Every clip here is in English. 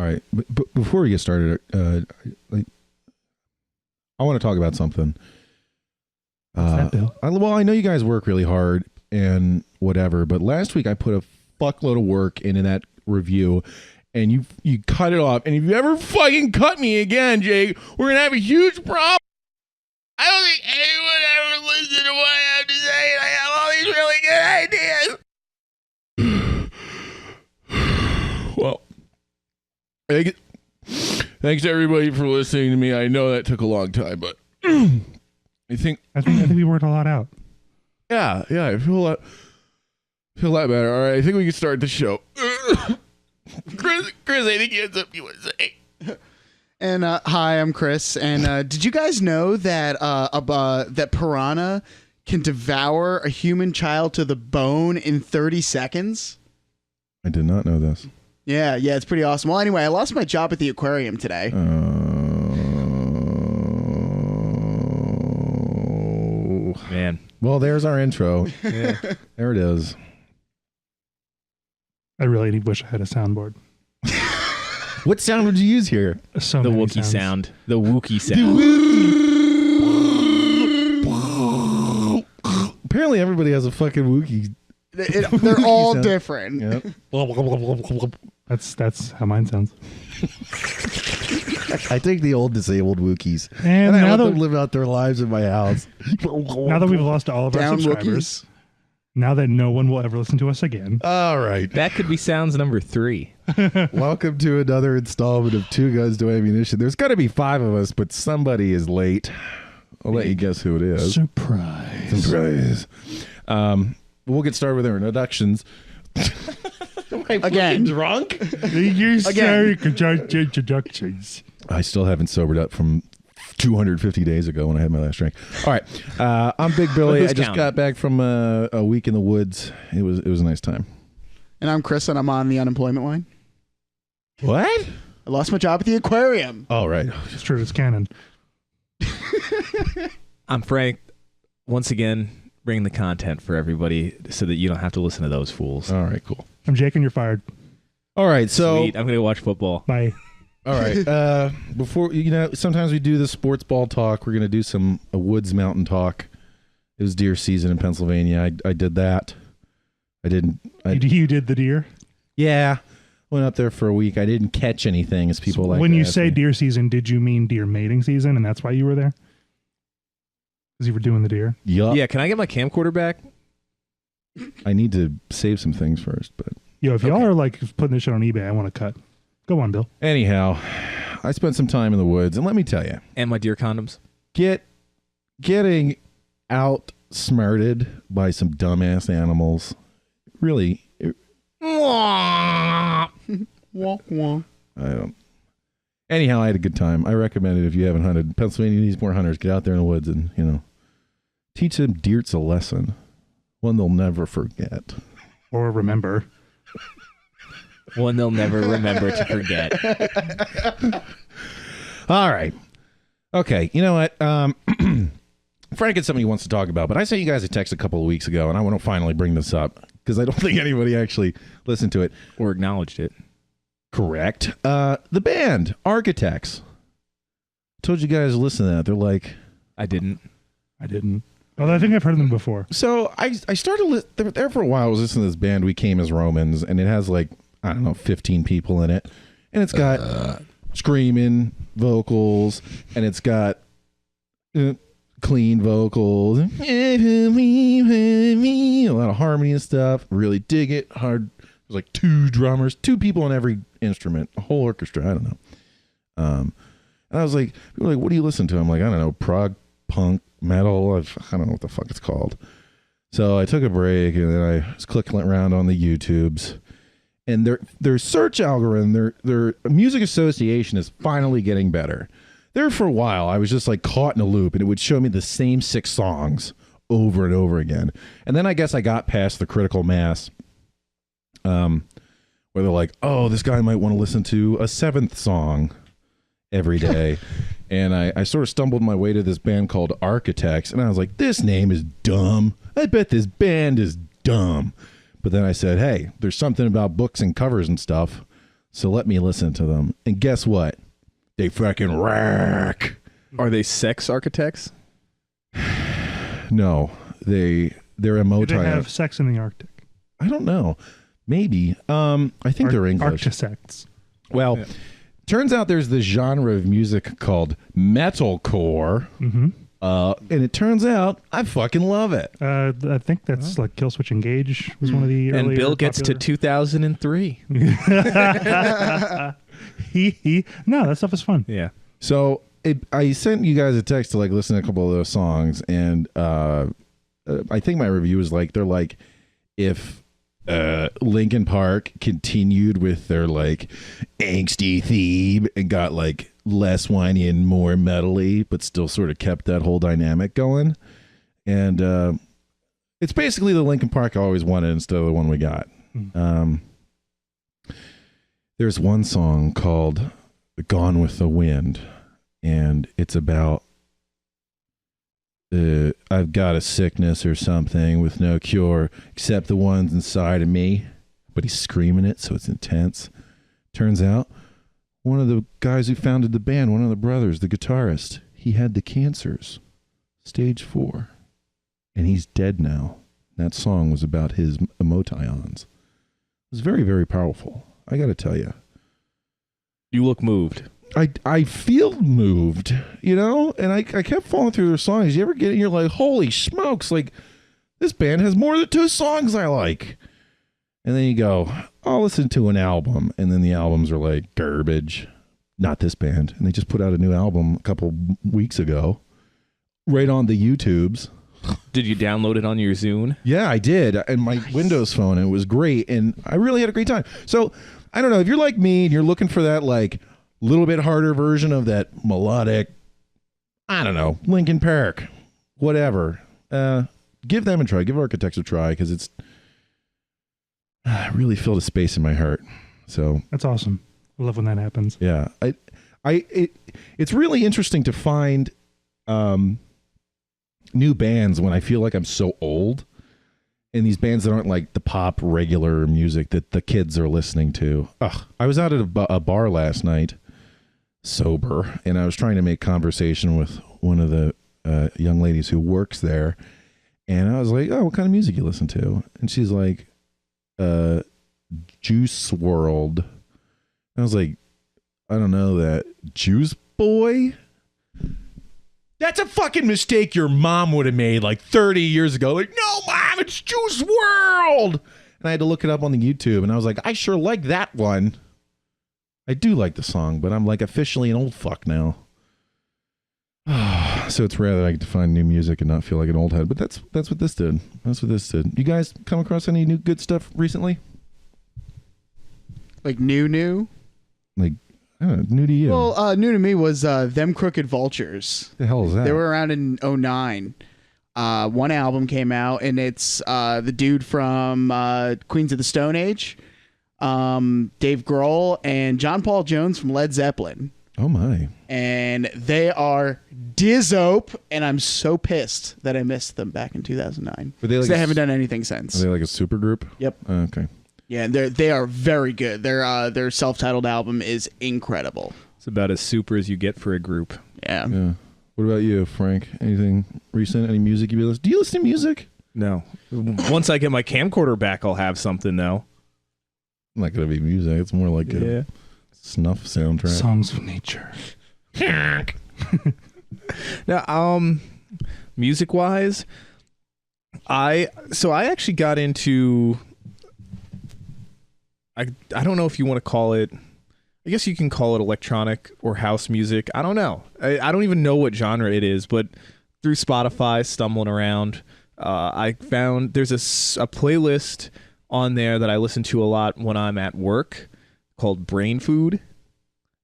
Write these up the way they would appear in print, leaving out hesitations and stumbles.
right. But before we get started, I want to talk about something. What's that, Bill? I know you guys work really hard and whatever, but last week I put a fuckload of work into that review, and you cut it off. And if you ever fucking cut me again, Jake, we're gonna have a huge problem. I don't think anyone ever listened to what I have to say, and I have all these really good ideas. Well, thanks everybody for listening to me. I know that took a long time, but I think we worked a lot out. Yeah, I feel a lot better. All right, I think we can start the show. Chris, I think you had something you want to say. And hi, I'm Chris. And did you guys know that that piranha can devour a human child to the bone in 30 seconds? I did not know this. Yeah, it's pretty awesome. Well, anyway, I lost my job at the aquarium today. Man. Well, there's our intro. Yeah. There it is. I really wish I had a soundboard. What sound would you use here? So The many Wookiee sounds. sound. The Wookiee sound. Apparently everybody has a fucking Wookiee. They're all sound. different. Yep. That's how mine sounds. I take the old disabled Wookiees. And I now let that, them live out their lives in my house. now that we've lost all of our Down subscribers, Wookiees. now that no one will ever listen to us again. All right. That could be sounds number 3. Welcome to another installment of Two Guns to Ammunition. There's got to be 5 of us, but somebody is late. I'll let you guess who it is. Surprise. We'll get started with our introductions. Again. Drunk? Introductions. I still haven't sobered up from 250 days ago when I had my last drink. All right. I'm Big Billy. Who's I just counting? got back from a week in the woods. It was a nice time. And I'm Chris, and I'm on the unemployment line. What? I lost my job at the aquarium. Oh, right. It's true, it's canon. I'm Frank. Once again, bringing the content for everybody so that you don't have to listen to those fools. All right, cool. I'm Jake and you're fired. All right, so Sweet. I'm going to watch football. Bye. all right. Before sometimes we do the sports ball talk. We're gonna do a woods mountain talk. It was deer season in Pennsylvania. I did that. You did the deer? Yeah, went up there for a week. I didn't catch anything, as people like. When to you ask say me. deer season, did you mean deer mating season and that's why you were there? Because you were doing the deer? Yup. Yeah, can I get my camcorder back? I need to save some things first, but Yo, if y'all are like putting this shit on eBay, I want to cut. Go on, Bill. anyhow, I spent some time in the woods, and let me tell you, And my deer condoms. getting outsmarted by some dumbass animals, really. Wonk, wonk. I don't. Anyhow, I had a good time. I recommend it if you haven't hunted. Pennsylvania needs more hunters. Get out there in the woods and teach them deerts a lesson, one they'll never forget. Or remember. One they'll never remember to forget. All right. Okay. You know what? Frank had something he wants to talk about, but I sent you guys a text a couple of weeks ago, and I want to finally bring this up because I don't think anybody actually listened to it. Or acknowledged it. Correct. The band, Architects. Told you guys to listen to that. They're like... I didn't. Although I think I've heard them before. So I started... there for a while, I was listening to this band, We Came as Romans, and it has 15 people in it. And it's got screaming vocals, and it's got clean vocals. A lot of harmony and stuff. Really dig it. Hard. There's like 2 drummers, 2 people on every instrument, a whole orchestra. I don't know. And I was like, people were like, what do you listen to? I'm like, I don't know, prog, punk, metal. I don't know what the fuck it's called. So I took a break and then I was clicking around on the YouTubes. And their search algorithm, their music association is finally getting better. There for a while, I was just like caught in a loop, and it would show me the same 6 songs over and over again. And then I guess I got past the critical mass, where they're like, oh, this guy might want to listen to a 7th song every day. And I sort of stumbled my way to this band called Architects, and I was like, this name is dumb. I bet this band is dumb. But then I said, hey, there's something about books and covers and stuff. So let me listen to them. And guess what? They fucking rock. Are they sex architects? No, they're Do emoji. they have sex in the Arctic? I don't know. Maybe. I think they're English. Arctisects. Well, turns out there's this genre of music called metalcore. Mm-hmm. And it turns out I fucking love it. I think that's like Killswitch Engage was one of the And earlier Bill gets to popular- 2003. No, that stuff is fun. Yeah. So I sent you guys a text to like listen to a couple of those songs, and I think my review is like, they're like, if Linkin Park continued with their like angsty theme and got like less whiny and more metally, but still sort of kept that whole dynamic going. And it's basically the Linkin Park I always wanted instead of the one we got. There's one song called Gone with the Wind, and it's about I've got a sickness or something with no cure except the ones inside of me, but he's screaming it, so it's intense. Turns out one of the guys who founded the band, one of the brothers, the guitarist, he had the cancers, stage 4, and he's dead now. That song was about his emotions. It was very, very powerful. I got to tell you. You look moved. I feel moved, you know, and I kept falling through their songs. You ever get it? You're like, holy smokes, like this band has more than 2 songs I like. And then you go, I'll listen to an album, and then the albums are like garbage. Not this band. And they just put out a new album a couple weeks ago, right on the YouTubes. Did you download it on your Zune? Yeah, I did. And my Windows phone, it was great. And I really had a great time. So I don't know, if you're like me and you're looking for that like little bit harder version of that melodic, I don't know, Linkin Park, whatever, give them a try. Give Architects a try, because it's really filled a space in my heart. So That's awesome. I love when that happens. yeah, it's really interesting to find new bands when I feel like I'm so old, and these bands that aren't like the pop regular music that the kids are listening to. I was out at a bar last night, sober, and I was trying to make conversation with one of the young ladies who works there, and I was like, oh, what kind of music you listen to? And she's like, Juice World. I was like, I don't know that. Juice Boy? That's a fucking mistake your mom would have made like 30 years ago. Like, no, Mom, it's Juice World. And I had to look it up on the YouTube, and I was like, I sure like that one. I do like the song, but I'm like officially an old fuck now. So it's rare that I get to find new music and not feel like an old head. But that's what this did. That's what this did. You guys come across any new good stuff recently? Like new? Like, I don't know, new to you? Well, new to me was Them Crooked Vultures. the hell is that? They were around in 2009. One album came out, and it's the dude from Queens of the Stone Age, Dave Grohl, and John Paul Jones from Led Zeppelin. Oh my. And they are Dizzope, and I'm so pissed that I missed them back in 2009. Were they like 'Cause they haven't done anything Are since. they like a super group? Yep. Okay. Yeah, and they are very good. Their self-titled album is incredible. It's about as super as you get for a group. Yeah. Yeah. What about you, Frank? Anything recent? Any music you listen? Do you listen to music? No. Once I get my camcorder back, I'll have something, though. Not gonna be music. It's more like a snuff soundtrack. Songs of nature. Now, music-wise, I actually got into... I don't know if you want to call it... I guess you can call it electronic or house music. I don't know. I don't even know what genre it is, but through Spotify, stumbling around, I found there's a playlist on there that I listen to a lot when I'm at work called Brain Food,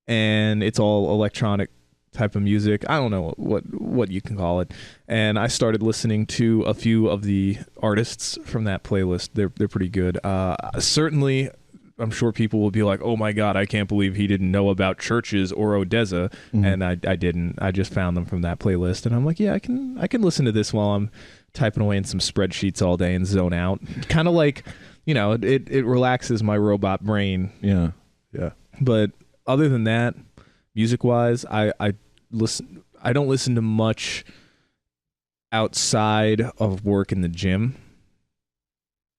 and it's all electronic type of music. I don't know what you can call it. And I started listening to a few of the artists from that playlist. They're pretty good. Certainly, I'm sure people will be like, oh my God, I can't believe he didn't know about Churches or Odessa. Mhm. And I didn't. I just found them from that playlist. And I'm like, yeah, I can listen to this while I'm typing away in some spreadsheets all day and zone out. Kind of like, it relaxes my robot brain. Yeah. Yeah. But other than that, music-wise, I don't listen to much outside of work in the gym.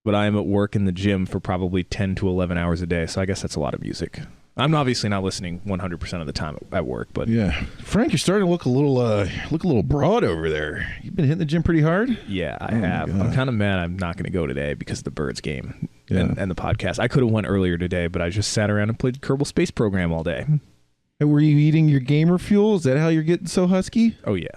But I am at work in the gym for probably 10 to 11 hours a day, so I guess that's a lot of music. I'm obviously not listening 100% of the time at work, but Yeah. Frank, you're starting to look a little broad over there. You've been hitting the gym pretty hard? yeah, I Oh, have. God. I'm kind of mad I'm not going to go today because of the Birds game Yeah. and the podcast. I could have went earlier today, but I just sat around and played Kerbal Space Program all day. Hey, were you eating your gamer fuel? Is that how you're getting so husky? Oh, yeah.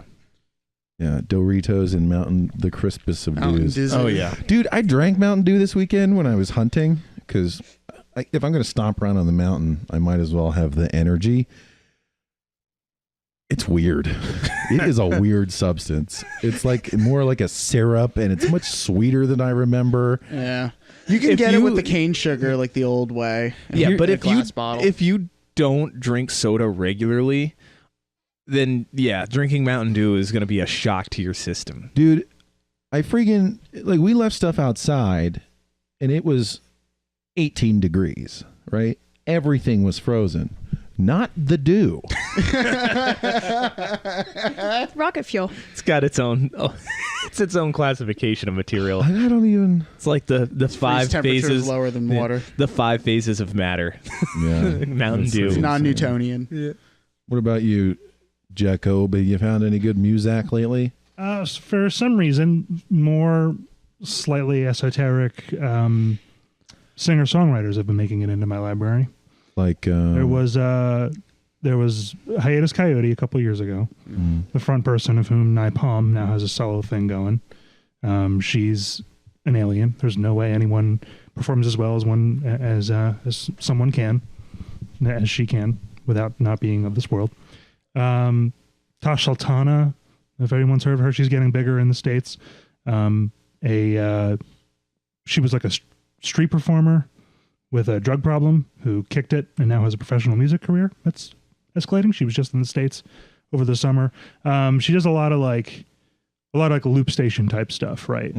Yeah, Doritos and the crispest of dews. Oh, yeah. Dude, I drank Mountain Dew this weekend when I was hunting because if I'm going to stomp around on the mountain, I might as well have the energy. It's weird. It is a weird substance. It's like more like a syrup, and it's much sweeter than I remember. Yeah. You can If get it you- with the cane sugar like the old way. Yeah, but In a if you glass bottle. if you don't drink soda regularly, then yeah, drinking Mountain Dew is going to be a shock to your system. Dude, I freaking, like, we left stuff outside, and it was 18 degrees, right? Everything was frozen. Not the dew. Rocket fuel. It's got its own it's its own classification of material. I don't even. It's like the Freeze five temperature phases is lower than yeah, water. the 5 phases of matter. Yeah. Mountain That's Dew. It's insane. non-Newtonian. What about you, Jacob? Have you found any good music lately? For some reason, more slightly esoteric singer-songwriters have been making it into my library. Like, There was Hiatus Coyote a couple years ago. The front person of whom Napalm now has a solo thing going. She's an alien. There's no way anyone performs as well as someone can, as she can, without not being of this world. Tash Sultana, if anyone's heard of her, she's getting bigger in the States. She was like a street performer with a drug problem who kicked it and now has a professional music career that's escalating. She was just in the States over the summer. She does a lot of like loop station type stuff, right?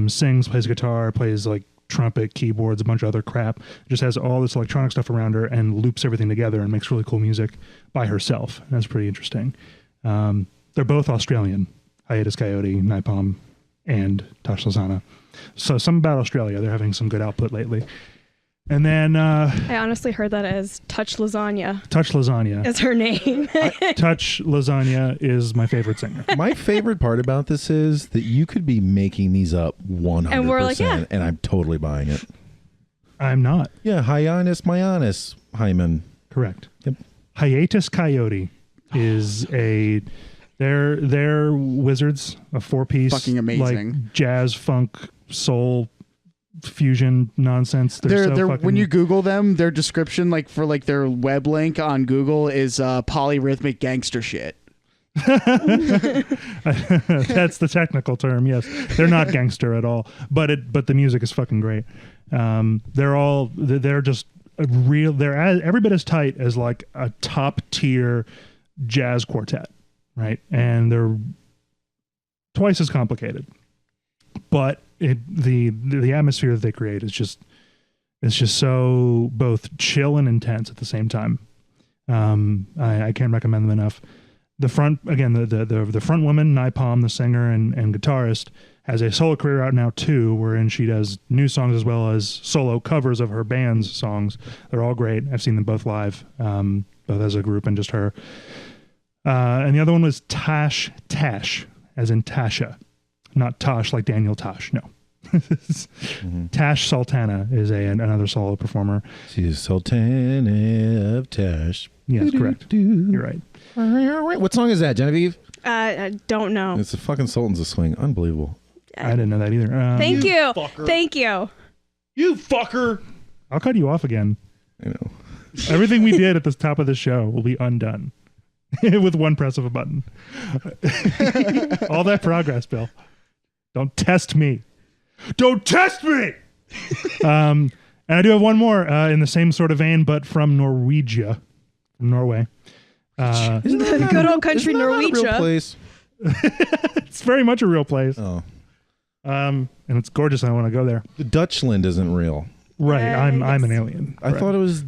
Sings, plays guitar, plays like trumpet, keyboards, a bunch of other crap. Just has all this electronic stuff around her and loops everything together and makes really cool music by herself. That's pretty interesting. They're both Australian, Hiatus Coyote, Napalm, and Tash Sultana. So something about Australia, they're having some good output lately. And then I honestly heard that as Touch Lasagna Touch Lasagna. is her name. Touch Lasagna is my favorite singer. My favorite part about this is that you could be making these up 100%, And we're like, yeah. and I'm totally buying it. I'm not. Yeah, Hyannis Myannis Hyman. Correct. Yep. Hiatus Coyote is they're wizards, a 4-piece Fucking amazing. like jazz, funk, soul fusion nonsense. They're so fucking, when you Google them, their description for their web link on Google is polyrhythmic gangster shit. that's the technical term. Yes, they're not gangster at all, but the music is fucking great. They're just they're every bit as tight as like a top tier jazz quartet, right? And they're twice as complicated, but the atmosphere that they create is just so both chill and intense at the same time. I can't recommend them enough. The front the front woman, Napalm, the singer and guitarist, has a solo career out now too, wherein she does new songs as well as solo covers of her band's songs. They're all great. I've seen them both live, both as a group and just her. And the other one was Tash, as in Tasha, not Tosh like Daniel Tosh. No. Tash Sultana is another solo performer. She's Sultana of Tash. Yes, correct. You're right. What song is that, Genevieve? I don't know. It's the fucking Sultans of Swing. Unbelievable. I didn't know that either. Thank you. fucker. Thank you. You fucker. I'll cut you off again. I know. Everything we did at the top of the show will be undone with one press of a button. All that progress, Bill. Don't test me. Don't test me! And I do have one more in the same sort of vein, but from Norwegia. From Norway. Isn't that Good old country isn't that not a real Norwegia. place? It's very much a real place. Oh. And it's gorgeous. I want to go there. The Dutchland isn't real. Right. I'm Yes. an alien. I thought it was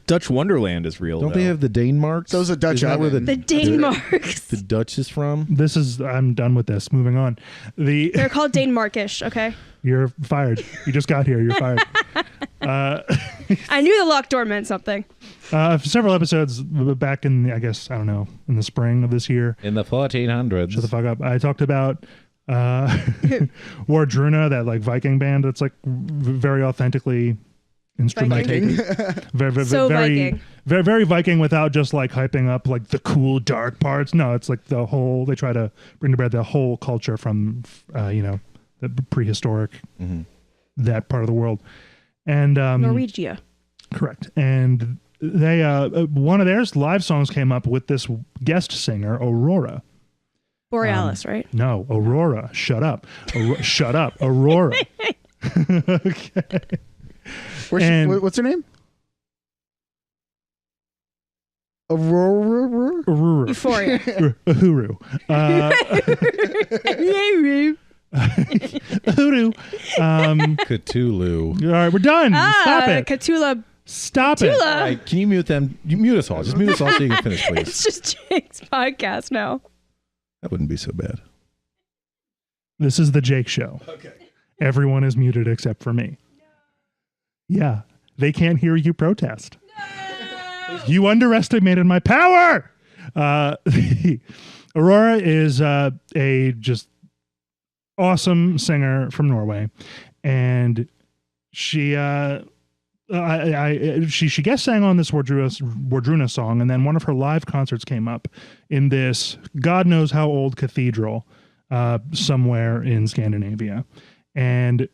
Dutch Wonderland is real. Don't though. they have the Danemarks? Those are Dutch Isn't that where oven. The Danemarks. the Dutch is from? I'm done with this. Moving on. They're called Danemarkish, okay? You're fired. You just got here. You're fired. I knew the locked door meant something. Several episodes back in, I guess, I don't know, in the spring of this year. In the 1400s. Shut the fuck up. I talked about Wardruna, that like Viking band that's like very authentically instrumental. Very, So Viking. Very Viking without just like hyping up like the cool dark parts. No, it's like the whole, they try to bring to bear the whole culture from, the prehistoric, that part of the world. And Norwegia. correct. And they one of their live songs came up with this guest singer, Aurora. Borealis, right? No, Aurora. Shut up. Shut up. Aurora. Okay. And- What's her name? Aurora. Aurora. Euphoria. Uhuru. Uhuru. Cthulhu. All right, we're done. Stop it. Cthulhu. Stop it. All right, can you mute them? You mute us all. Just mute us all so you can finish, please. It's just Jake's podcast now. That wouldn't be so bad. This is the Jake Show. Okay. Everyone is muted except for me. Yeah. They can't hear you protest. No! You underestimated my power. Aurora is a just awesome singer from Norway, and she she guest sang on this Wardruna song, and then one of her live concerts came up in this God knows how old cathedral somewhere in Scandinavia, and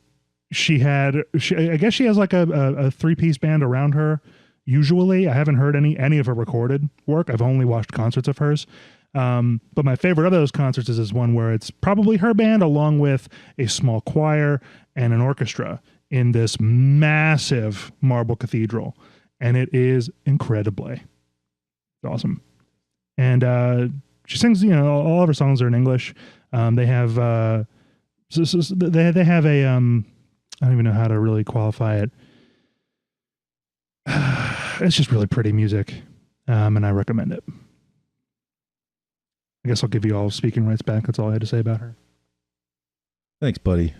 I guess she has like a three-piece band around her. Usually, I haven't heard any of her recorded work. I've only watched concerts of hers. But my favorite of those concerts is this one where it's probably her band along with a small choir and an orchestra in this massive marble cathedral. And it is incredibly awesome. And she sings, all of her songs are in English. They have they have a I don't even know how to really qualify it. It's just really pretty music, and I recommend it. I guess I'll give you all speaking rights back. That's all I had to say about her. Thanks, buddy.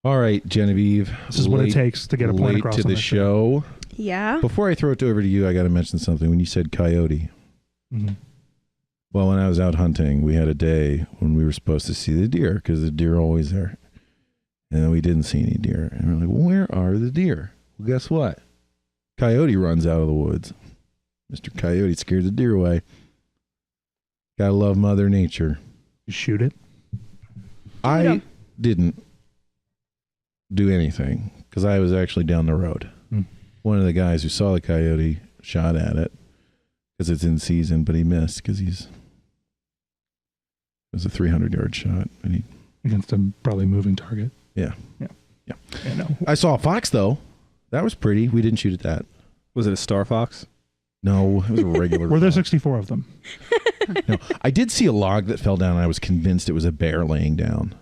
All right, Genevieve. This is what it takes to get a point across to on the this show. Yeah. Before I throw it over to you, I got to mention something. When you said coyote, well, when I was out hunting, we had a day when we were supposed to see the deer because the deer are always there, and then we didn't see any deer. And we're like, well, where are the deer? Well, guess what? Coyote runs out of the woods. Mr. Coyote scared the deer away. Gotta love Mother Nature. You shoot it. I didn't do anything because I was actually down the road. One of the guys who saw the coyote shot at it because it's in season, but he missed because it was a 300-yard shot. And Against a probably moving target. Yeah. Yeah, no. I saw a fox, though. That was pretty. We didn't shoot at that. Was it a star fox? No, it was a regular Were there fox. 64 of them? No, I did see a log that fell down, and I was convinced it was a bear laying down.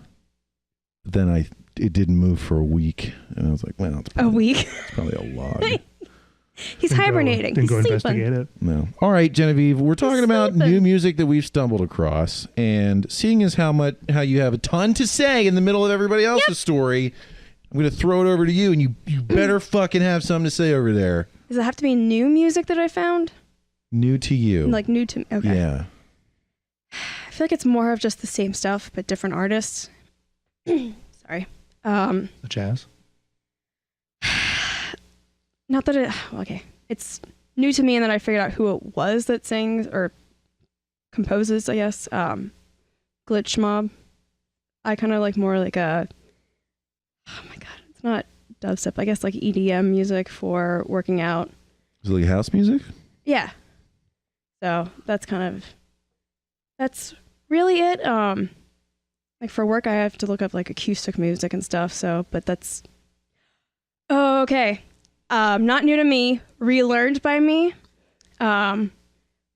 But then it didn't move for a week, and I was like, well, it's probably, it's probably a log. He's hibernating. Didn't go He's investigate it. No. All right, Genevieve, we're talking about new music that we've stumbled across, and seeing as how you have a ton to say in the middle of everybody else's story, I'm going to throw it over to you, and you better fucking have something to say over there. Does it have to be new music that I found? New to you. Like new to me. Okay. Yeah. I feel like it's more of just the same stuff, but different artists. Sorry. The jazz? Not that it... Okay. It's new to me and then I figured out who it was that sings or composes, I guess. Glitch Mob. I kind of like more like a... Oh my God. It's not dubstep. I guess like EDM music for working out. Is it like house music? Yeah. So that's really it. Like for work, I have to look up like acoustic music and stuff. So, but that's okay. Not new to me. Relearned by me.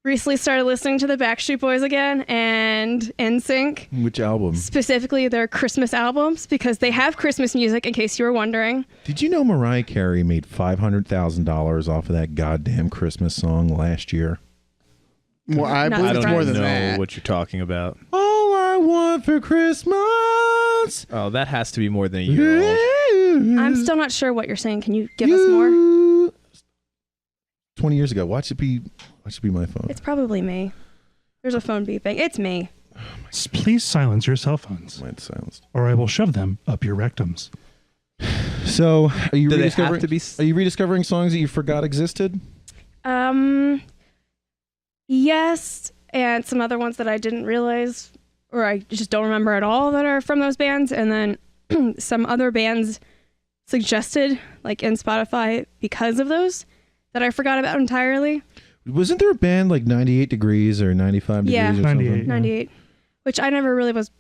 recently started listening to the Backstreet Boys again and NSYNC. Which album? Specifically their Christmas albums, because they have Christmas music, in case you were wondering. Did you know Mariah Carey made $500,000 off of that goddamn Christmas song last year? More, I Not believe I it's don't more even than know that. what you're talking about. All I want for Christmas. Oh, that has to be more than a year old. I'm still not sure what you're saying. Can you give us more? 20 years ago. Watch it be my phone. It's probably me. There's a phone beeping. It's me. Please silence your cell phones, Mine's silenced. or I will shove them up your rectums. So, are you Do they rediscovering? have to be Are you rediscovering songs that you forgot existed? Yes, and some other ones that I didn't realize, or I just don't remember at all, that are from those bands, and then some other bands suggested, like in Spotify, because of those that I forgot about entirely. Wasn't there a band like 98 Degrees or 95 Yeah. Degrees or 98. something? 98, which I never really was.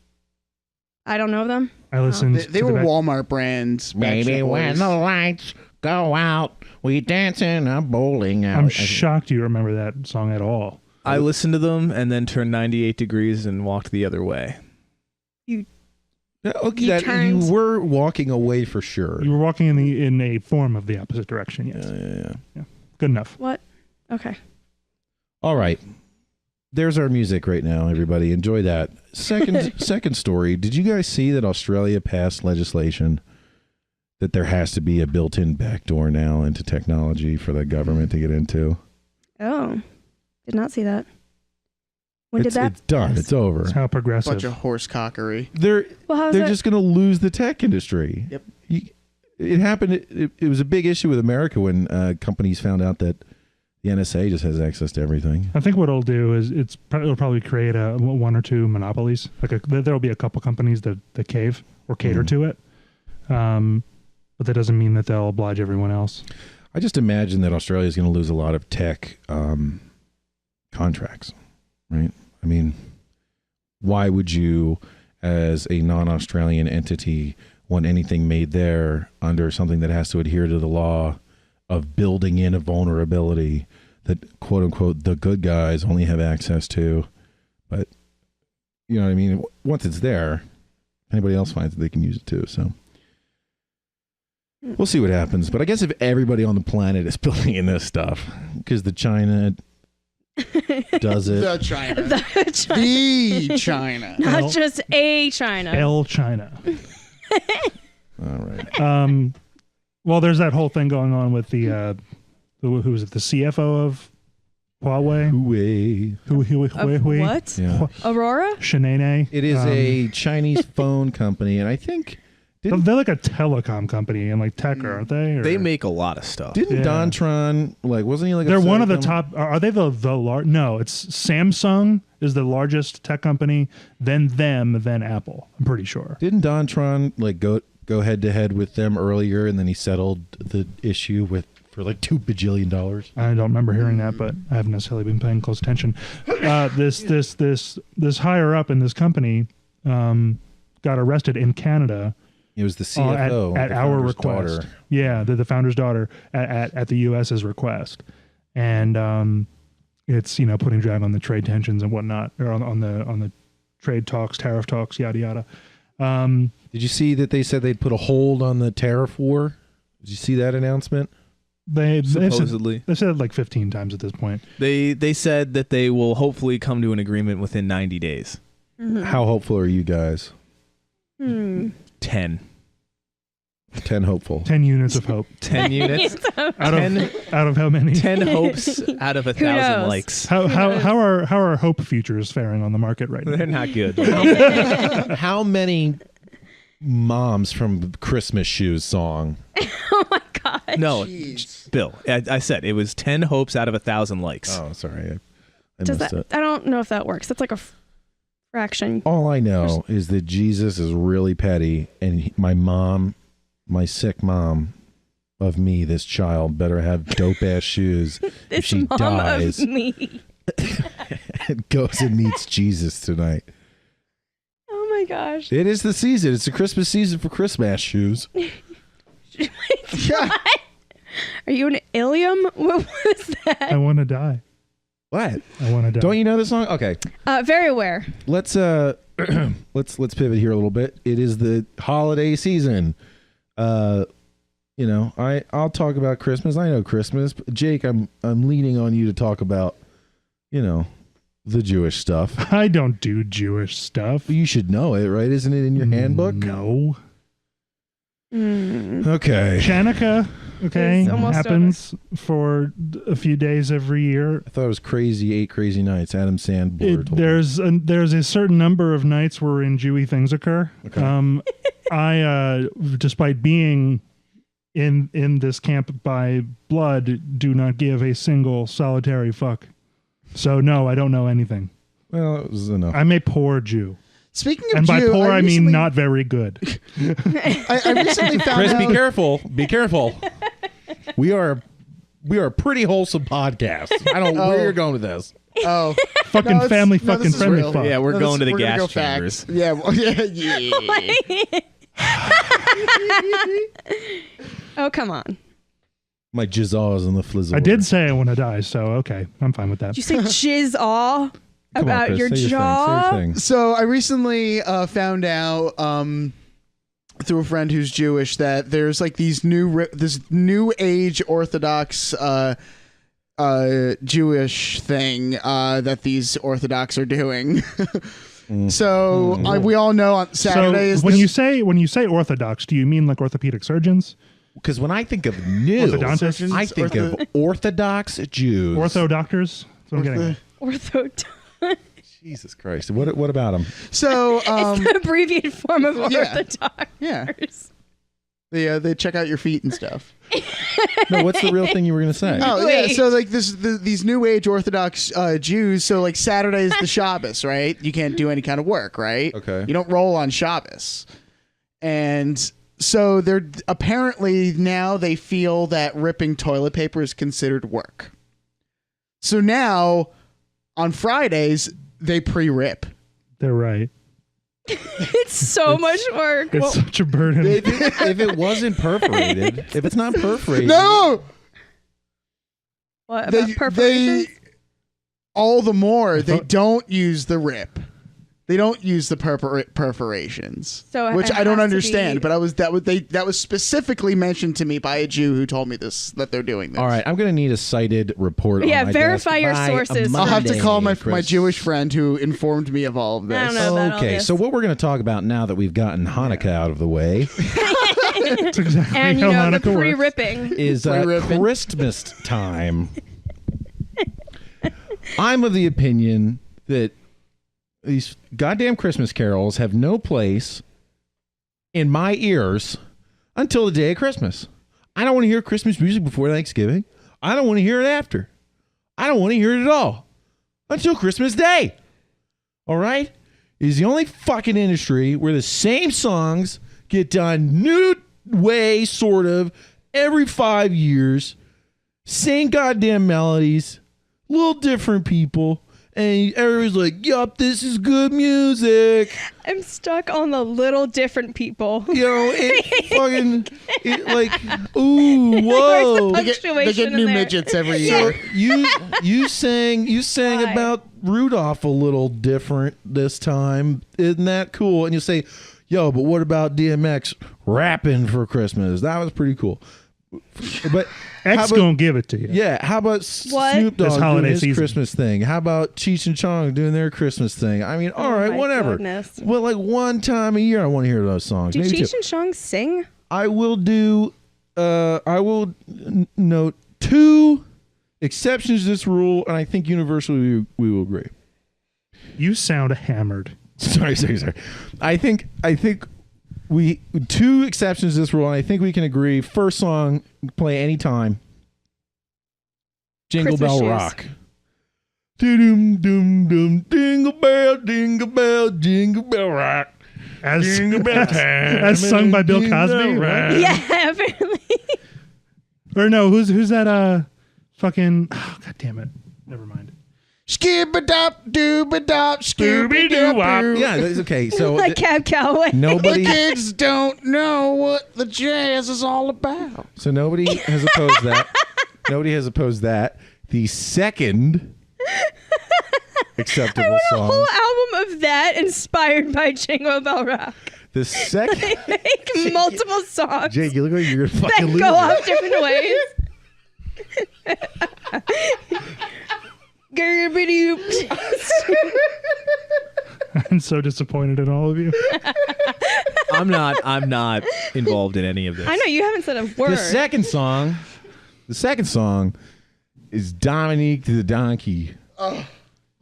I don't know them. I listened. They to were the back- Walmart brands. Maybe Backstreet when Boys. the lights go out, we dance in a bowling alley. I'm shocked you remember that song at all. I listened to them and then turned 98 degrees and walked the other way. Yeah, okay, You turned- you were walking away for sure. You were walking in a form of the opposite direction. Yes, Yeah. good enough. What? Okay. All right. There's our music right now, everybody. Enjoy that. Second story. Did you guys see that Australia passed legislation that there has to be a built-in backdoor now into technology for the government to get into? Oh, did not see that. When It's did that? It's done. pass? It's over. It's how progressive. Bunch of horse cockery. They're Well, how's they're that? just going to lose the tech industry. Yep. It happened. It was a big issue with America when companies found out that the NSA just has access to everything. I think what it'll do is it'll probably create one or two monopolies. There'll be a couple companies that cave or cater to it, but that doesn't mean that they'll oblige everyone else. I just imagine that Australia is going to lose a lot of tech contracts, right? I mean, why would you, as a non-Australian entity, want anything made there under something that has to adhere to the law of building in a vulnerability that, quote unquote, the good guys only have access to? But, you know what I mean? Once it's there, anybody else finds it, they can use it too. So we'll see what happens. But I guess if everybody on the planet is building in this stuff, because the China does it. The China. The China. The China. Not Well- just a China. El China. All right. Well, there's that whole thing going on with the who was it? The CFO of Huawei. Of what? Yeah. Aurora? Shanae. It is a Chinese phone company, and I think They're like a telecom company and like tech, aren't they? Or- They make a lot of stuff. didn't Yeah. Dontron, like, wasn't he like? They're a one of the telecom- top. Are they the large? No, it's Samsung is the largest tech company. Then them. Then Apple. I'm pretty sure. Didn't Dontron like go head to head with them earlier, and then he settled the issue for like $2 bajillion? I don't remember hearing that, but I haven't necessarily been paying close attention. This higher up in this company got arrested in Canada. It was the CFO at the our founder's request. daughter. Yeah, the founder's daughter at the U.S.'s request, and it's putting drag on the trade tensions and whatnot, or on the trade talks, tariff talks, yada yada. Did you see that they said they'd put a hold on the tariff war? Did you see that announcement? They've Supposedly. said it like 15 times at this point. They said that they will hopefully come to an agreement within 90 days. How hopeful are you guys? 10. 10 hopeful. 10 units of hope 10 units. out of how many? 10 hopes out of 1,000 knows? likes. How are hope futures faring on the market right now? They're not good. How many moms from Christmas Shoes song? Oh my god. No, Jeez. Bill, I said it was 10 hopes out of 1,000 likes. Oh, sorry. I Does missed that? it. I don't know if that works. That's like a fraction. All I know is that Jesus is really petty, and my mom, my sick mom of me, this child, better have dope ass shoes if This she mom dies of me. and goes and meets Jesus tonight. Oh my gosh. It is the season. It's the Christmas season for Christmas shoes. What? Are you an alien? What was I that? want to die. What? I want to die. Don't you know this song? Okay. Very aware. Let's let's pivot here a little bit. It is the holiday season. You know, I'll talk about Christmas. I know Christmas. But Jake, I'm leaning on you to talk about, you know, the Jewish stuff. I don't do Jewish stuff. You should know it, right? Isn't it in your handbook? No. Okay. Chanukah, okay, It's almost happens for a few days every year. I thought it was crazy. 8 Crazy Nights. Adam Sandler. told me. There's a certain number of nights wherein Jewy things occur. Okay. I despite being in this camp by blood, do not give a single solitary fuck. So no, I don't know anything. Well, it was enough. I'm a poor Jew. Speaking of And by Jew, poor, I mean recently- not very good. I recently found Chris, out. be careful. Be careful. We are a pretty wholesome podcast. I don't know where you're going with this. Oh, Fucking No, it's- family, no, fucking this is friendly real. fuck. Yeah, we're No, going to the we're gonna gas go chambers. facts. Yeah, well, yeah. Oh, come on. My jizzahs and the flizzle. I did say I want to die, so okay, I'm fine with that. Did you say jizz all Come on, about Chris, your say jaw? Say your thing. So I recently found out through a friend who's Jewish that there's like this new age Orthodox Jewish thing that these Orthodox are doing. So we all know on Saturday So is when this- you say Orthodox, do you mean like orthopedic surgeons, Because when I think of new, orthodontists, I think of Orthodox Jews. ortho doctors? That's what I'm getting at. Ortho. Jesus Christ. What about them? so The abbreviated form of Yeah. orthodox. yeah, they check out your feet and stuff. No, what's the real thing you were going to say? Oh yeah, Wait. so like these new age Orthodox Jews. So like Saturday is the Shabbos, right? You can't do any kind of work, right? Okay. You don't roll on Shabbos, and so they're apparently now they feel that ripping toilet paper is considered work. So now on Fridays they pre-rip. They're right. It's so much work. It's such a burden. If it wasn't perforated, if it's not perforated. No, What about they perforations? all the more they thought- don't use the rip. They don't use the perforations, So which it I don't has to understand. be- But that was specifically mentioned to me by a Jew who told me that they're doing this. All right, I'm going to need a cited report. Yeah, on my verify desk your by sources. I'll have to Monday, call my Chris. Jewish friend who informed me of all of this. I don't know about all Okay, this. so what we're going to talk about now that we've gotten Hanukkah out of the way That's exactly and you how know the Hanukkah works. pre-ripping. is Pre-ripping. Christmas time. I'm of the opinion that these goddamn Christmas carols have no place in my ears until the day of Christmas. I don't want to hear Christmas music before Thanksgiving. I don't want to hear it after. I don't want to hear it at all until Christmas Day. All right? It is the only fucking industry where the same songs get done new way, sort of, every 5 years. Same goddamn melodies, little different people. And everybody's like, yup, this is good music. I'm stuck on the little different people. You know, like, ooh, whoa. They get Punctuation new in there. midgets every So year. you sang Why? about Rudolph a little different this time. Isn't that cool? And you say, yo, but what about DMX rapping for Christmas? That was pretty cool. But how X about- gonna give it to you. yeah, how about What? Snoop This Dogg holiday doing his season. Christmas thing? How about Cheech and Chong doing their Christmas thing? I mean, all right, my whatever. goodness. Well, like one time a year, I want to hear those songs. Do Maybe two. Cheech and Chong sing? I will note 2 exceptions to this rule, and I think universally we will agree. You sound hammered. Sorry. I think we 2 exceptions to this rule, and I think we can agree. First song, play anytime. Jingle Christmas Bell shoes. Rock. Doom doom doom, jingle bell, jingle bell rock. As, Jingle bell time, as sung by Bill jingle Cosby, rock. Yeah, apparently. or no? Who's that? Fucking. Oh, God damn it! Never mind. Skibba-dop, dooba-dop, Scooby-Doo. Yeah, that's okay. So Like Cab Calloway. The nobody, kids don't know what the jazz is all about. so nobody has opposed that. Nobody has opposed that. The second acceptable A song. whole album of that inspired by Jingle Bell Rock. The second, They make multiple songs Jake, you look like you're gonna that fucking lose go it. off different ways. I'm so disappointed in all of you. I'm not involved in any of this. I know you haven't said a word. The second song is Dominique the Donkey.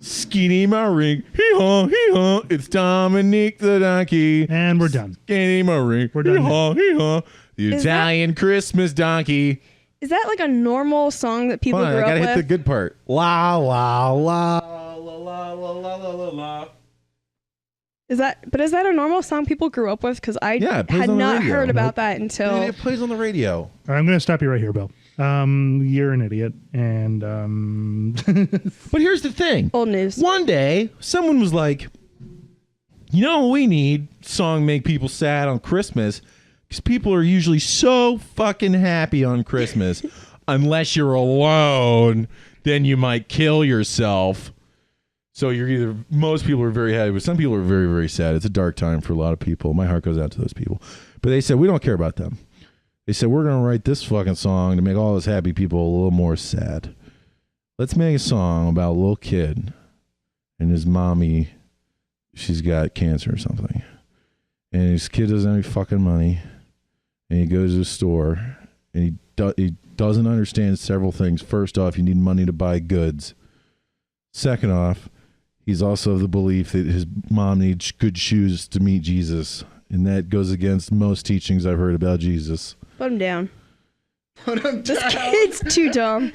Skinny my ring, hee-haw, hee-haw. It's Dominique the Donkey. And we're done. Skinny my ring, We're done hee-haw, hee-haw. The Is Italian Christmas donkey. Is that like a normal song that people Hold on, grew I gotta up hit with? the good part. La la la la la la la la la. Is that a normal song people grew up with? Because I Yeah, it plays had on the not radio. heard about Nope. that until. It plays on the radio. All right, I'm going to stop you right here, Bill. You're an idiot. And But here's the thing. Old news. One day, someone was like, you know what we need? Song make people sad on Christmas. Because people are usually so fucking happy on Christmas. Unless you're alone, then you might kill yourself. So most people are very happy, but some people are very, very sad. It's a dark time for a lot of people. My heart goes out to those people. But they said, we don't care about them. They said, we're going to write this fucking song to make all those happy people a little more sad. Let's make a song about a little kid and his mommy, she's got cancer or something. And his kid doesn't have any fucking money. And he goes to the store and he doesn't understand several things. First off, you need money to buy goods. Second off, he's also of the belief that his mom needs good shoes to meet Jesus. And that goes against most teachings I've heard about Jesus. Put him down. This kid's too dumb.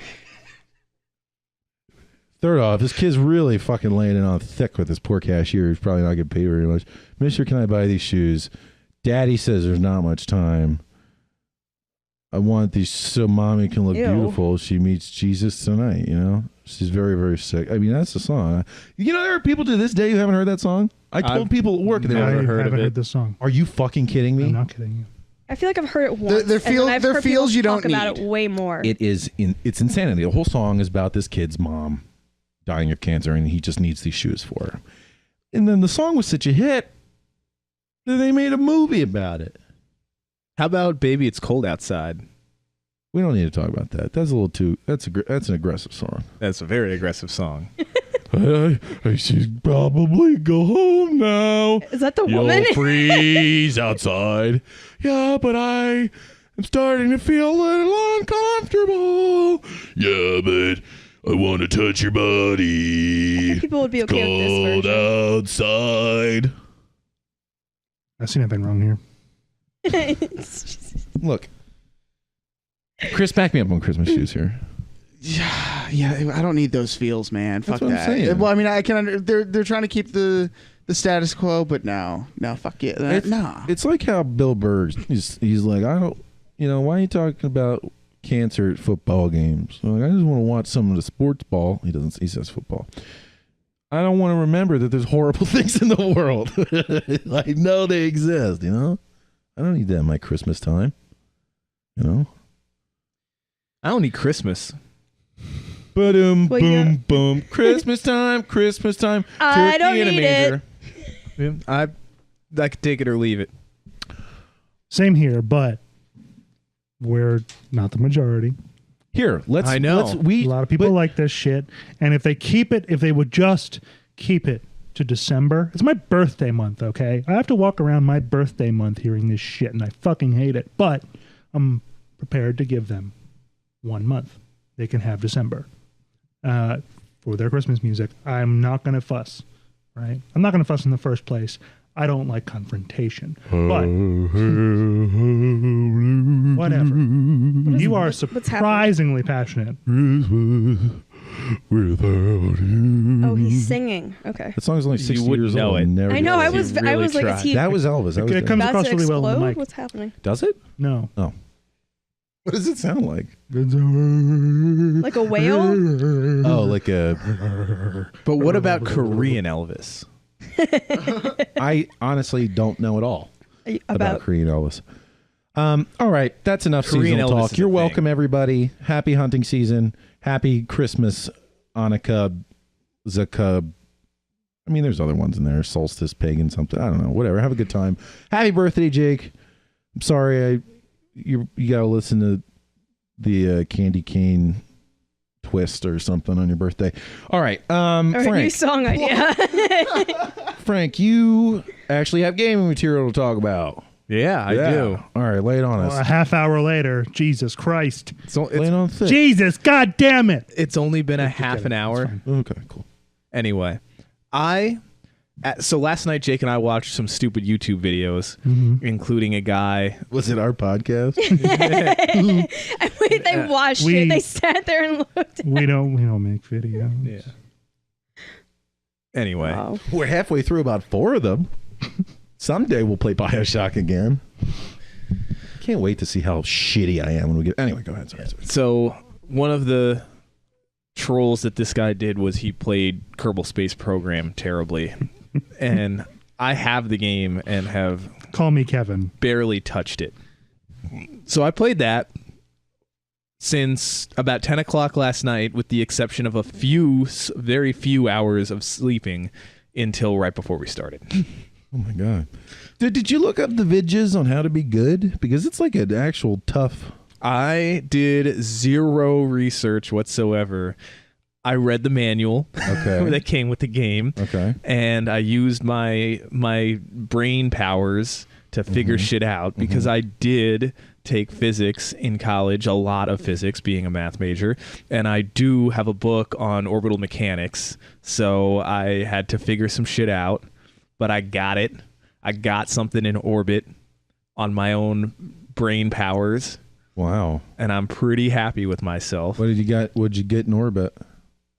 Third off, this kid's really fucking laying it on thick with this poor cashier who's probably not getting paid very much. Mister, can I buy these shoes? Daddy says there's not much time. I want these so mommy can look Ew. beautiful. She meets Jesus tonight, you know? She's very, very sick. I mean, that's the song. You know, there are people to this day who haven't heard that song. I told people at work, and they I were Never heard haven't of it. heard this song. are you fucking kidding me? I'm not kidding you. I feel like I've heard it once. there and then feel- I've there heard feels people you talk don't about need. it way more. It's insanity. The whole song is about this kid's mom dying of cancer, and he just needs these shoes for her. And then the song was such a hit that they made a movie about it. How about Baby It's Cold Outside? We don't need to talk about that. That's a little too. That's an aggressive song. That's a very aggressive song. I should probably go home now. Is that the woman? You'll freeze outside. Yeah, but I am starting to feel a little uncomfortable. Yeah, but I want to touch your body. I think people would be okay with this Cold version. outside. I see nothing wrong here. Look, Chris, back me up on Christmas shoes here. Yeah, I don't need those feels, man. That's Fuck what I'm that. saying. Well, I mean, I can. They're trying to keep the status quo, but no, fuck it. Nah. It's like how Bill Burr, he's like, I don't, why are you talking about cancer at football games? Like, I just want to watch some of the sports ball. He says football. I don't want to remember that there's horrible things in the world. I know they exist, I don't need that in my Christmas time, I don't need Christmas. Boom, Well, boom, yeah. boom. Christmas time. I don't Turkey and a need manger. it. I could take it or leave it. Same here, but we're not the majority. Here, let's. I know. A lot of people like this shit. And if they would just keep it to December, it's my birthday month, okay? I have to walk around my birthday month hearing this shit, and I fucking hate it. But I'm prepared to give them 1 month. They can have December for their Christmas music. I'm not going to fuss, right? I'm not going to fuss in the first place. I don't like confrontation. But whatever. You are surprisingly passionate. Without you. Oh, he's singing. Okay. That song's only 60 wouldn't years know old. it. Never I know. guessed I it. was. really I was like, tried. is he That was Elvis. That was It comes about across to really well with the explode? mic. What's happening? Does it? No. What does it sound like? Like a whale? Oh, like a. But what about Korean Elvis? I honestly don't know at all about About Korean Elvis. All right, that's enough Korean seasonal Elvis talk. is You're a welcome, thing. everybody. Happy hunting season. Happy Christmas, Hanukkah, Zakah, I mean, there's other ones in there. Solstice, Pagan, something. I don't know. Whatever. Have a good time. Happy birthday, Jake. I'm sorry. You got to listen to the Candy Cane twist or something on your birthday. All right. Or Frank. a new song idea. Frank, you actually have gaming material to talk about. Yeah, I do. All right, lay it on us. Well, a half hour later, Jesus Christ. Lay it on thick. Jesus, God damn it. It's only been a half an hour. Okay, cool. Anyway, so last night Jake and I watched some stupid YouTube videos, including a guy. Was it our podcast? They watched it. They sat there and looked at it. We don't make videos. Yeah. Anyway, Wow. We're halfway through about 4 of them. Someday we'll play BioShock again. Can't wait to see how shitty I am when we get. Anyway, go ahead. Sorry. so one of the trolls that this guy did was he played Kerbal Space Program terribly, and I have the game and have Call me Kevin. barely touched it. So I played that since about 10 o'clock last night, with the exception of a very few hours of sleeping until right before we started. Oh my god. Did you look up the vidges on how to be good? Because it's like an actual tough. I did zero research whatsoever. I read the manual that came with the game. Okay. And I used my brain powers to figure shit out, because I did take physics in college, a lot of physics, being a math major, and I do have a book on orbital mechanics, so I had to figure some shit out, but I got it. I got something in orbit on my own brain powers. Wow. And I'm pretty happy with myself. What did you get? What'd you get in orbit?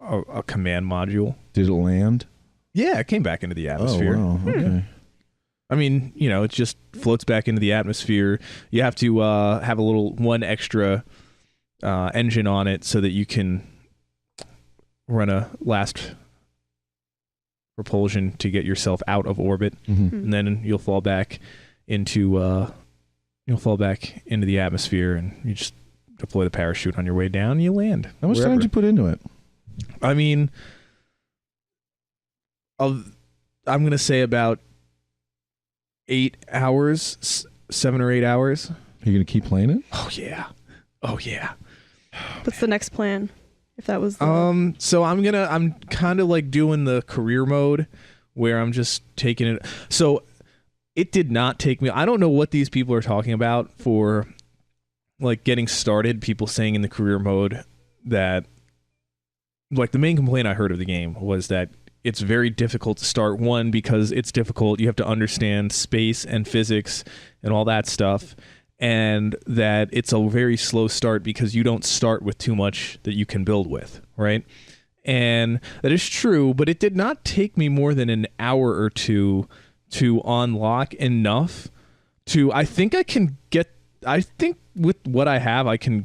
A command module. Did it land? Yeah, it came back into the atmosphere. Oh, wow. Okay. I mean, it just floats back into the atmosphere. You have to have one extra engine on it so that you can run a last propulsion to get yourself out of orbit, and then you'll fall back into the atmosphere, and you just deploy the parachute on your way down, and you land. How much time did you put into it? I mean, I'm going to say about 8 hours, 7 or 8 hours. Are you going to keep playing it? Oh yeah. What's the next plan? If that was so I'm kind of like doing the career mode where I'm just taking it. So it did not take me. I don't know what these people are talking about for like getting started. People saying in the career mode that, like, the main complaint I heard of the game was that it's very difficult to start. One, because it's difficult. You have to understand space and physics and all that stuff. And that it's a very slow start because you don't start with too much that you can build with, right? And that is true, but it did not take me more than an hour or two to unlock enough to, I think with what I have, I can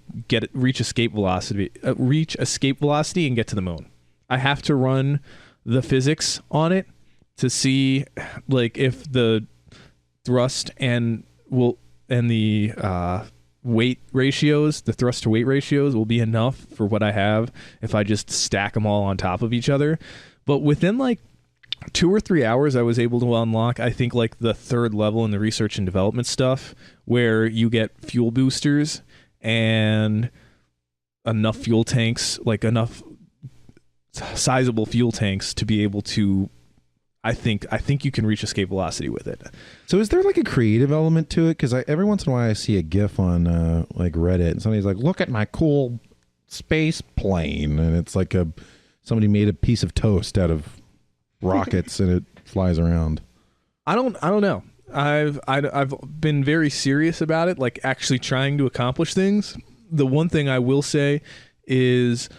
reach escape velocity and get to the moon. I have to run the physics on it to see like if the thrust and the weight ratios, the thrust to weight ratios will be enough for what I have if I just stack them all on top of each other. But within like 2 or 3 hours, I was able to unlock, I think, like the 3rd level in the research and development stuff, where you get fuel boosters and enough fuel tanks, like enough sizable fuel tanks to be able to, I think you can reach escape velocity with it. So is there like a creative element to it? Because every once in a while I see a GIF on like Reddit, and somebody's like, "Look at my cool space plane," and it's like somebody made a piece of toast out of rockets and it flies around. I don't know. I've been very serious about it, like actually trying to accomplish things. The one thing I will say is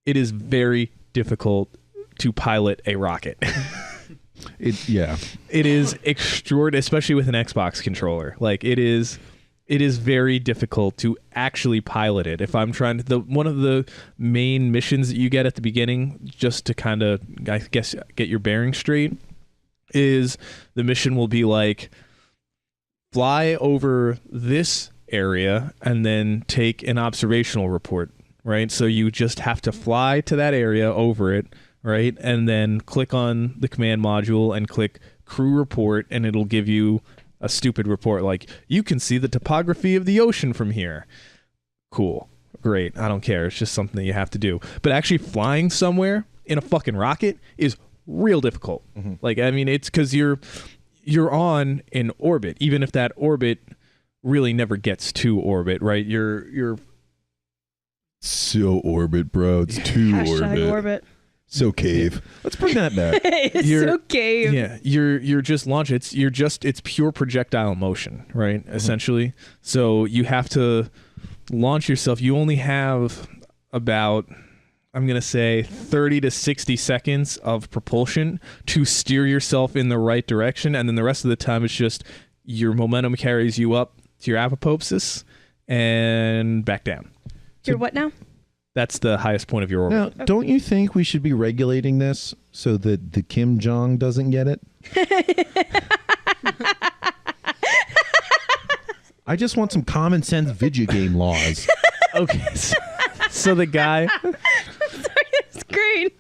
it is very difficult to pilot a rocket. It is extraordinary, especially with an Xbox controller. Like it is very difficult to actually pilot it. If I'm trying to, one of the main missions that you get at the beginning, just to kind of, I guess, get your bearings straight, is the mission will be like, fly over this area and then take an observational report, right? So you just have to fly to that area, over it, right? And then click on the command module and click crew report, and it'll give you a stupid report like, you can see the topography of the ocean from here. Cool. Great. I don't care. It's just something that you have to do. But actually flying somewhere in a fucking rocket is real difficult. Like, I mean, it's because you're on an orbit, even if that orbit really never gets to orbit, right? You're So orbit, bro. It's too Hashtag orbit. So cave. Let's bring that back. It's so cave. Yeah, you're just launching. It's pure projectile motion, right? Essentially. So you have to launch yourself. You only have about, I'm going to say, 30 to 60 seconds of propulsion to steer yourself in the right direction, and then the rest of the time it's just your momentum carries you up to your apoptosis and back down. You're what now? That's the highest point of your orbit. Now, don't you think we should be regulating this so that the Kim Jong doesn't get it? I just want some common sense video game laws. Okay, so the guy, It's great.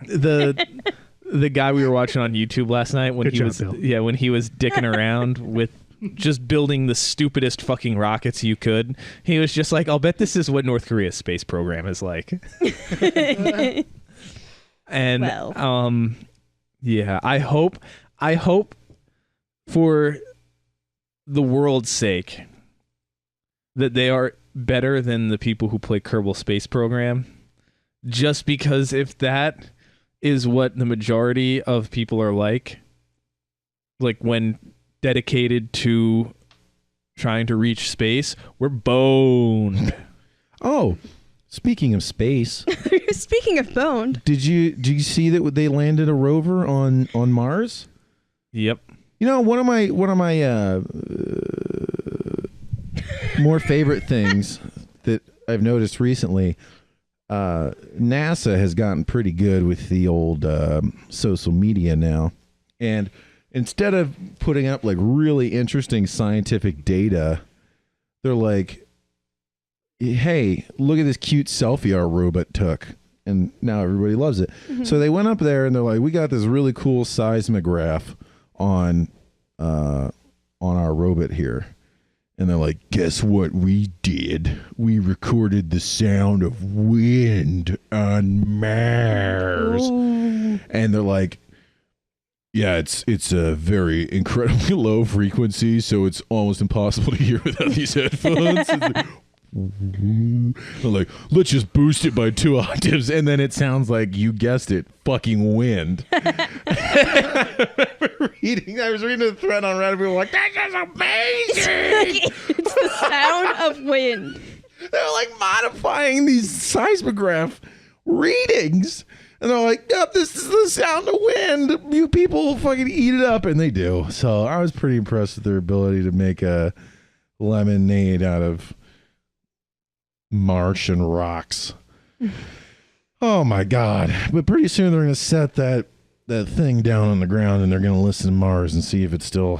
the guy we were watching on YouTube last night when Good he job, was Bill. when he was dicking around with just building the stupidest fucking rockets you could, he was just like, I'll bet this is what North Korea's space program is like. And Well. yeah, I hope for the world's sake that they are better than the people who play Kerbal Space Program, just because if that is what the majority of people are like when dedicated to trying to reach space, we're boned. Oh, speaking of space, Speaking of boned, did you see that they landed a rover on Mars? Yep. You know, one of my more favorite things that I've noticed recently, NASA has gotten pretty good with the old social media now, and instead of putting up like really interesting scientific data, they're like, hey, look at this cute selfie our robot took. And now everybody loves it. So they went up there and they're like, we got this really cool seismograph on our robot here. And they're like, guess what we did? We recorded the sound of wind on Mars. Ooh. And they're like, yeah, it's a very incredibly low frequency, so it's almost impossible to hear without these headphones. They're like, let's just boost it by 2 octaves, and then it sounds like, you guessed it, fucking wind. I was reading a thread on Reddit, people were like, this is amazing! It's the sound of wind. They're like modifying these seismograph readings. And they're like, yep, this is the sound of wind. You people fucking eat it up. And they do. So I was pretty impressed with their ability to make a lemonade out of Martian rocks. Oh, my God. But pretty soon they're going to set that thing down on the ground and they're going to listen to Mars and see if it's still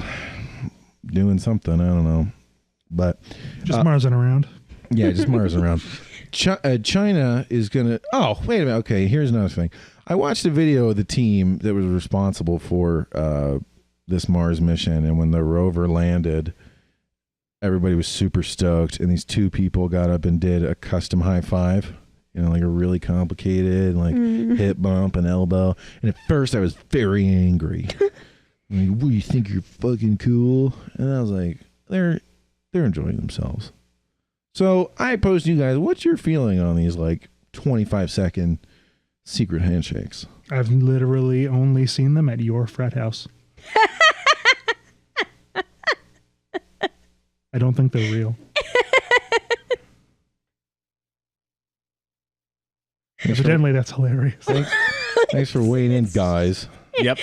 doing something. I don't know. But Just Marsing around. yeah, just Mars around. China is going to... Oh, wait a minute. Okay, here's another thing. I watched a video of the team that was responsible for this Mars mission, and when the rover landed, everybody was super stoked, and these 2 people got up and did a custom high five, you know, like a really complicated, like, hip bump and elbow. And at first, I was very angry. I'm like, what, you think you're fucking cool? And I was like, they're enjoying themselves. So I posed to you guys, what's your feeling on these like 25-second secret handshakes? I've literally only seen them at your frat house. I don't think they're real. Evidently, that's hilarious. Thanks for weighing in, guys. Yep.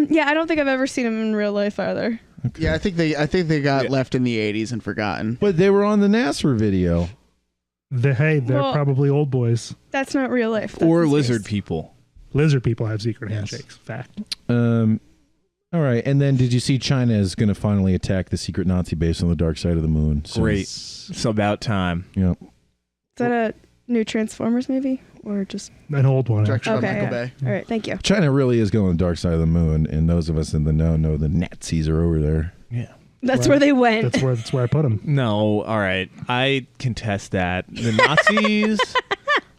Yeah, I don't think I've ever seen him in real life either. Okay. Yeah, I think they got left in the 80s and forgotten. But they were on the NASA video. They're Well- probably old boys. That's not real life. That's Or in space. lizard people. Lizard people have secret Yes. handshakes. Fact. All right, and then did you see China is going to finally attack the secret Nazi base on the dark side of the moon? So, Great. It's about time. Yeah. Is that a New Transformers movie, or just An old one. Directed Actually. by Michael yeah. Bay. All right, thank you. China really is going the dark side of the moon, and those of us in the know the Nazis are over there. Yeah. That's Right. where they went. That's where I put him. No, all right. I contest that. The Nazis,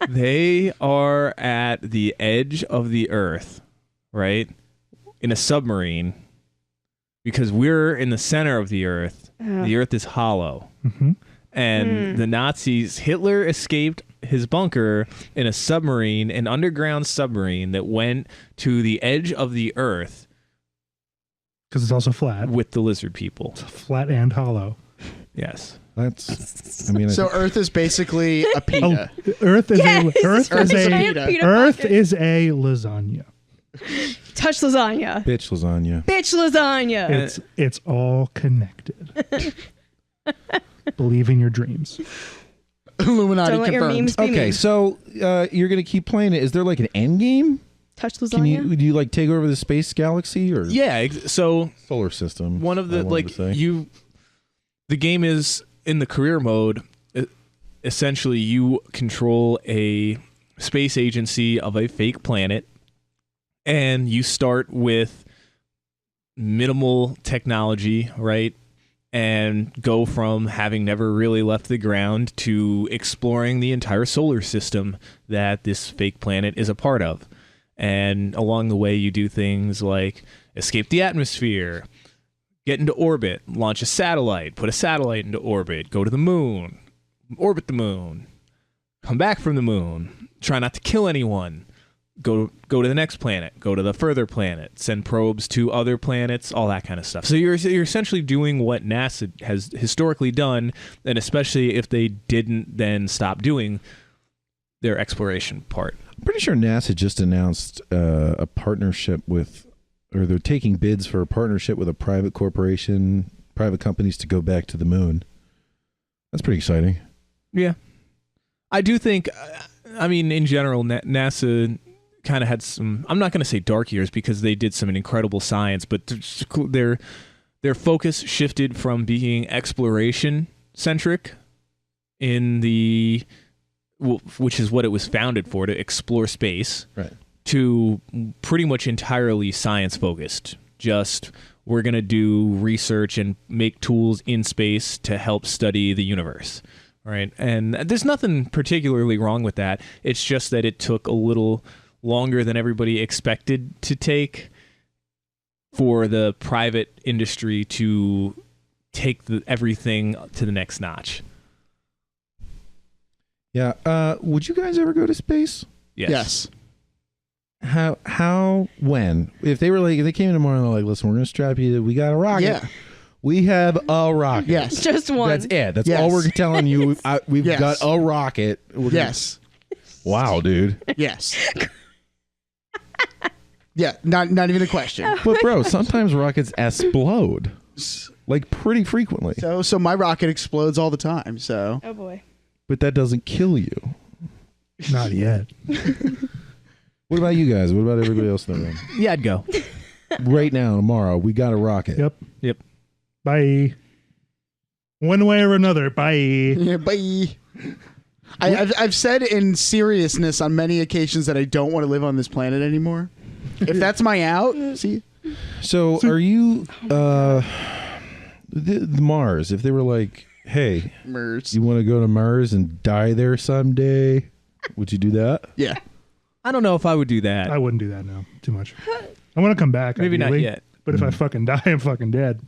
they are at the edge of the earth, right? In a submarine, because we're in the center of the earth. The earth is hollow. Mm-hmm. And the Nazis, Hitler escaped his bunker in a submarine, an underground submarine that went to the edge of the earth Because it's also flat. with the lizard people. It's flat and hollow. Yes. That's, I mean, So Earth is basically a pita. Earth is Yes! Earth Earth is is a a pita. Peter Earth Bucket. is a lasagna. Touch lasagna. bitch lasagna. Bitch lasagna. It's all connected. Believe in your dreams. Illuminati Don't let your confirmed. memes be Okay, memes. so you're gonna keep playing it. Is there like an end game? Touch Can lasagna. do you like take over the space galaxy or Yeah, so solar system? one of I the wanted to say. the game is in the career mode. Essentially, you control a space agency of a fake planet, and you start with minimal technology, right? And go from having never really left the ground to exploring the entire solar system that this fake planet is a part of. And along the way, you do things like escape the atmosphere, get into orbit, launch a satellite, put a satellite into orbit, go to the moon, orbit the moon, come back from the moon, try not to kill anyone, go to the next planet, go to the further planet, send probes to other planets, all that kind of stuff. So you're essentially doing what NASA has historically done, and especially if they didn't then stop doing their exploration part. I'm pretty sure NASA just announced a partnership with, or they're taking bids for a partnership with a private corporation, private companies to go back to the moon. That's pretty exciting. Yeah. I do think, I mean, in general, NASA kind of had some, I'm not going to say dark years because they did some incredible science, but their focus shifted from being exploration centric in the, which is what it was founded for, to explore space, Right. to pretty much entirely science focused. Just, we're going to do research and make tools in space to help study the universe. Right. And there's nothing particularly wrong with that. It's just that it took a little longer than everybody expected to take for the private industry to take everything to the next notch. Yeah. Would you guys ever go to space? Yes. How, when? If they were like, if they came in tomorrow and they're like, listen, we're going to strap you, we got a rocket. Yeah. We have a rocket. Yes. Just one. That's it. That's Yes. all we're telling you. We've Yes. got a rocket. We're gonna- Yes. Wow, dude. Yes. Yeah. Not even a question. But bro, sometimes rockets explode, like pretty frequently. So my rocket explodes all the time. So Oh boy. But that doesn't kill you. Not yet. What about you guys? What about everybody else in the room? Yeah, I'd go. Right now, tomorrow, we got a rocket. Yep. Bye. One way or another. Bye. yeah, bye. I've said in seriousness on many occasions that I don't want to live on this planet anymore. If that's my out, see. So are you the Mars? If they were like, hey, Mers. you want to go to Mars and die there someday? Would you do that? Yeah. I don't know if I would do that. I wouldn't do that now. Too much. I want to come back. Maybe not ideally, yet. But if I fucking die, I'm fucking dead.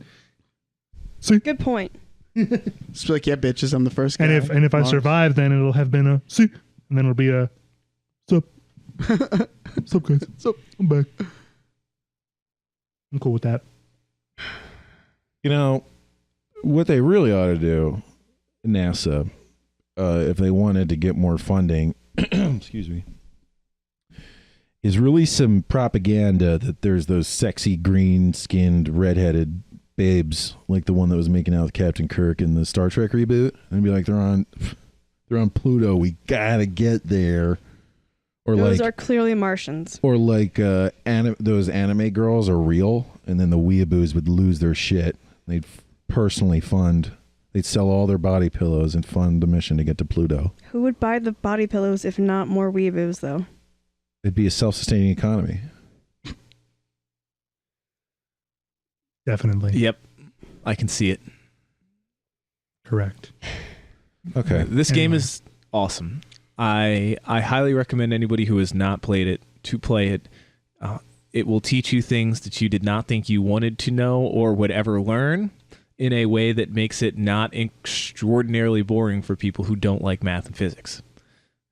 See? Good point. Just be like, yeah, bitches, I'm the first guy. And if I Mars. survive, then it'll have been a see, and then it'll be a sup, sup guys, sup, I'm back. I'm cool with that. You know, what they really ought to do, NASA, if they wanted to get more funding, excuse me, is release some propaganda that there's those sexy green-skinned, redheaded babes like the one that was making out with Captain Kirk in the Star Trek reboot, and be like, they're on Pluto. We gotta get there. Or Those like, are clearly Martians. or like those anime girls are real, and then the weeaboos would lose their shit. They'd personally fund They'd sell all their body pillows and fund the mission to get to Pluto. Who would buy the body pillows if not more weeaboos, though? It'd be a self-sustaining economy. Definitely. Yep. I can see it. Correct. Okay. This game Anyway. is awesome. I highly recommend anybody who has not played it to play it. It will teach you things that you did not think you wanted to know or would ever learn in a way that makes it not extraordinarily boring for people who don't like math and physics.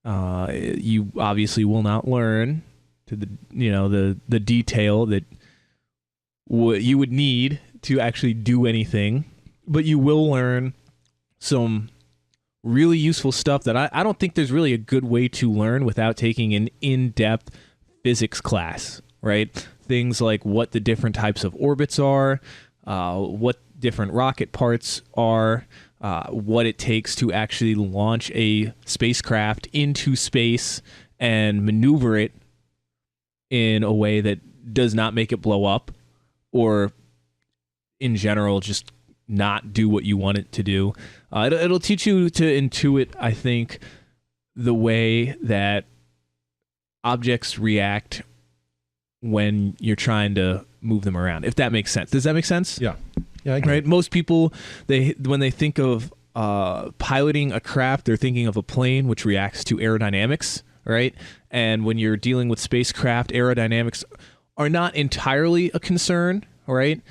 You obviously will not learn to the detail that you would need to actually do anything, but you will learn some really useful stuff that I don't think there's really a good way to learn without taking an in-depth physics class, right? Things like what the different types of orbits are, what different rocket parts are, what it takes to actually launch a spacecraft into space and maneuver it in a way that does not make it blow up or in general just not do what you want it to do. It'll teach you to intuit, I think, the way that objects react when you're trying to move them around, if that makes sense. Does that make sense? Yeah. Yeah, I get Right. it. Most people, when they think of piloting a craft, they're thinking of a plane, which reacts to aerodynamics, right? And when you're dealing with spacecraft, aerodynamics are not entirely a concern, right?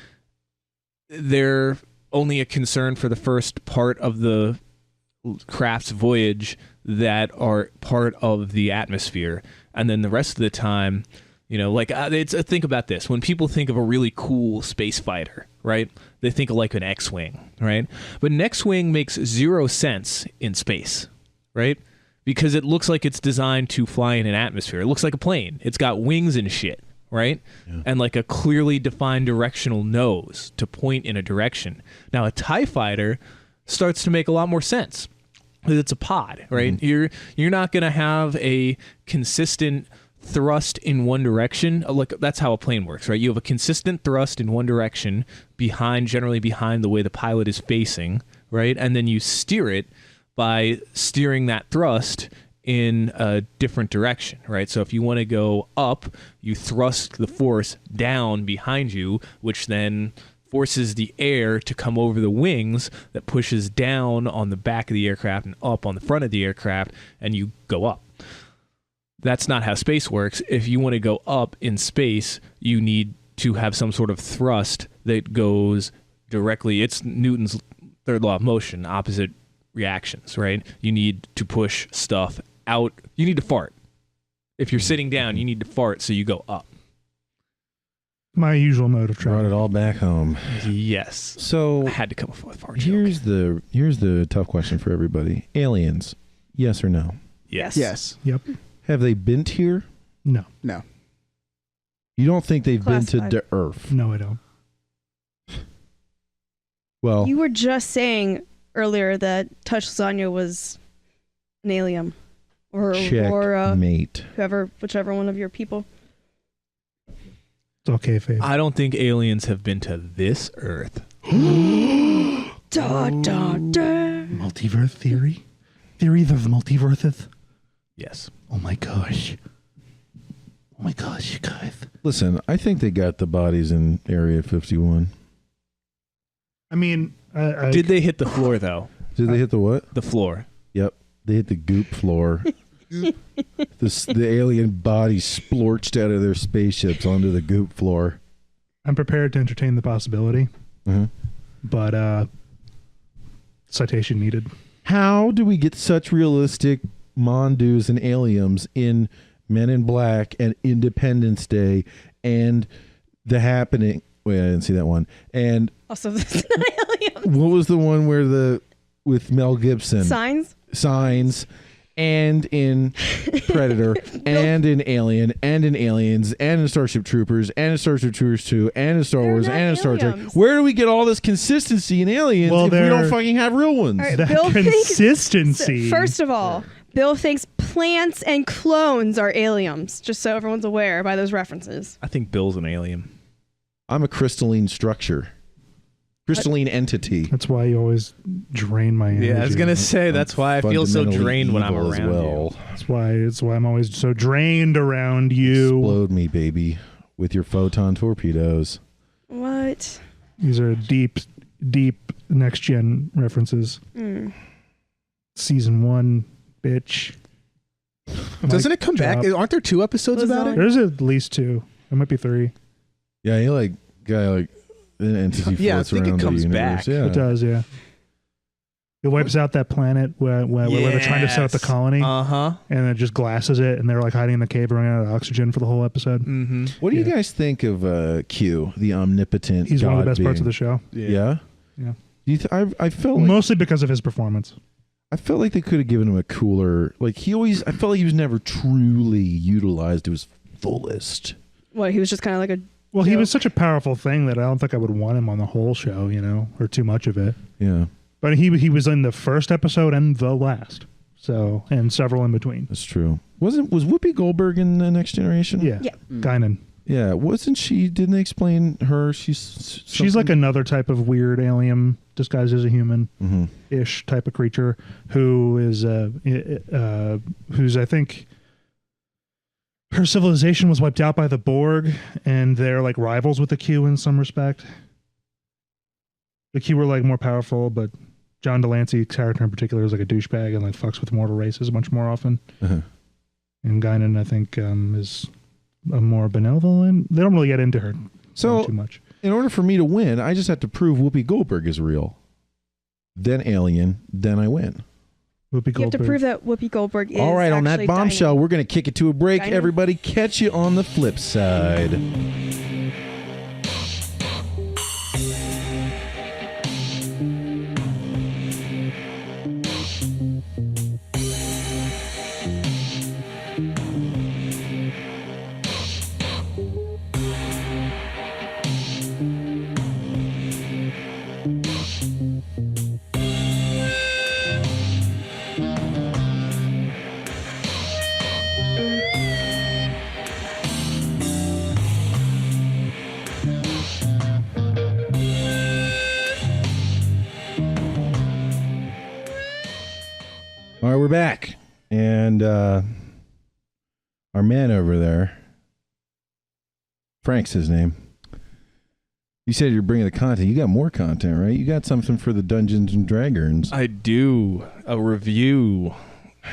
They're only a concern for the first part of the craft's voyage that are part of the atmosphere, and then the rest of the time, think about this. When people think of a really cool space fighter, right, they think of like an X-wing, right? But an X-wing makes 0 sense in space, right? Because it looks like it's designed to fly in an atmosphere. It looks like a plane. It's got wings and shit, right? Yeah. And like a clearly defined directional nose to point in a direction. Now, a TIE fighter starts to make a lot more sense because it's a pod, right? Mm-hmm. You're not going to have a consistent thrust in one direction. Like that's how a plane works, right? You have a consistent thrust in one direction generally behind the way the pilot is facing, right? And then you steer it by steering that thrust in a different direction, right? So if you want to go up, you thrust the force down behind you, which then forces the air to come over the wings that pushes down on the back of the aircraft and up on the front of the aircraft, and you go up. That's not how space works. If you want to go up in space, you need to have some sort of thrust that goes directly. It's Newton's third law of motion, opposite reactions, right? You need to push stuff out. You need to fart. If you're sitting down, you need to fart, so you go up. My usual mode of Brought travel. it all back home. Yes. So I had to come up with a fart joke. here's the tough question for everybody. Aliens, yes or no? Yes. Yes. Yep. Have they been here? No. No. You don't think they've Classified. been to the Earth? No, I don't. Well, You were just saying earlier that Touch Lasagna was an alien. Or Aurora, checkmate. whichever one of your people. It's okay, Faith. I don't think aliens have been to this Earth. Da, da, da. Multiverse theory? Theories of multiverses? Yes. Oh my gosh. Oh my gosh, you guys. Listen, I think they got the bodies in Area 51. I mean, Did they hit the floor, though? Did they hit the what? The floor. Yep. They hit the goop floor. The alien bodies splorched out of their spaceships onto the goop floor. I'm prepared to entertain the possibility, but citation needed. How do we get such realistic Mondus and aliens in Men in Black and Independence Day and The Happening? Wait, I didn't see that one. And Also, that's not alien. what was the one with Mel Gibson? Signs. And in Predator, and in Alien, and in Aliens, and in Starship Troopers, and in Starship Troopers 2, and in Star Wars, not and in Star Trek. aliens. Where do we get all this consistency in aliens if we don't fucking have real ones? All right, That Bill thinks- consistency. First of all, Bill thinks plants and clones are aliens, just so everyone's aware by those references. I think Bill's an alien. I'm a crystalline structure. crystalline entity. That's why you always drain my energy. Yeah, I was gonna say that's why I feel so Fundamentally drained when I'm evil as around well. you. That's why I'm always so drained around you. Explode me, baby, with your photon torpedoes. What? These are deep next gen references. Season 1, bitch. Doesn't it come back? Job. Aren't there 2 episodes about it? There's at least 2. There might be 3. Yeah, he like guy like an entity Yeah, I floats think it around comes the universe. back. Yeah, It does, yeah. It wipes out that planet where they're trying to set up the colony, Uh-huh. and it just glasses it, and they're like hiding in the cave, running out of oxygen for the whole episode. Mm-hmm. What do you guys think of Q, the omnipotent? He's one of the God best parts of being? the show, Yeah. Yeah. I felt like, mostly because of his performance. I felt like they could have given him a cooler. Like I felt like he was never truly utilized to his fullest. What? He was just kind of like a. Well, he joke. was such a powerful thing that I don't think I would want him on the whole show, or too much of it. Yeah, But he was in the first episode and the last, so and several in between. that's true. Was Whoopi Goldberg in the Next Generation? Yeah, Yeah. Guinan. Yeah, wasn't she? Didn't they explain her? She's like another type of weird alien disguised as a human-ish type of creature who is who's I think her civilization was wiped out by the Borg, and they're like rivals with the Q in some respect. The Q were like more powerful, but John Delancey's character in particular is like a douchebag and like fucks with mortal races much more often. And Guinan, I think, is a more benevolent. They don't really get into her So, too much. in order for me to win, I just have to prove Whoopi Goldberg is real. Then Alien, then I win. Whoopi You have to Goldberg. prove that Whoopi Goldberg is. All right, on that actually bombshell, Dinah. we're going to kick it to a break. Dinah? Everybody, catch you on the flip side. All right, we're back. And our man over there, Frank's his name. You said you're bringing the content. You got more content, right? You got something for the Dungeons and Dragons. I do a review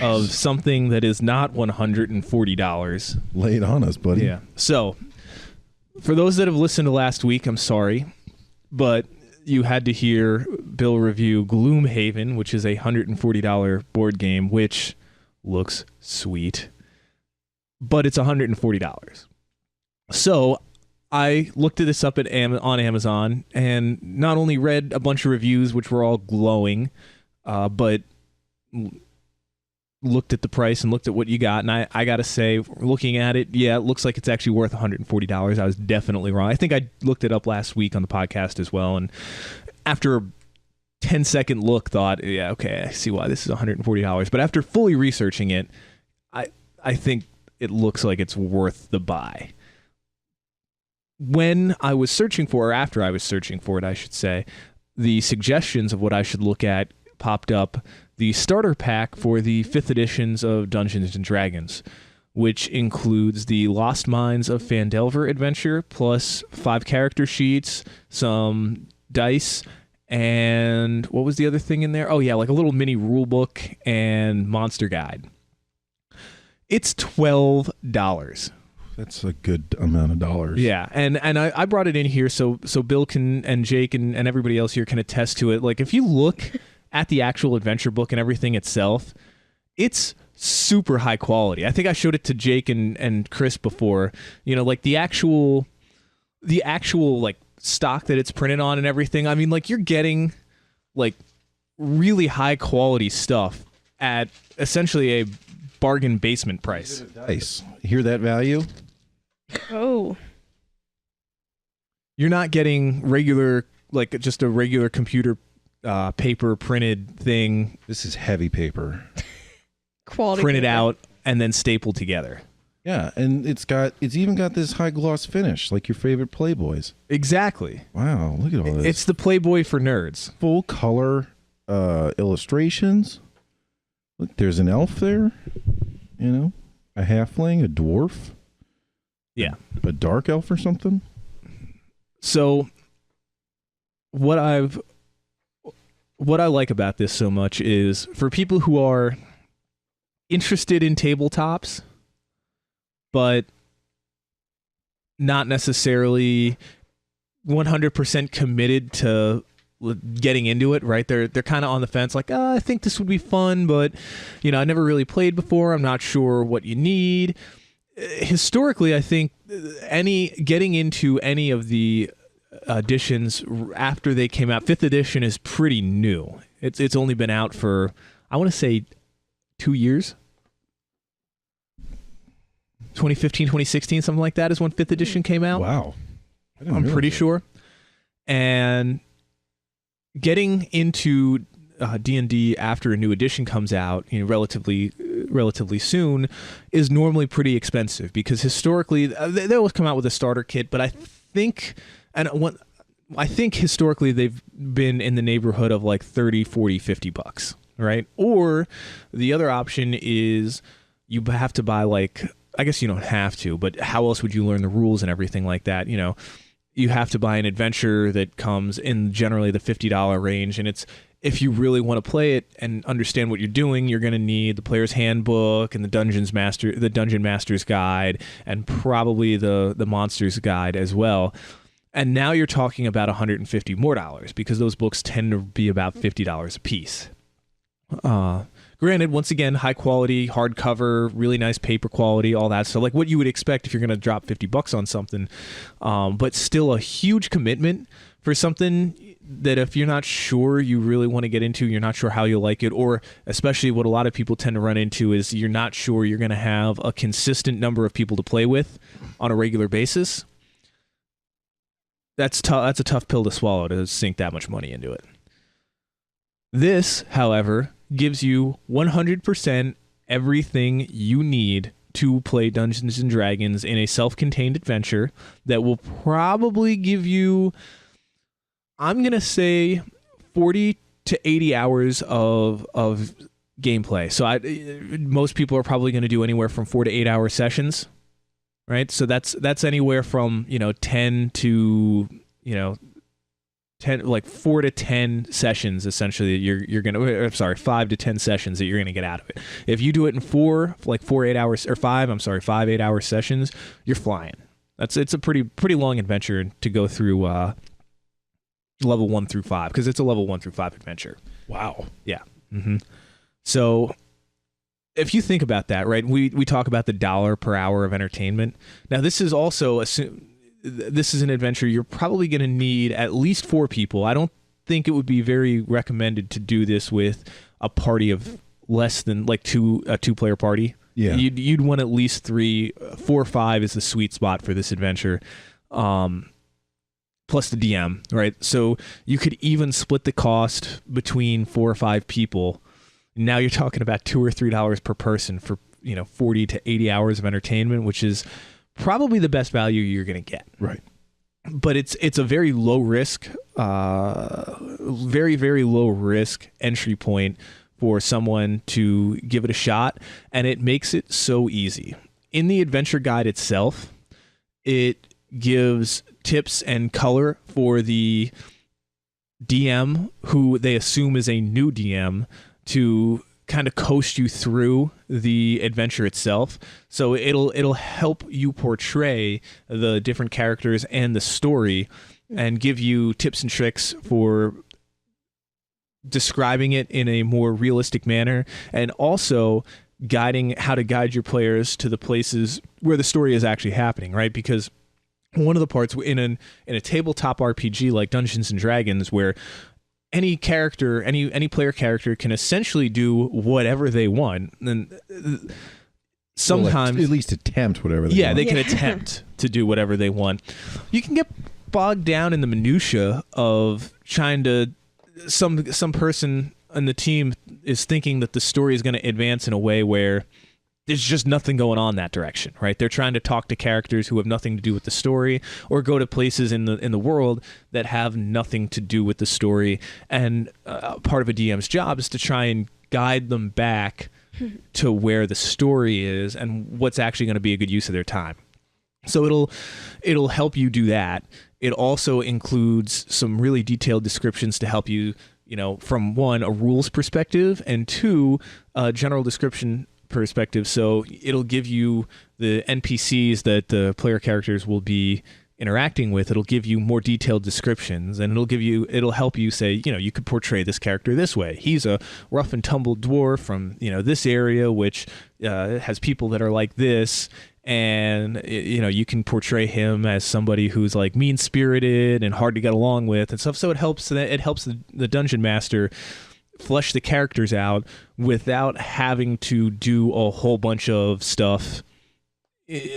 of something that is not $140. Lay it on us, buddy. Yeah. So, for those that have listened to last week, I'm sorry, but you had to hear Bill review Gloomhaven, which is a $140 board game, which looks sweet, but it's $140. So I looked at this up on Amazon and not only read a bunch of reviews, which were all glowing, but looked at the price and looked at what you got, and I gotta say, looking at it, yeah, it looks like it's actually worth $140. I was definitely wrong. I think I looked it up last week on the podcast as well, and after a 10-second look, thought, yeah, okay, I see why this is $140. But after fully researching it, I think it looks like it's worth the buy. When I was searching for, or after I was searching for it, I should say, the suggestions of what I should look at popped up. The starter pack for the 5th editions of Dungeons & Dragons, which includes the Lost Mines of Phandelver adventure, plus 5 character sheets, some dice, and what was the other thing in there? Oh yeah, like a little mini rule book and monster guide. It's $12. That's a good amount of dollars. Yeah, and I brought it in here so Bill can, and Jake and everybody else here can attest to it. Like, if you look at the actual adventure book and everything itself, it's super high quality. I think I showed it to Jake and Chris before. You know, like the actual like stock that it's printed on and everything. I mean, like, you're getting like really high quality stuff at essentially a bargain basement price. Dice. Hear that value? Oh. You're not getting regular, like just a regular computer paper printed thing This is heavy paper. Quality. printed paper. out and then stapled together. Yeah, and it's even got this high gloss finish, like your favorite Playboys. Exactly. Wow, look at all this. It's the Playboy for nerds. Full color illustrations. Look, there's an elf there. You know, a halfling, a dwarf. Yeah. A dark elf or something. So what I like about this so much is for people who are interested in tabletops, but not necessarily 100% committed to getting into it, right? They're kind of on the fence, like, I think this would be fun, but I never really played before. I'm not sure what you need. Historically, I think getting into any of the editions after they came out, 5th edition is pretty new. It's only been out for, I want to say, 2 years. 2015, 2016, something like that is when 5th edition came out. Wow. I'm pretty sure. And getting into D&D after a new edition comes out, relatively soon, is normally pretty expensive because historically they always come out with a starter kit, but I think historically they've been in the neighborhood of like 30, 40, $50, right? Or the other option is you have to buy, like, I guess you don't have to, but how else would you learn the rules and everything like that? You have to buy an adventure that comes in generally the $50 range, and it's, if you really want to play it and understand what you're doing, you're going to need the player's handbook and the dungeon master's guide, and probably the monster's guide as well. And now you're talking about $150 more because those books tend to be about $50 a piece. Granted, once again, high quality, hardcover, really nice paper quality, all that. So like what you would expect if you're going to drop $50 on something, but still a huge commitment for something that if you're not sure you really want to get into, you're not sure how you'll like it, or especially what a lot of people tend to run into is you're not sure you're going to have a consistent number of people to play with on a regular basis. That's a tough pill to swallow, to sink that much money into it. This, however, gives you 100% everything you need to play Dungeons & Dragons in a self-contained adventure that will probably give you, I'm going to say, 40 to 80 hours of gameplay. So most people are probably going to do anywhere from 4 to 8 hour sessions, right? So that's anywhere from 10 to 10, like 4 to 10 sessions essentially. You're gonna 5 to 10 sessions that you're gonna get out of it. If you do it in 5 8 hour sessions, you're flying. It's a pretty long adventure to go through level 1 through 5, because it's a level 1 through 5 adventure. Wow. Yeah. Mm-hmm. So if you think about that, right, we talk about the $1 per hour of entertainment. Now this is also this is an adventure you're probably going to need at least 4 people. I don't think it would be very recommended to do this with a party of less than like a 2-player party. Yeah. You'd want at least 3, 4 or 5 is the sweet spot for this adventure. Plus the DM, right? So you could even split the cost between 4 or 5 people. Now you're talking about $2 or $3 per person for 40 to 80 hours of entertainment, which is probably the best value you're going to get. Right. But it's a very low risk, very, very low risk entry point for someone to give it a shot, and it makes it so easy. In the adventure guide itself, it gives tips and color for the DM, who they assume is a new DM, to kind of coast you through the adventure itself. So it'll help you portray the different characters and the story, and give you tips and tricks for describing it in a more realistic manner, and also guiding how to guide your players to the places where the story is actually happening, right? Because one of the parts in a tabletop RPG like Dungeons and Dragons, where any character, any player character can essentially do whatever they want, and sometimes at least attempt whatever they want. They can attempt to do whatever they want. You can get bogged down in the minutia of trying to some person on the team is thinking that the story is going to advance in a way where there's just nothing going on that direction, right? They're trying to talk to characters who have nothing to do with the story, or go to places in the world that have nothing to do with the story. And part of a DM's job is to try and guide them back to where the story is and what's actually going to be a good use of their time. So it'll help you do that. It also includes some really detailed descriptions to help you, from one, a rules perspective, and two, a general description perspective. So it'll give you the NPCs that the player characters will be interacting with. It'll give you more detailed descriptions, and it'll help you say, you could portray this character this way. He's a rough and tumble dwarf from this area, which has people that are like this, and you can portray him as somebody who's like mean spirited and hard to get along with and stuff. So it helps the dungeon master flesh the characters out without having to do a whole bunch of stuff,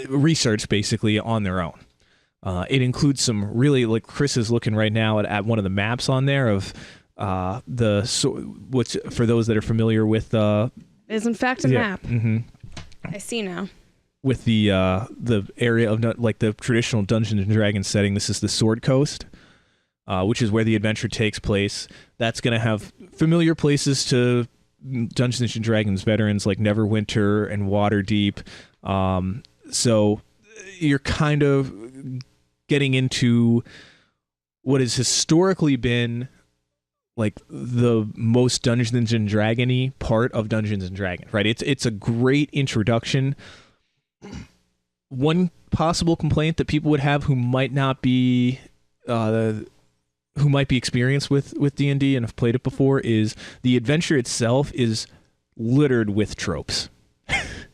research basically on their own. It includes some really, like Chris is looking right now at one of the maps on there of what's, for those that are familiar with it is in fact a map. Mm-hmm. I see now. With the area of like the traditional Dungeons and Dragons setting, this is the Sword Coast, which is where the adventure takes place. That's going to have familiar places to Dungeons and Dragons veterans like Neverwinter and Waterdeep. So you're kind of getting into what has historically been like the most Dungeons and Dragon-y part of Dungeons and Dragons, right? It's a great introduction. One possible complaint that people would have who might not be who might be experienced with D&D and have played it before is the adventure itself is littered with tropes.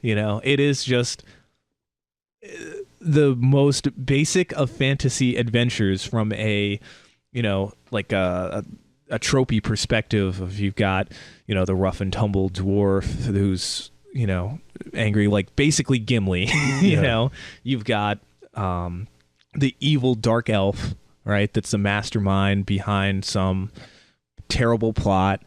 It is just the most basic of fantasy adventures from a tropey perspective of you've got, the rough and tumble dwarf who's, angry, like basically Gimli, you've got the evil dark elf, right? That's the mastermind behind some terrible plot.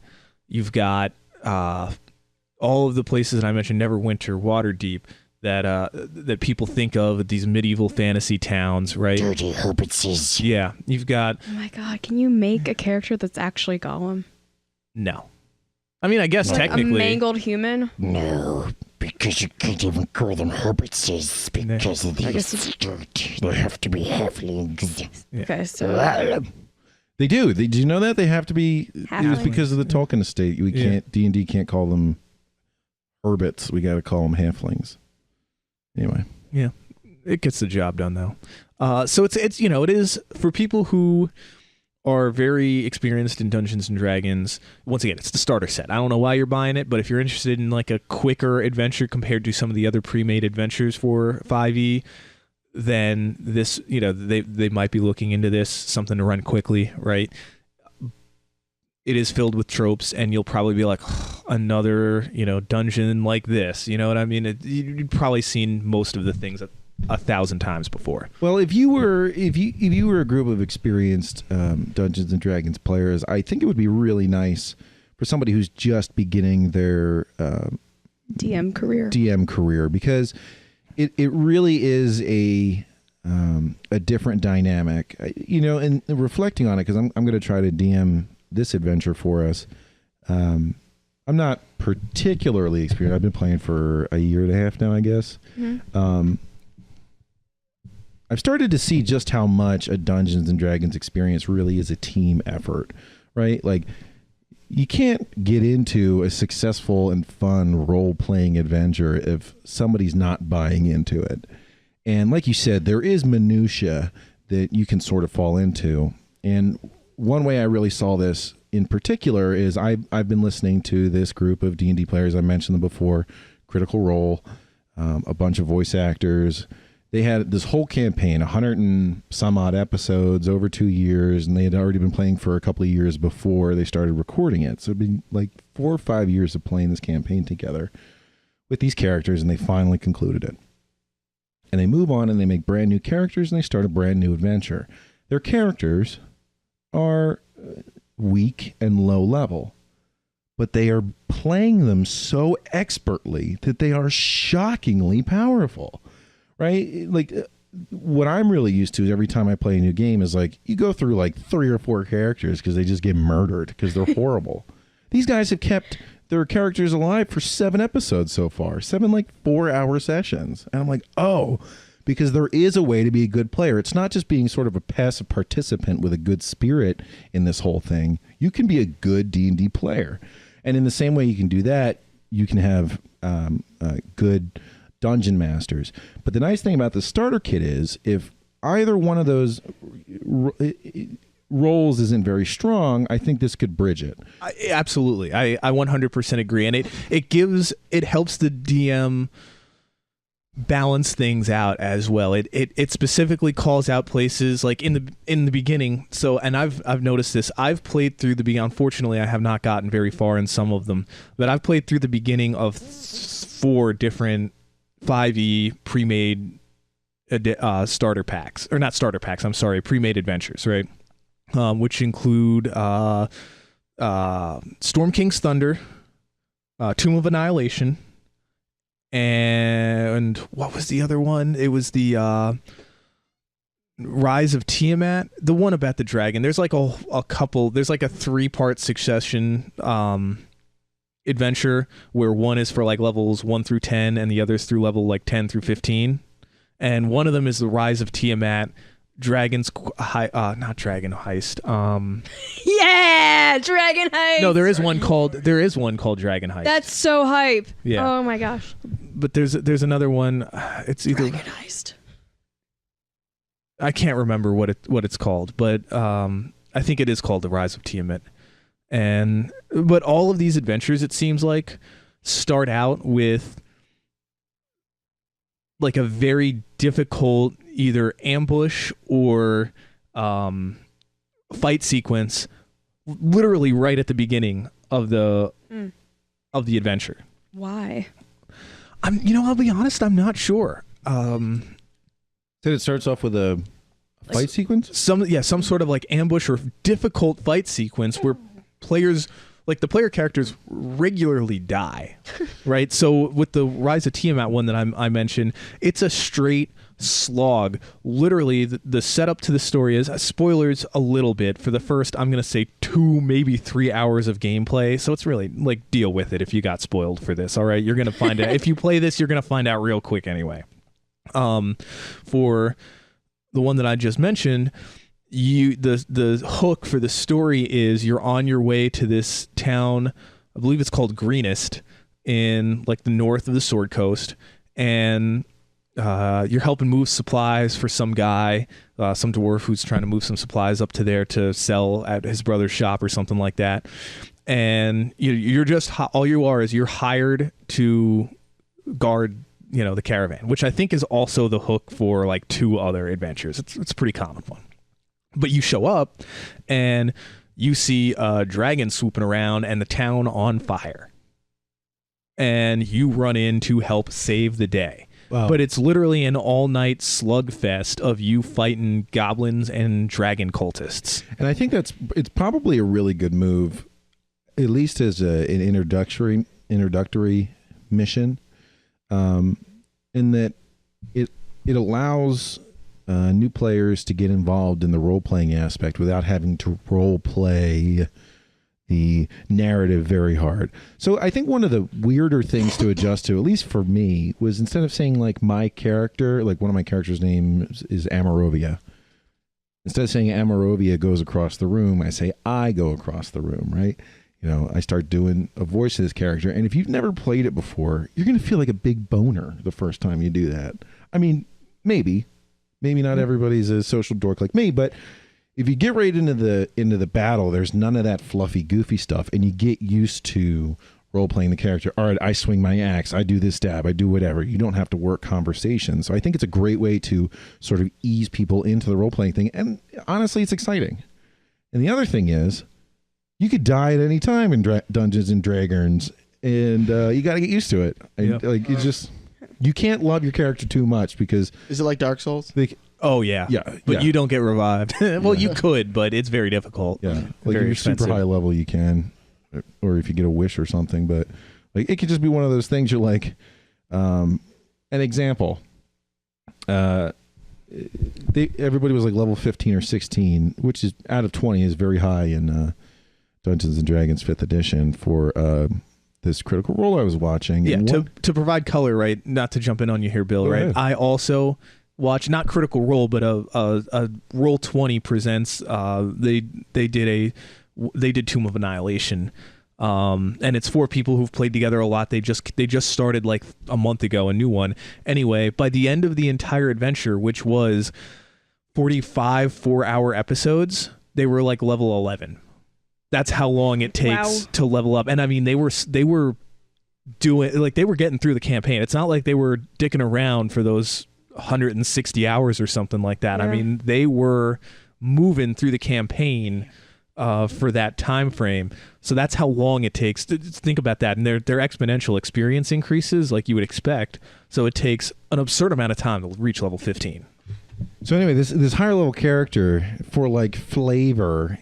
You've got all of the places that I mentioned, Neverwinter, Waterdeep, that people think of, these medieval fantasy towns, right? Dirty hobbitses. Yeah, you've got... Oh my god, can you make a character that's actually Gollum? No. I mean, I guess like technically... a mangled human? No, because you can't even call them hobbitses because of the dirt. They have to be halflings. Yeah. Okay, so... They do. Did you know that? They have to be... Halfling. It was because of the Tolkien estate. We can't... D&D can't call them hobbits. We got to call them halflings. Anyway. Yeah. It gets the job done, though. So it's it is for people who are very experienced in Dungeons and Dragons. Once again, it's the starter set. I don't know why you're buying it, but if you're interested in like a quicker adventure compared to some of the other pre-made adventures for 5e, then this, they might be looking into this, something to run quickly, right? It is filled with tropes, and you'll probably be like, oh, another, dungeon like this. You know what I mean? You've probably seen most of the things 1,000 times before. Well, if you were a group of experienced Dungeons and Dragons players, I think it would be really nice for somebody who's just beginning their DM career, because it really is a different dynamic. And reflecting on it, because I'm going to try to DM this adventure for us. I'm not particularly experienced. I've been playing for a year and a half now, I guess. Mm-hmm. I've started to see just how much a Dungeons and Dragons experience really is a team effort, right? Like, you can't get into a successful and fun role-playing adventure if somebody's not buying into it. And like you said, there is minutia that you can sort of fall into. And one way I really saw this in particular is I've been listening to this group of D&D players. I mentioned them before, Critical Role, a bunch of voice actors. They had this whole campaign, 100 and some odd episodes over 2 years, and they had already been playing for a couple of years before they started recording it. So it'd been like 4 or 5 years of playing this campaign together with these characters, and they finally concluded it. And they move on and they make brand new characters, and they start a brand new adventure. Their characters are weak and low level, but they are playing them so expertly that they are shockingly powerful, right? Like what I'm really used to is every time I play a new game is like you go through like 3 or 4 characters because they just get murdered because they're horrible. These guys have kept their characters alive for 7 episodes so far, 7 like 4-hour sessions. And I'm like, oh, because there is a way to be a good player. It's not just being sort of a passive participant with a good spirit in this whole thing. You can be a good D&D player. And in the same way you can do that, you can have good dungeon masters. But the nice thing about the starter kit is if either one of those roles isn't very strong, I think this could bridge it. Absolutely. I 100% agree. And it helps the DM balance things out as well. It specifically calls out places like in the beginning. So, and I've noticed this. I've played through the beginning. Unfortunately, I have not gotten very far in some of them, but I've played through the beginning of 4 different 5e pre-made starter packs, or not starter packs. I'm sorry, pre-made adventures, right? Which include Storm King's Thunder, Tomb of Annihilation, and what was the other one? It was the Rise of Tiamat, the one about the dragon. There's like a couple. There's like a 3-part succession adventure where one is for like levels 1 through 10, and the other's through level like 10 through 15. And one of them is the Rise of Tiamat. Not Dragon Heist. Yeah, Dragon Heist. No, there is one called Dragon Heist. That's so hype. Yeah. Oh my gosh. But there's another one. It's either Dragon Heist. I can't remember what it's called, but I think it is called The Rise of Tiamat. But all of these adventures, it seems like, start out with like a very difficult either ambush or fight sequence literally right at the beginning of the adventure. Why? I'll be honest, I'm not sure. So it starts off with a fight sequence? Some sort of like ambush or difficult fight sequence where players, like the player characters, regularly die, right? So with the Rise of Tiamat one that I mentioned, it's a straight slog. Literally, the setup to the story is, spoilers a little bit, for the first, I'm going to say 2, maybe 3 hours of gameplay. So it's really like, deal with it if you got spoiled for this, all right? You're going to find out. If you play this, you're going to find out real quick anyway. For the one that I just mentioned, the hook for the story is you're on your way to this town, I believe it's called Greenest, in like the north of the Sword Coast, and you're helping move supplies for some guy, some dwarf who's trying to move some supplies up to there to sell at his brother's shop or something like that. And you're just, all you are is you're hired to guard, the caravan, which I think is also the hook for like 2 other adventures. It's a pretty common one. But you show up and you see a dragon swooping around and the town on fire. And you run in to help save the day. Wow. But it's literally an all-night slugfest of you fighting goblins and dragon cultists. And I think it's probably a really good move, at least as an introductory mission, in that it allows new players to get involved in the role-playing aspect without having to role-play the narrative very hard. So I think one of the weirder things to adjust to, at least for me, was instead of saying like my character, like one of my characters' names is Amarovia. Instead of saying Amarovia goes across the room, I say I go across the room, right? I start doing a voice of this character. And if you've never played it before, you're going to feel like a big boner the first time you do that. I mean, maybe not everybody's a social dork like me, but if you get right into the battle, there's none of that fluffy, goofy stuff, and you get used to role-playing the character. All right, I swing my axe, I do this stab, I do whatever. You don't have to work conversation. So I think it's a great way to sort of ease people into the role-playing thing, and honestly, it's exciting. And the other thing is, you could die at any time in Dungeons and Dragons, and you got to get used to it. Yep. Like you can't love your character too much because is it like Dark Souls? Oh yeah, but you don't get revived. Well, you could, but it's very difficult. Yeah, like if you're super high level, you can. or if you get a wish or something. But like it could just be one of those things. You're like, an example. Everybody was like level 15 or 16, which is out of 20 is very high in Dungeons and Dragons 5th edition for this Critical Role I was watching. Yeah, to provide color, right? Not to jump in on you here, Bill, right? Ahead. I also watch not Critical Role, but a Roll20 presents. They did Tomb of Annihilation. And it's for people who've played together a lot. They just started like a month ago, a new one. Anyway, by the end of the entire adventure, which was 45 4-hour episodes, they were like level 11. That's how long it takes to level up. And I mean, they were doing like they were getting through the campaign. It's not like they were dicking around for those 160 hours or something like that. Yeah. I mean, they were moving through the campaign for that time frame. So that's how long it takes to think about that. And their exponential experience increases like you would expect. So it takes an absurd amount of time to reach level 15. So anyway, this higher level character, for like flavor,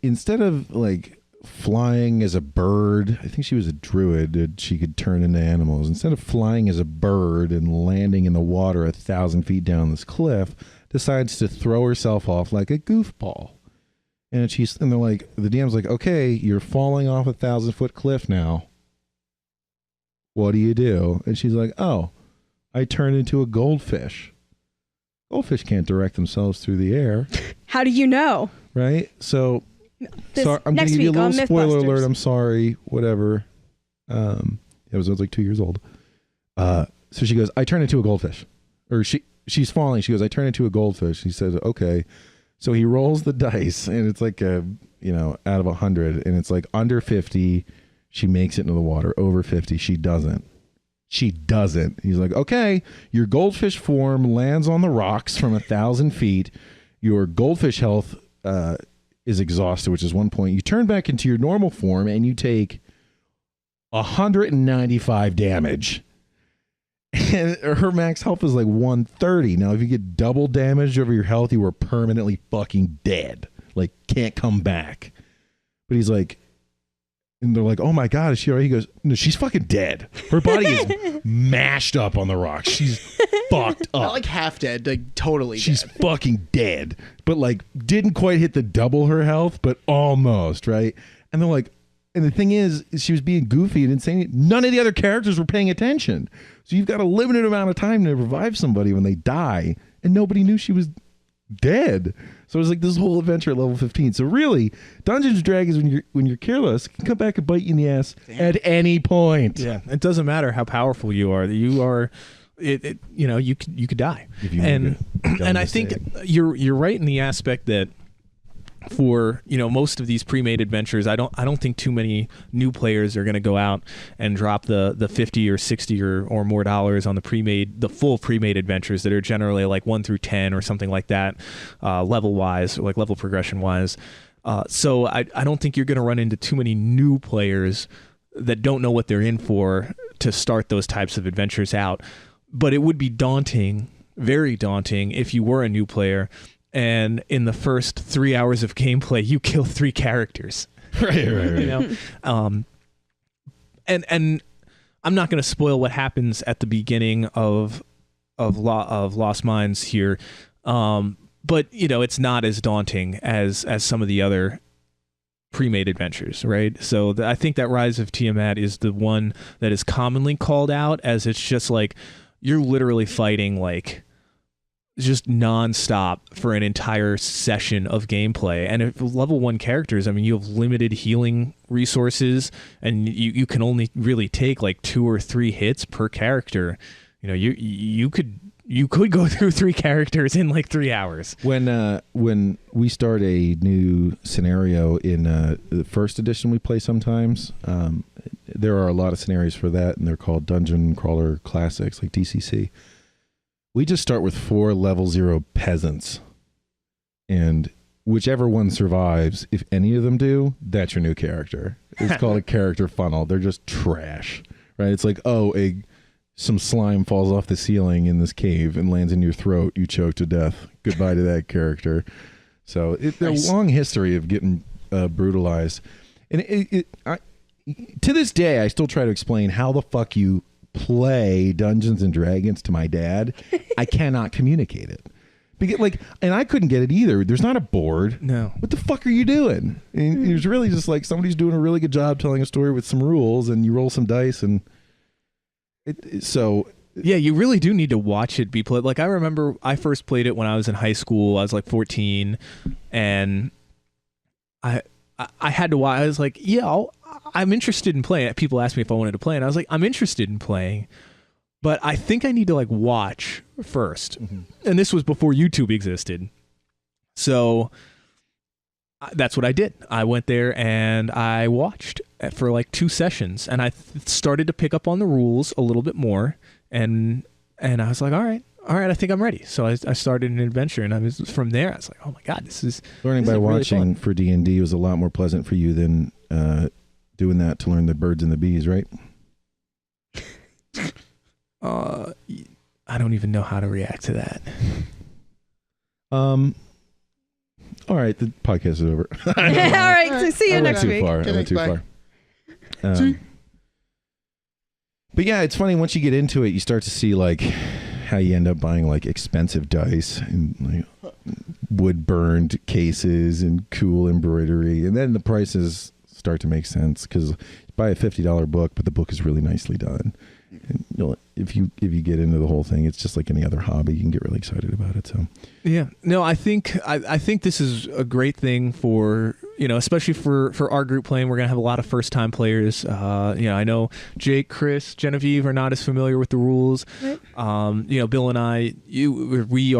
instead of like flying as a bird, I think she was a druid, she could turn into animals. Instead of flying as a bird and landing in the water 1,000 feet down this cliff, decides to throw herself off like a goofball. And they're like, the DM's like, okay, you're falling off 1,000-foot cliff now. What do you do? And she's like, oh, I turn into a goldfish. Goldfish can't direct themselves through the air. How do you know? Right? So, sorry, I'm going to give you a little spoiler alert. I'm sorry. Whatever. It was like 2 years old. So she goes, I turn into a goldfish. Or she's falling. She goes, I turn into a goldfish. He says, okay. So he rolls the dice, and it's like out of 100, and it's like under 50, she makes it into the water. Over 50, she doesn't. He's like, okay, your goldfish form lands on the rocks from 1,000 feet. Your goldfish health is exhausted, which is 1 point. You turn back into your normal form, and you take 195 damage. And her max health is like 130. Now, if you get double damage over your health, you are permanently fucking dead. Like, can't come back. But he's like, and they're like, oh my God, is she alright? He goes, no, she's fucking dead. Her body is mashed up on the rocks. She's fucked up. Not like half dead, like totally She's dead. fucking dead. But like, didn't quite hit the double her health, but almost, right? And they're like, and the thing is she was being goofy and insane. None of the other characters were paying attention. So you've got a limited amount of time to revive somebody when they die, and nobody knew she was dead. So it was like this whole adventure at level 15. So really, Dungeons & Dragons, when you're careless, can come back and bite you in the ass at any point. Yeah, it doesn't matter how powerful you are. You are, you could die. And I think you're right in the aspect that for most of these pre-made adventures, I don't think too many new players are going to go out and drop the $50 or $60 or more dollars on the full pre-made adventures that are generally like 1 through 10 or something like that, level wise, or like level progression wise. So I don't think you're going to run into too many new players that don't know what they're in for to start those types of adventures out. But it would be daunting, very daunting, if you were a new player and in the first 3 hours of gameplay, you kill 3 characters. Right. And I'm not going to spoil what happens at the beginning of Lost Minds here, but it's not as daunting as some of the other pre-made adventures, right? So I think that Rise of Tiamat is the one that is commonly called out, as it's just like you're literally fighting like just nonstop for an entire session of gameplay. And if level 1 characters, I mean, you have limited healing resources, and you can only really take like 2 or 3 hits per character. You could go through 3 characters in like 3 hours. When we start a new scenario in the first edition we play sometimes, there are a lot of scenarios for that, and they're called Dungeon Crawler Classics, like DCC. We just start with 4 level 0 peasants, and whichever one survives, if any of them do, that's your new character. It's called a character funnel. They're just trash, right? It's like, some slime falls off the ceiling in this cave and lands in your throat. You choke to death. Goodbye to that character. So it's a long history of getting brutalized. And to this day, I still try to explain how the fuck you play Dungeons and Dragons to my dad. I cannot communicate it. Because, and I couldn't get it either. There's not a board. No. What the fuck are you doing? And it was really just like somebody's doing a really good job telling a story with some rules, and you roll some dice, and so. Yeah, you really do need to watch it be played. Like, I remember I first played it when I was in high school. I was like 14, and I had to watch. I was like, yeah, I'm interested in playing. People asked me if I wanted to play, and I was like, I'm interested in playing, but I think I need to watch first. Mm-hmm. And this was before YouTube existed. So that's what I did. I went there and I watched for 2 sessions, and I started to pick up on the rules a little bit more. And I was like, all right, I think I'm ready. So I started an adventure, and from there, I was like, oh my God, this is learning by watching really for D&D was a lot more pleasant for you than doing that to learn the birds and the bees, right? I don't even know how to react to that. All right, the podcast is over. All right, so see you next week. I went too far. But yeah, it's funny once you get into it, you start to see how you end up buying expensive dice and wood burned cases and cool embroidery, and then the prices start to make sense because you buy a $50 book, but the book is really nicely done. And if you get into the whole thing, it's just like any other hobby. You can get really excited about it. So yeah, no, I think this is a great thing for, especially for our group playing. We're gonna have a lot of first time players. I know Jake, Chris, Genevieve are not as familiar with the rules. Right. Bill and I, we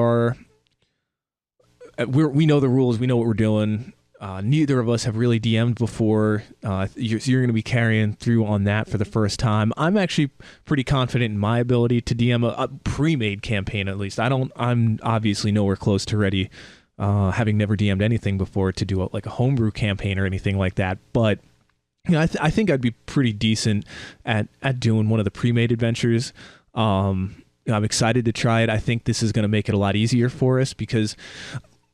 know the rules. We know what we're doing. Neither of us have really DM'd before. You're going to be carrying through on that for the first time. I'm actually pretty confident in my ability to DM a pre-made campaign, at least. I'm obviously nowhere close to ready, having never DM'd anything before, to do a homebrew campaign or anything like that. But I think I'd be pretty decent at doing one of the pre-made adventures. I'm excited to try it. I think this is going to make it a lot easier for us because,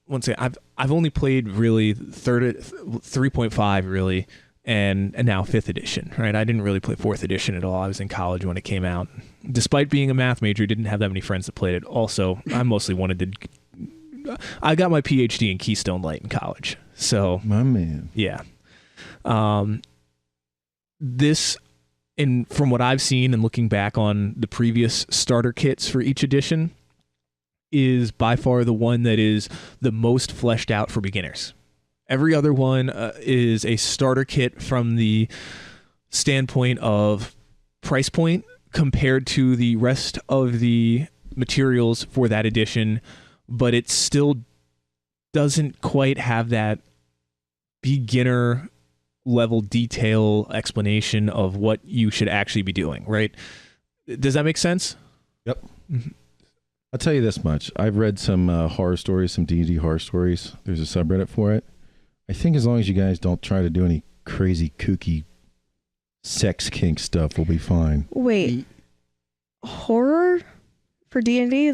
once again, I've only played really 3.5 really, and now 5th edition, right? I didn't really play 4th edition at all. I was in college when it came out. Despite being a math major, didn't have that many friends that played it. Also, I mostly I got my PhD in Keystone Light in college. So my man. Yeah. This, from what I've seen and looking back on the previous starter kits for each edition, is by far the one that is the most fleshed out for beginners. Every other one is a starter kit from the standpoint of price point compared to the rest of the materials for that edition, but it still doesn't quite have that beginner level detail explanation of what you should actually be doing, right? Does that make sense? Yep. Mm-hmm. I'll tell you this much. I've read some horror stories, some D&D horror stories. There's a subreddit for it. I think as long as you guys don't try to do any crazy, kooky sex kink stuff, we'll be fine. Wait. Horror for D&D?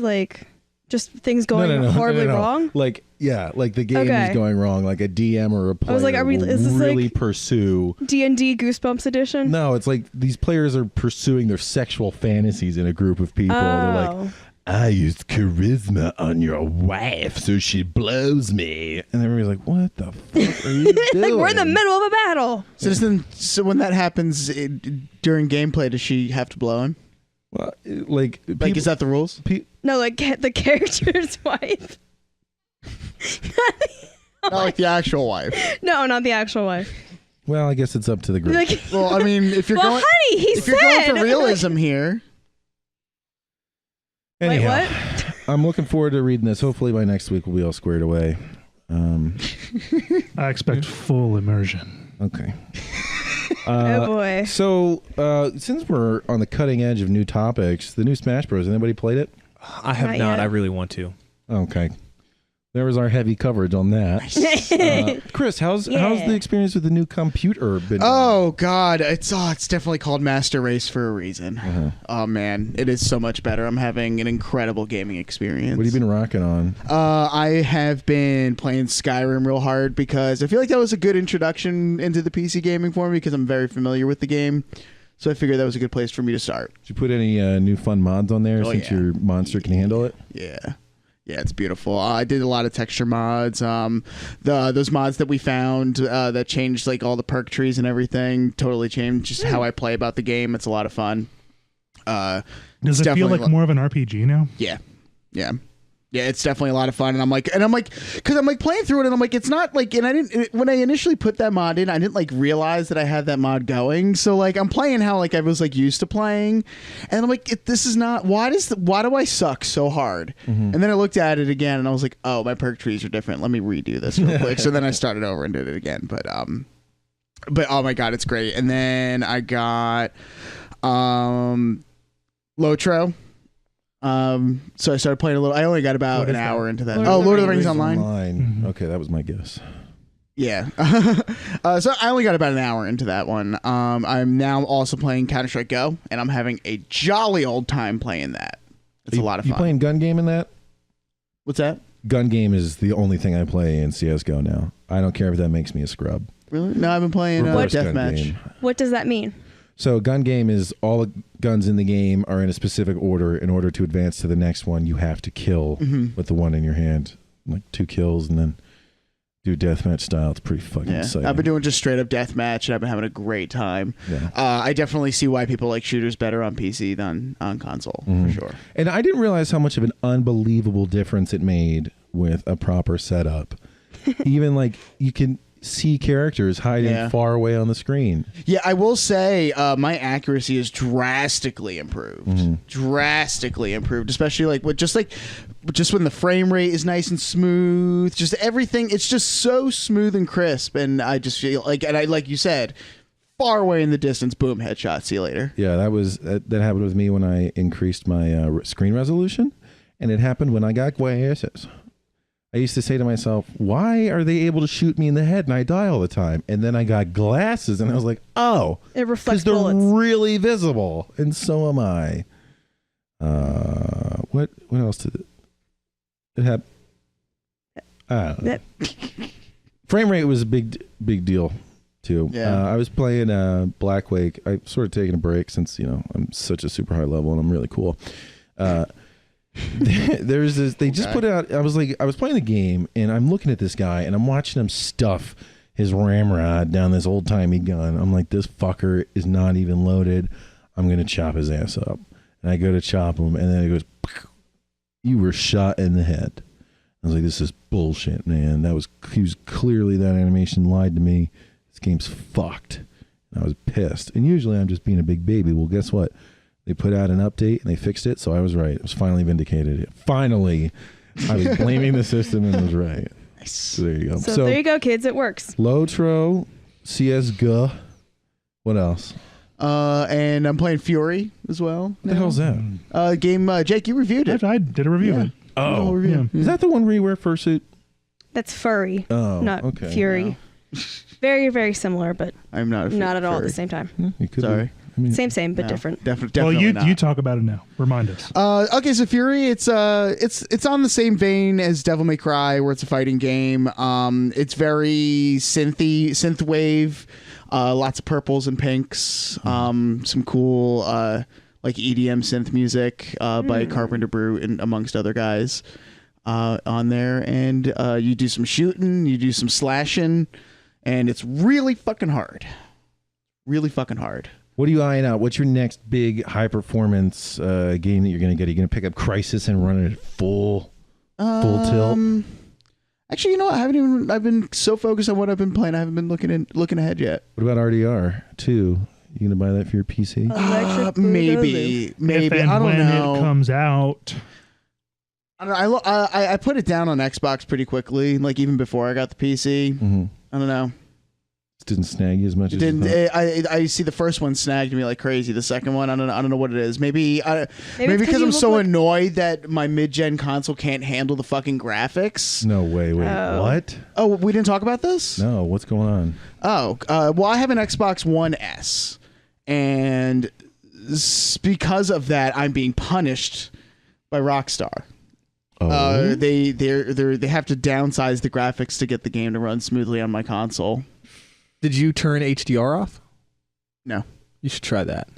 Just things going horribly wrong? The game is going wrong. Like a DM or a player is this really pursue D&D Goosebumps edition? No, it's like these players are pursuing their sexual fantasies in a group of people. They're like, I used charisma on your wife so she blows me. And everybody's like, what the fuck are you doing? We're in the middle of a battle. So when that happens during gameplay, does she have to blow him? Well, is that the rules? No, the character's wife. Not like the actual wife. No, not the actual wife. Well, I guess it's up to the group. Well, I mean, if you're going, honey, you're going for realism here. Anyhow, wait, what? I'm looking forward to reading this. Hopefully by next week we'll be all squared away. I expect full immersion. Okay. Oh boy. So since we're on the cutting edge of new topics, the new Smash Bros. Anybody played it? I have not. I really want to. Okay. There was our heavy coverage on that. Chris, how's the experience with the new computer been? Oh God, it's definitely called Master Race for a reason. Uh-huh. Oh man, it is so much better. I'm having an incredible gaming experience. What have you been rocking on? I have been playing Skyrim real hard because I feel like that was a good introduction into the PC gaming for me because I'm very familiar with the game. So I figured that was a good place for me to start. Did you put any new fun mods on there since yeah. your monster can handle it? Yeah. Yeah, it's beautiful. I did a lot of texture mods. Those mods that we found that changed like all the perk trees and everything totally changed just how I play about the game. It's a lot of fun. Does it feel like more of an RPG now? Yeah. Yeah, it's definitely a lot of fun, and I'm like, because I'm like playing through it, and I'm like, it's not like, and I didn't when I initially put that mod in, I didn't like realize that I had that mod going. So like, I'm playing how like I was like used to playing, and I'm like, this is not why do I suck so hard? Mm-hmm. And then I looked at it again, and I was like, oh, my perk trees are different. Let me redo this real quick. So then I started over and did it again, but oh my god, it's great. And then I got Lotro. So I started playing a little. I only got about an hour into that. Lord of the Rings Online. Mm-hmm. Okay, that was my guess. Yeah. So I only got about an hour into that one. I'm now also playing Counter-Strike Go, and I'm having a jolly old time playing that. It's a lot of fun. You playing gun game in that? What's that? Gun game is the only thing I play in CSGO now. I don't care if that makes me a scrub. Really? No, I've been playing Deathmatch. What does that mean? So gun game is all the guns in the game are in a specific order. In order to advance to the next one, you have to kill with the one in your hand, like 2 kills, and then do deathmatch style. It's pretty fucking exciting. I've been doing just straight up deathmatch, and I've been having a great time. Yeah. I definitely see why people like shooters better on PC than on console, for sure. And I didn't realize how much of an unbelievable difference it made with a proper setup. Even like you can see characters hiding far away on the screen. Yeah, I will say my accuracy is drastically improved. Drastically improved, especially like just when the frame rate is nice and smooth, just everything. It's just so smooth and crisp, and I just feel like, and I like you said, far away in the distance, boom, headshot. See you later. Yeah, that happened with me when I increased my screen resolution, and it happened when I got glasses. I used to say to myself, why are they able to shoot me in the head and I die all the time? And then I got glasses and I was like, oh, it reflects they're bullets. really visible. And so am I. What else did it have? I don't know. Frame rate was a big deal too. Yeah. I was playing Black Wake. I sort of taking a break since, I'm such a super high level and I'm really cool. There's this, they just put out, I was playing the game and I'm looking at this guy and I'm watching him stuff his ramrod down this old timey gun. I'm like, this fucker is not even loaded. I'm going to chop his ass up. And I go to chop him and then it goes, you were shot in the head. I was like, this is bullshit, man. He was clearly, that animation lied to me. This game's fucked. And I was pissed. And usually I'm just being a big baby. Well, guess what? They put out an update and they fixed it, so I was right. It was finally vindicated. Finally, I was blaming the system and was right. Nice. So there you go. So there you go, kids. It works. Lotro, CSGO. What else? And I'm playing Fury as well. What the hell's that? Game, Jake, you reviewed it. I did a review of it. Oh, review. Is that the one where you wear fursuit? That's furry. Oh, not okay. Fury. No. Very, very similar, but I'm not at all at the same time. You could Sorry. be. I mean, Same, but No, different. Definitely Well, you talk about it now. Remind us. Okay, so Fury, it's on the same vein as Devil May Cry, where it's a fighting game. It's very synthwave, lots of purples and pinks, some cool like EDM synth music by Carpenter Brute and amongst other guys on there. And you do some shooting, you do some slashing, and it's really fucking hard. Really fucking hard. what are you eyeing out? What's your next big high performance game that you're going to get? Are you going to pick up Crysis and run it at full tilt? Actually, you know what? I've been so focused on what I've been playing, I haven't been looking ahead yet. What about RDR 2? You going to buy that for your PC? Maybe. If and I don't when know. it comes out. I don't know. I put it down on Xbox pretty quickly, like even before I got the PC. Mm-hmm. I don't know. didn't snag you as much It as you didn't. thought? I see the first one snagged me like crazy. The second one, I don't know what it is. Maybe it's because you I'm look so like- annoyed that my mid-gen console can't handle the fucking graphics. No, wait. Oh. What? Oh, we didn't talk about this? No, what's going on? Oh, well, I have an Xbox One S, and because of that, I'm being punished by Rockstar. Oh. They have to downsize the graphics to get the game to run smoothly on my console. Did you turn HDR off? No. You should try that.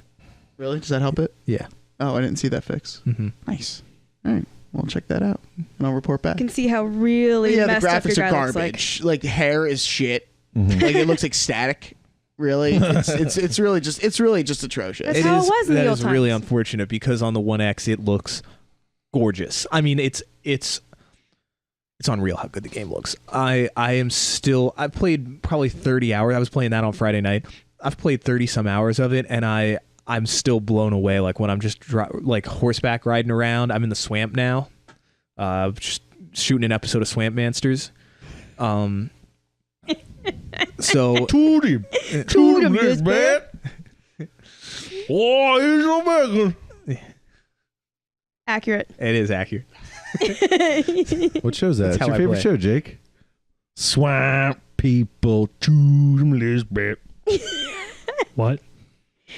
Really? Does that help it? Yeah. Oh, I didn't see that fix. Mm-hmm. Nice. All right. Well, check that out, and I'll report back. You can see how really Yeah, the messed up your graphics are guy looks like. garbage. Like hair is shit. Mhm. Like it looks like static. Really, it's really just atrocious. That's how it was in the that old is really times. unfortunate because on the One X it looks gorgeous. I mean, it's unreal how good the game looks. I've played probably 30 hours. I was playing that on Friday night. I've played 30 some hours of it, and I'm still blown away. Like when I'm just like horseback riding around. I'm in the swamp now, just shooting an episode of Swamp Monsters. So Toot him. Toot him, this man. Oh, here's your bacon. Accurate. it is accurate. What show's that? That's It's how your I favorite play. show, Jake? Swamp people, toot them, this man. What?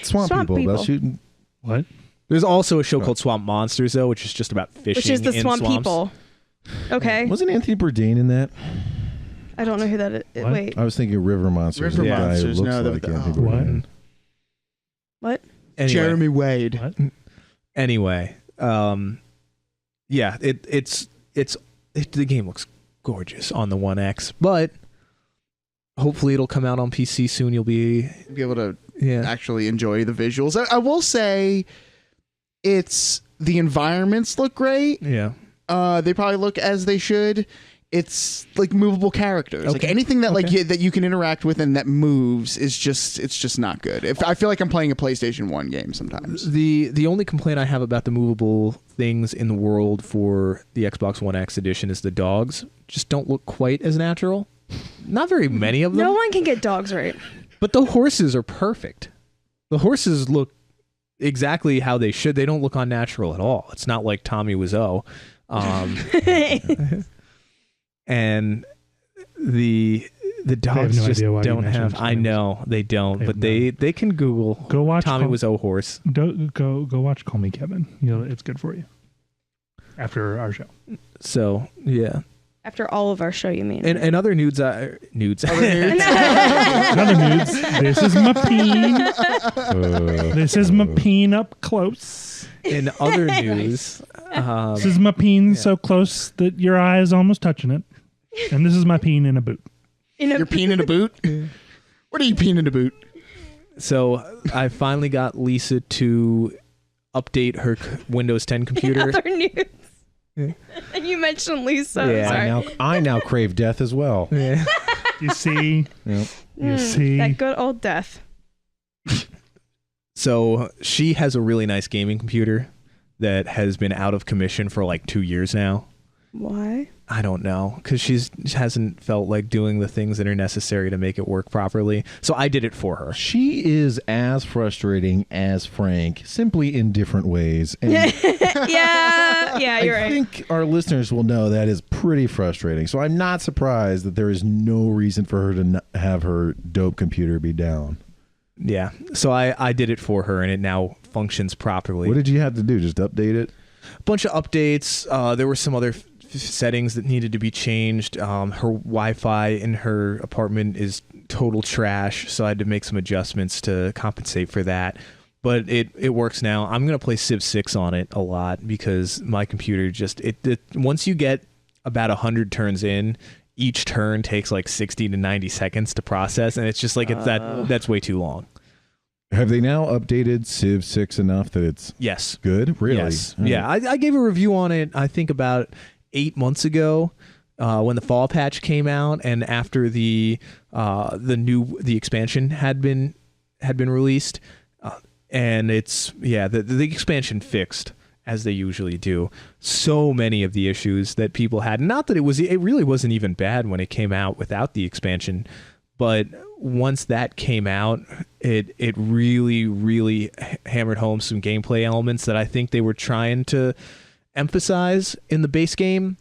Swamp people. People. About shooting. What? There's also a show called Swamp Monsters though, which is just about fishing. Which is the in swamp swamps. people. Okay. Wasn't Anthony Bourdain in that? I don't know who that is. What? Wait. I was thinking River Monsters. River the guy Monsters, who looks no, like the- Anthony oh. Bourdain. What? Anyway, Jeremy Wade. What? Anyway, yeah, it's the game looks gorgeous on the One X, but hopefully it'll come out on PC soon. You'll be Be able to yeah. actually enjoy the visuals. I will say, the environments look great. Yeah. They probably look as they should. It's like movable characters. Like Okay. anything that Okay. that you can interact with and that moves is just not good. I feel like I'm playing a PlayStation 1 game sometimes. The only complaint I have about the movable things in the world for the Xbox One X edition is the dogs just don't look quite as natural. Not very many of them. No one can get dogs right. But the horses are perfect. The horses look exactly how they should. They don't look unnatural at all. It's not like Tommy Wiseau. And the dogs no just idea why you don't mentioned have. I names. know they don't, They but have they can Google Go watch Tommy Call- Wiseau horse. Go watch Call Me Kevin. It's good for you. After our show. So yeah, After all of our show, you mean? and other nudes. Nudes. Another nudes. This is my peen. This is my peen up close. In other news, This is my peen so close that your eye is almost touching it. And this is my peen in a boot. You're peeing in a boot? What are you peeing in a boot? so I finally got Lisa to update her Windows 10 computer. Other news. Yeah. You mentioned Lisa. Yeah. Sorry. I now crave death as well. Yeah. You see? Yep. You see? That good old death. So she has a really nice gaming computer that has been out of commission for like 2 years now. Why? I don't know, because she hasn't felt like doing the things that are necessary to make it work properly. So I did it for her. She is as frustrating as Frank, simply in different ways. And Yeah, you're I right. think our listeners will know that is pretty frustrating. So I'm not surprised that there is no reason for her to not have her dope computer be down. Yeah. So I did it for her, and it now functions properly. What did you have to do? Just update it? Bunch of updates. There were some other settings that needed to be changed. Her Wi-Fi in her apartment is total trash, so I had to make some adjustments to compensate for that. But it works now. I'm gonna play Civ 6 on it a lot because my computer just once you get about 100 turns in, each turn takes like 60 to 90 seconds to process, and it's just like that's way too long. Have they now updated Civ 6 enough that it's Yes. good? Really? Yes. All right. Yeah, I gave a review on it, I think about 8 months ago, when the fall patch came out, and after the expansion had been released, and the expansion fixed, as they usually do, so many of the issues that people had. Not that it really wasn't even bad when it came out without the expansion, But once that came out, it really, really hammered home some gameplay elements that I think they were trying to emphasize in the base game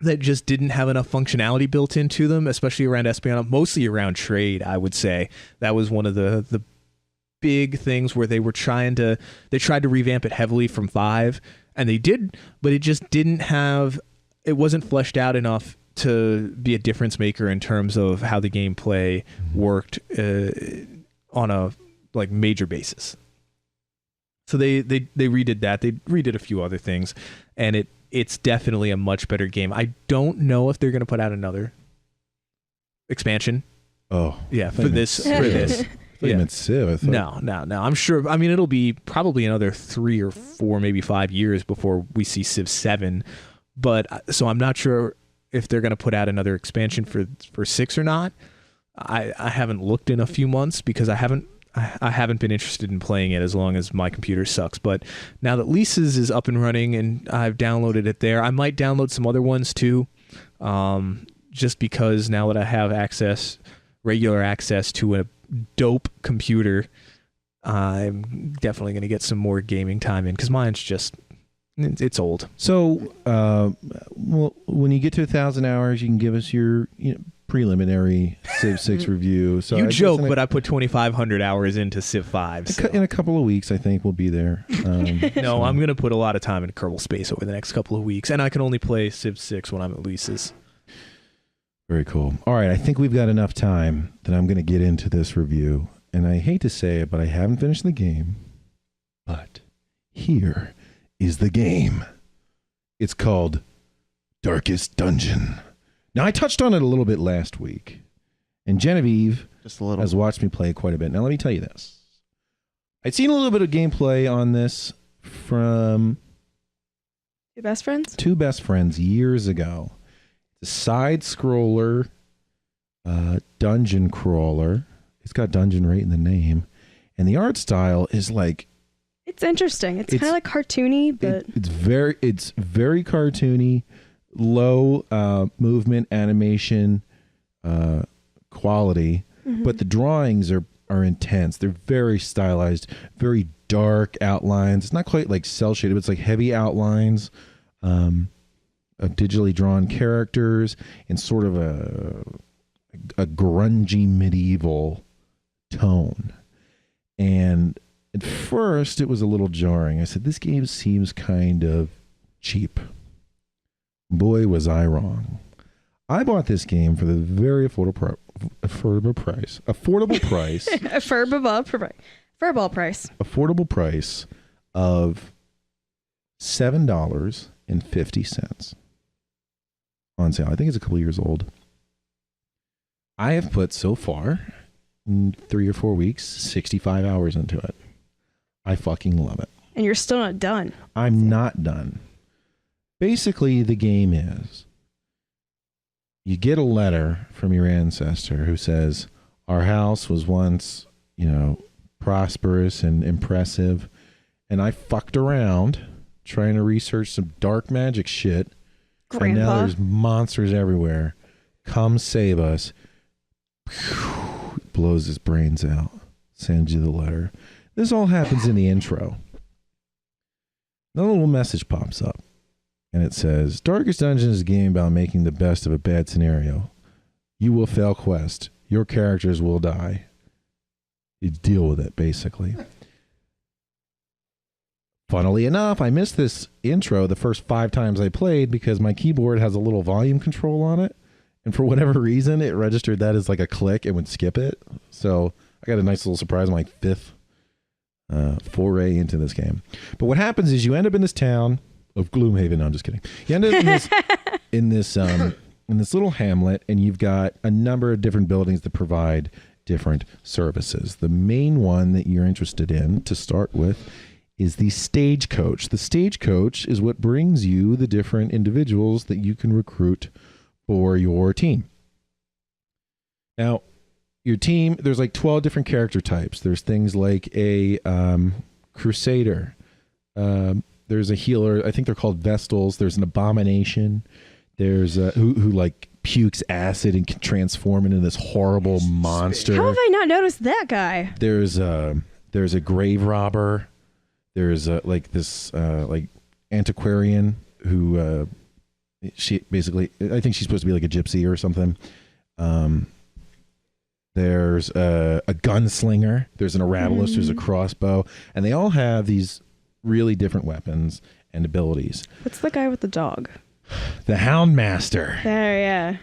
that just didn't have enough functionality built into them, especially around espionage, mostly around trade, I would say. That was one of the big things where they tried to revamp it heavily from 5, and they did, but it just it wasn't fleshed out enough to be a difference maker in terms of how the gameplay worked on a like major basis. So they redid that. They redid a few other things, and it's definitely a much better game. I don't know if they're going to put out another expansion. Oh, yeah, for this. You meant Civ. No. I'm sure. I mean, it'll be probably another 3 or 4, maybe 5 years before we see Civ 7. But so I'm not sure if they're going to put out another expansion for 6 or not. I haven't looked in a few months because I haven't been interested in playing it as long as my computer sucks. But now that Lisa's is up and running and I've downloaded it there, I might download some other ones too. Just because now that I have regular access to a dope computer, I'm definitely going to get some more gaming time in because mine's just, it's old. So, well, when you get to 1,000 hours, you can give us your preliminary Civ 6 review. So you joke, but I put 2,500 hours into Civ 5. So. In a couple of weeks, I think we'll be there. No, I'm going to put a lot of time in Kerbal Space over the next couple of weeks, and I can only play Civ 6 when I'm at Lisa's. Very cool. All right, I think we've got enough time that I'm going to get into this review. And I hate to say it, but I haven't finished the game. But here is the game. It's called Darkest Dungeon. Now, I touched on it a little bit last week. And Genevieve has watched me play quite a bit. Now, let me tell you this. I'd seen a little bit of gameplay on this from Two Best Friends? Two Best Friends years ago. The side scroller, dungeon crawler. It's got dungeon right in the name, and the art style is like. It's interesting. It's kind of like cartoony, but it's very cartoony, low movement animation quality, but the drawings are intense. They're very stylized, very dark outlines. It's not quite like cel shaded, but it's like heavy outlines. Of digitally drawn characters in sort of a grungy medieval tone. And at first it was a little jarring. I said, this game seems kind of cheap. Boy, was I wrong. I bought this game for the very affordable price. Affordable price. Furball price. Affordable price of $7.50. On sale. I think it's a couple years old. I have put so far in 3 or 4 weeks 65 hours into it. I fucking love it. And you're still not done. I'm not done. Basically, the game is you get a letter from your ancestor who says, our house was once, prosperous and impressive, and I fucked around trying to research some dark magic shit. Grandpa. And now there's monsters everywhere. Come save us. Blows his brains out. Sends you the letter. This all happens in the intro. Then a little message pops up. And it says, Darkest Dungeon is a game about making the best of a bad scenario. You will fail quest. Your characters will die. You deal with it, basically. Funnily enough, I missed this intro the first 5 times I played because my keyboard has a little volume control on it. And for whatever reason, it registered that as like a click and would skip it. So I got a nice little surprise on my 5th foray into this game. But what happens is you end up in this town of Gloomhaven. No, I'm just kidding. You end up in this little hamlet, and you've got a number of different buildings that provide different services. The main one that you're interested in to start with is the stagecoach. The stagecoach is what brings you the different individuals that you can recruit for your team. Now, your team, there's like 12 different character types. There's things like a crusader. There's a healer. I think they're called Vestals. There's an abomination. There's who like pukes acid and can transform into this horrible monster. How have I not noticed that guy? There's a grave robber. There's like this like antiquarian who she basically, I think she's supposed to be like a gypsy or something. There's a gunslinger. There's an arabalist. There's a crossbow, and they all have these really different weapons and abilities. What's the guy with the dog? The Houndmaster. There, yeah.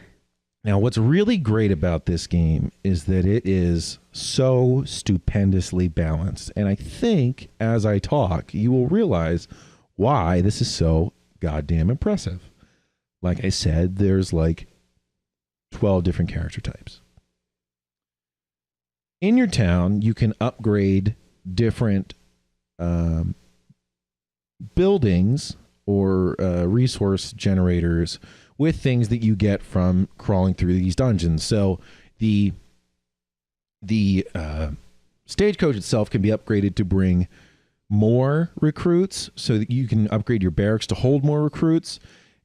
Now, what's really great about this game is that it is so stupendously balanced. And I think as I talk, you will realize why this is so goddamn impressive. Like I said, there's like 12 different character types. In your town, you can upgrade different buildings or resource generators with things that you get from crawling through these dungeons. So the stagecoach itself can be upgraded to bring more recruits, so that you can upgrade your barracks to hold more recruits,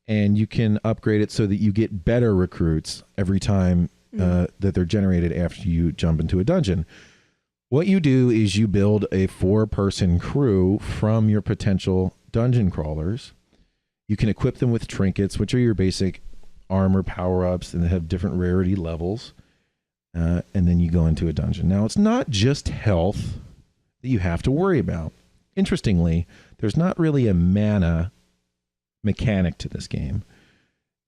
and you can upgrade it so that you get better recruits every time that they're generated after you jump into a dungeon. What you do is you build a 4-person crew from your potential dungeon crawlers. You can equip them with trinkets, which are your basic armor power-ups, and they have different rarity levels. And then you go into a dungeon. Now, it's not just health that you have to worry about. Interestingly, there's not really a mana mechanic to this game.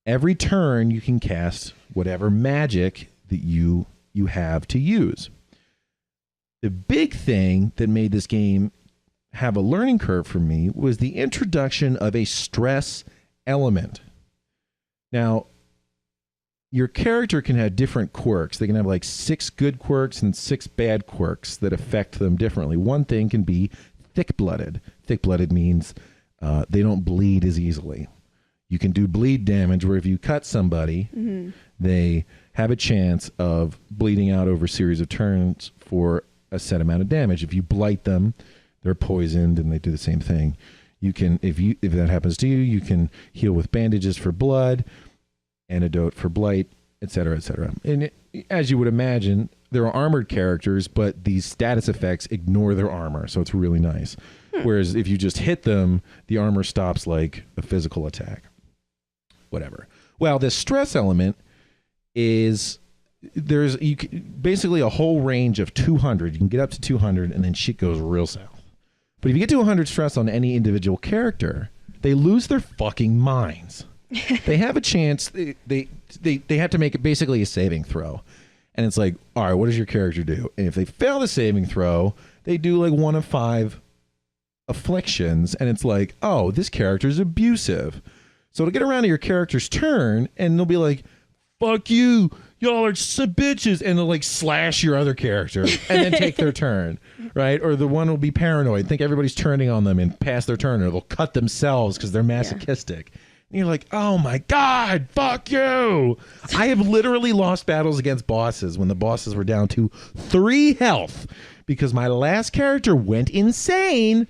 Every turn, you can cast whatever magic that you have to use. The big thing that made this game have a learning curve for me was the introduction of a stress element. Now, your character can have different quirks. They can have like 6 good quirks and 6 bad quirks that affect them differently. One thing can be thick-blooded. Thick-blooded means they don't bleed as easily. You can do bleed damage where if you cut somebody, they have a chance of bleeding out over a series of turns for a set amount of damage. If you blight them, they're poisoned and they do the same thing. You can, if that happens to you, you can heal with bandages for blood, antidote for blight, etc., etc. And as you would imagine, there are armored characters, but these status effects ignore their armor, so it's really nice. Whereas if you just hit them, the armor stops like a physical attack. Whatever. Well, this stress element is basically a whole range of 200. You can get up to 200, and then shit goes real south. But if you get to 100 stress on any individual character, they lose their fucking minds. They have a chance. They have to make it basically a saving throw. And it's like, all right, what does your character do? And if they fail the saving throw, they do like 1 of 5 afflictions. And it's like, oh, this character is abusive. So it'll get around to your character's turn, and they'll be like, fuck you. Y'all are some bitches. And they'll like slash your other character and then take their turn. Right? Or the one will be paranoid, think everybody's turning on them and pass their turn, or they'll cut themselves because they're masochistic. Yeah. And you're like, oh my God, fuck you. I have literally lost battles against bosses when the bosses were down to 3 health because my last character went insane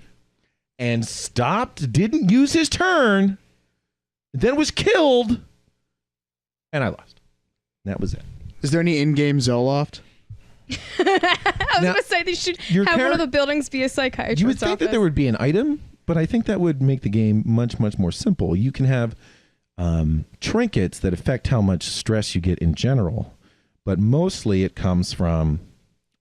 and stopped, didn't use his turn, then was killed, and I lost. That was it. Is there any in-game Zoloft? I was going to say they should have one of the buildings be a psychiatrist's You would think that there would be an item, but I think that would make the game much, much more simple. You can have trinkets that affect how much stress you get in general, but mostly it comes from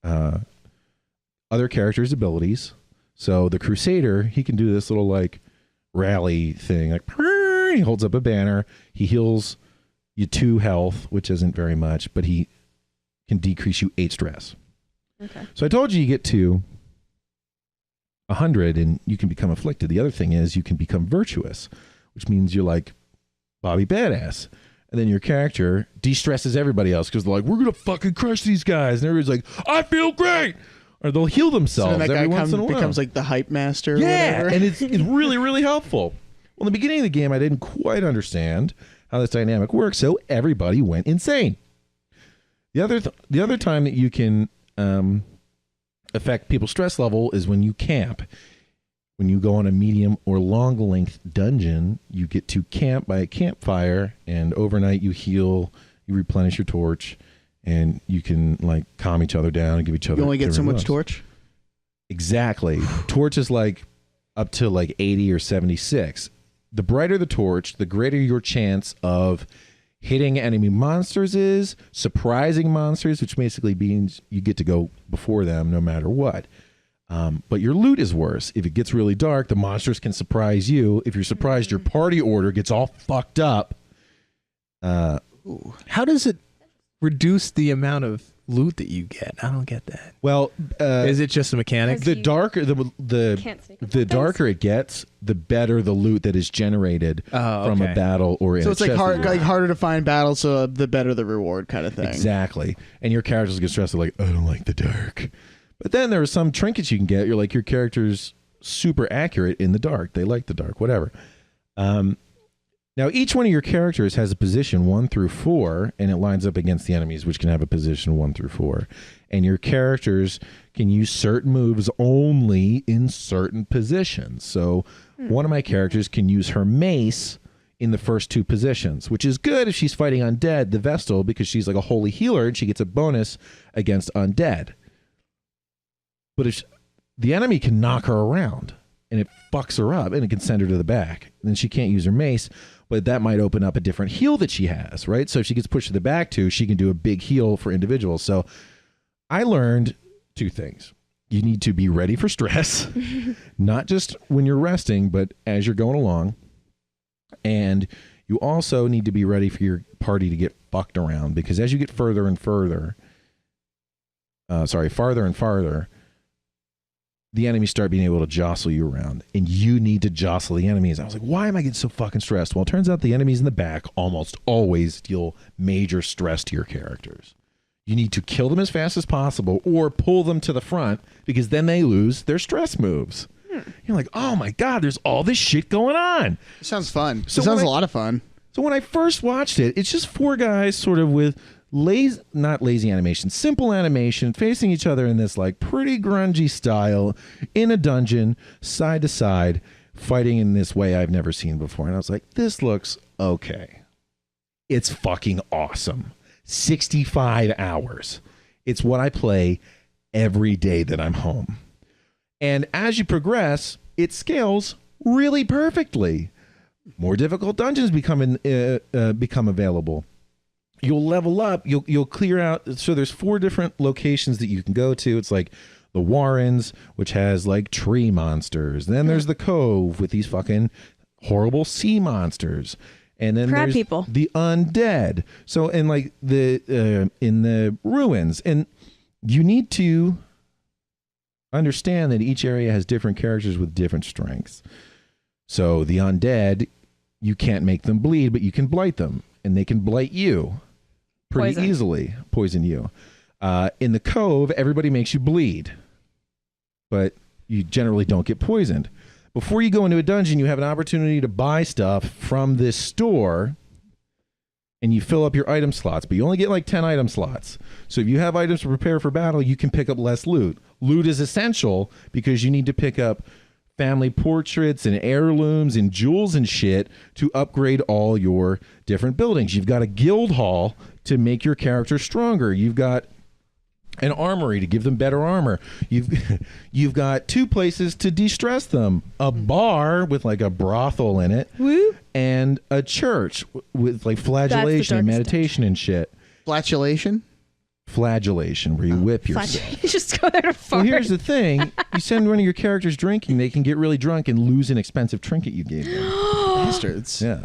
other characters' abilities. So the Crusader, he can do this little like rally thing, like he holds up a banner, he heals you 2 health, which isn't very much, but he can decrease you 8 stress. Okay. So I told you get to 100 and you can become afflicted. The other thing is you can become virtuous, which means you're like Bobby Badass. And then your character de-stresses everybody else because they're like, we're going to fucking crush these guys. And everybody's like, I feel great. Or they'll heal themselves so every once in a while. Becomes like the hype master. Yeah, or whatever. and it's really, really helpful. Well, in the beginning of the game, I didn't quite understand how this dynamic works, so everybody went insane. The other time that you can affect people's stress level is when you camp. When you go on a medium or long length dungeon, you get to camp by a campfire, and overnight you heal you replenish your torch, and you can like calm each other down and give each other. You only get so different much buffs. torch. Exactly. Torch is like up to like 80 or 76. The brighter the torch, the greater your chance of hitting enemy monsters is, surprising monsters, which basically means you get to go before them no matter what. But your loot is worse. If it gets really dark, the monsters can surprise you. If you're surprised, your party order gets all fucked up. How does it reduce the amount of loot that you get? I don't get that. Well, Is it just a mechanic? Because the you darker can't sneak up the on things. darker it gets, the better the loot that is generated from a battle or in So a it's like chest. harder to find battles, so the better the reward kind of thing. Exactly. And your characters get stressed. They're like, I don't like the dark. But then there are some trinkets you can get. You're like, your character's super accurate in the dark. They like the dark, whatever. Now, each one of your characters has a position 1 through 4, and it lines up against the enemies, which can have a position 1 through 4. And your characters can use certain moves only in certain positions. So one of my characters can use her mace in the first 2 positions, which is good if she's fighting undead, the Vestal, because she's like a holy healer, and she gets a bonus against undead. But if the enemy can knock her around, and it fucks her up, and it can send her to the back. And then she can't use her mace, but that might open up a different heal that she has, right? So if she gets pushed to the back too, she can do a big heal for individuals. So I learned 2 things. You need to be ready for stress, not just when you're resting, but as you're going along. And you also need to be ready for your party to get fucked around, because as you get farther and farther, the enemies start being able to jostle you around, and you need to jostle the enemies. I was like, why am I getting so fucking stressed? Well, it turns out the enemies in the back almost always deal major stress to your characters. You need to kill them as fast as possible or pull them to the front, because then they lose their stress moves. You're like, oh my God, there's all this shit going on. It sounds fun. So It sounds when a lot of fun. So when I first watched it, it's just 4 guys sort of with not lazy animation, simple animation, facing each other in this like pretty grungy style in a dungeon, side to side, fighting in this way I've never seen before. And I was like, this looks okay. It's fucking awesome. 65 hours. It's what I play every day that I'm home. And as you progress, it scales really perfectly. More difficult dungeons become available. You'll level up. You'll clear out. So there's 4 different locations that you can go to. It's like the Warrens, which has like tree monsters. Then there's the Cove with these fucking horrible sea monsters. And then Crab there's people. the undead. So in like the in the ruins, and you need to understand that each area has different characters with different strengths. So the undead, you can't make them bleed, but you can blight them, and they can blight you pretty easily. Poison you. In the Cove, everybody makes you bleed, but you generally don't get poisoned. Before you go into a dungeon, you have an opportunity to buy stuff from this store, and you fill up your item slots, but you only get like 10 item slots. So if you have items to prepare for battle, you can pick up less loot. Loot is essential because you need to pick up family portraits and heirlooms and jewels and shit to upgrade all your different buildings. You've got a guild hall to make your character stronger. You've got an armory to give them better armor. You've got 2 places to de-stress them. A bar with like a brothel in it. Woo. And a church with like flagellation and meditation and shit. Flatulation? Flagellation, where you whip yourself. You just go there to fart. Well, here's the thing. You send one of your characters drinking, they can get really drunk and lose an expensive trinket you gave them. Bastards. Yeah.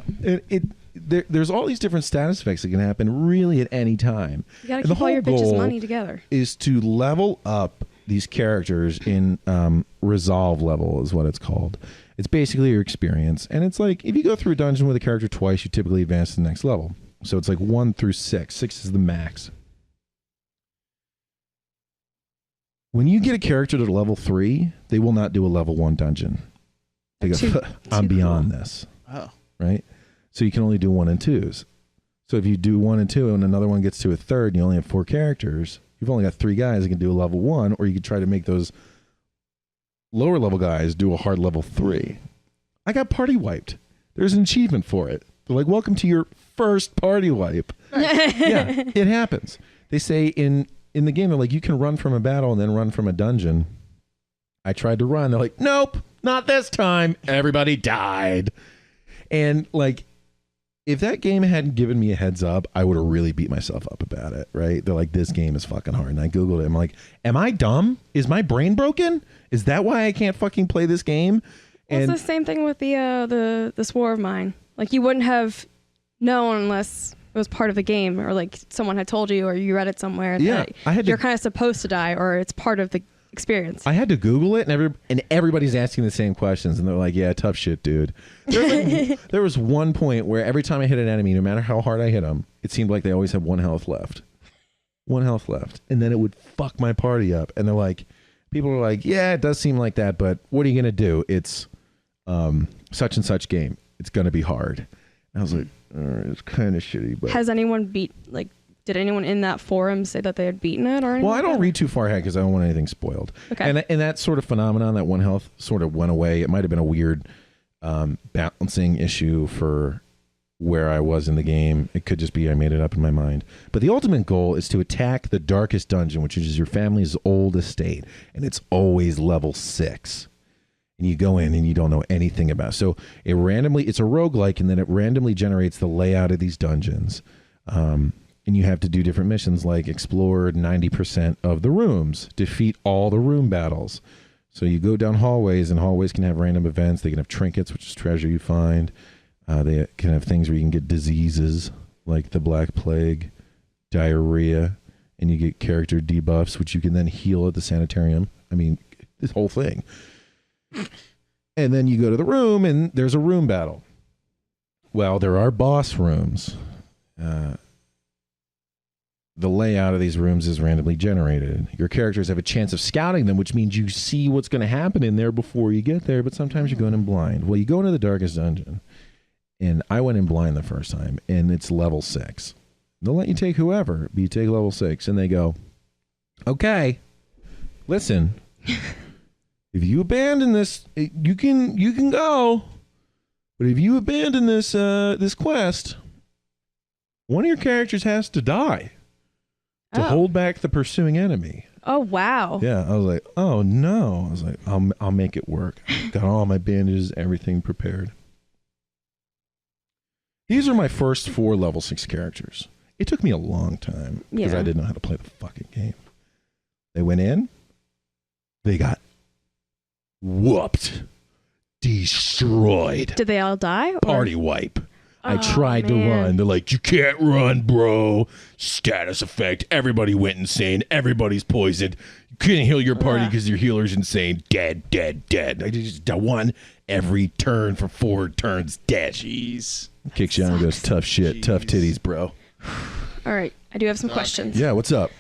There's all these different status effects that can happen really at any time. You gotta And the keep all your whole bitches' goal money together. is to level up these characters in resolve level is what it's called. It's basically your experience. And it's like, if you go through a dungeon with a character twice, you typically advance to the next level. So it's like 1 through 6. 6 is the max. When you get a character to level 3, they will not do a level 1 dungeon. They go, I'm beyond this. Oh. Right? So you can only do 1 and 2s. So if you do 1 and 2 and another one gets to a 3rd and you only have 4 characters, you've only got 3 guys that can do a level 1, or you could try to make those lower level guys do a hard level 3. I got party wiped. There's an achievement for it. They're like, welcome to your first party wipe. Yeah, it happens. They say in the game, they're like, you can run from a battle and then run from a dungeon. I tried to run. They're like, nope, not this time. Everybody died. And like, if that game hadn't given me a heads up, I would have really beat myself up about it, right? They're like, this game is fucking hard. And I Googled it. I'm like, am I dumb? Is my brain broken? Is that why I can't fucking play this game? Well, And it's the same thing with the War of Mine. Like, you wouldn't have known unless it was part of the game, or like someone had told you, or you read it somewhere. Yeah, that you're kind of supposed to die, or it's part of the experience. I had to Google it, and everybody's asking the same questions, and they're like, yeah, tough shit, dude. There was one point where every time I hit an enemy, no matter how hard I hit them, it seemed like they always had 1 health left. 1 health left. And then it would fuck my party up. And they're like, people are like, yeah, it does seem like that, but what are you going to do? It's such and such game. It's going to be hard. And I was like, all right, it's kind of shitty. But Has anyone did anyone in that forum say that they had beaten it or anything? Well, I don't read too far ahead because I don't want anything spoiled. Okay. And that sort of phenomenon, that 1 health sort of went away. It might have been a weird balancing issue for where I was in the game. It could just be I made it up in my mind. But the ultimate goal is to attack the darkest dungeon, which is your family's old estate. And it's always level 6. And you go in and you don't know anything about it. So it's a roguelike, and then it randomly generates the layout of these dungeons. And you have to do different missions like explore 90% of the rooms, defeat all the room battles. So you go down hallways, and hallways can have random events. They can have trinkets, which is treasure you find. They can have things where you can get diseases like the Black Plague, diarrhea, and you get character debuffs, which you can then heal at the sanitarium. I mean, this whole thing. And then you go to the room, and there's a room battle. Well, there are boss rooms. The layout of these rooms is randomly generated. Your characters have a chance of scouting them, which means you see what's going to happen in there before you get there, but sometimes you're going in blind. Well, you go into the darkest dungeon, and I went in blind the first time, and it's level 6. They'll let you take whoever, but you take level 6, and they go, okay, listen, if you abandon this, you can go, but if you abandon this this quest, one of your characters has to die. To hold back the pursuing enemy. Oh, wow. Yeah, I was like, oh no. I was like, I'll make it work. Got all my bandages, everything prepared. These are my first 4 level 6 characters. It took me a long time because I didn't know how to play the fucking game. They went in, they got whooped, destroyed. Did they all die? Party wipe. I tried to run. They're like, you can't run, bro. Status effect. Everybody went insane. Everybody's poisoned. You couldn't heal your party because your healer's insane. Dead, dead, dead. I just won every turn for 4 turns. Dead. Jeez. Kicks you out and goes, tough shit. Tough titties, bro. All right. I do have some questions. Yeah, what's up?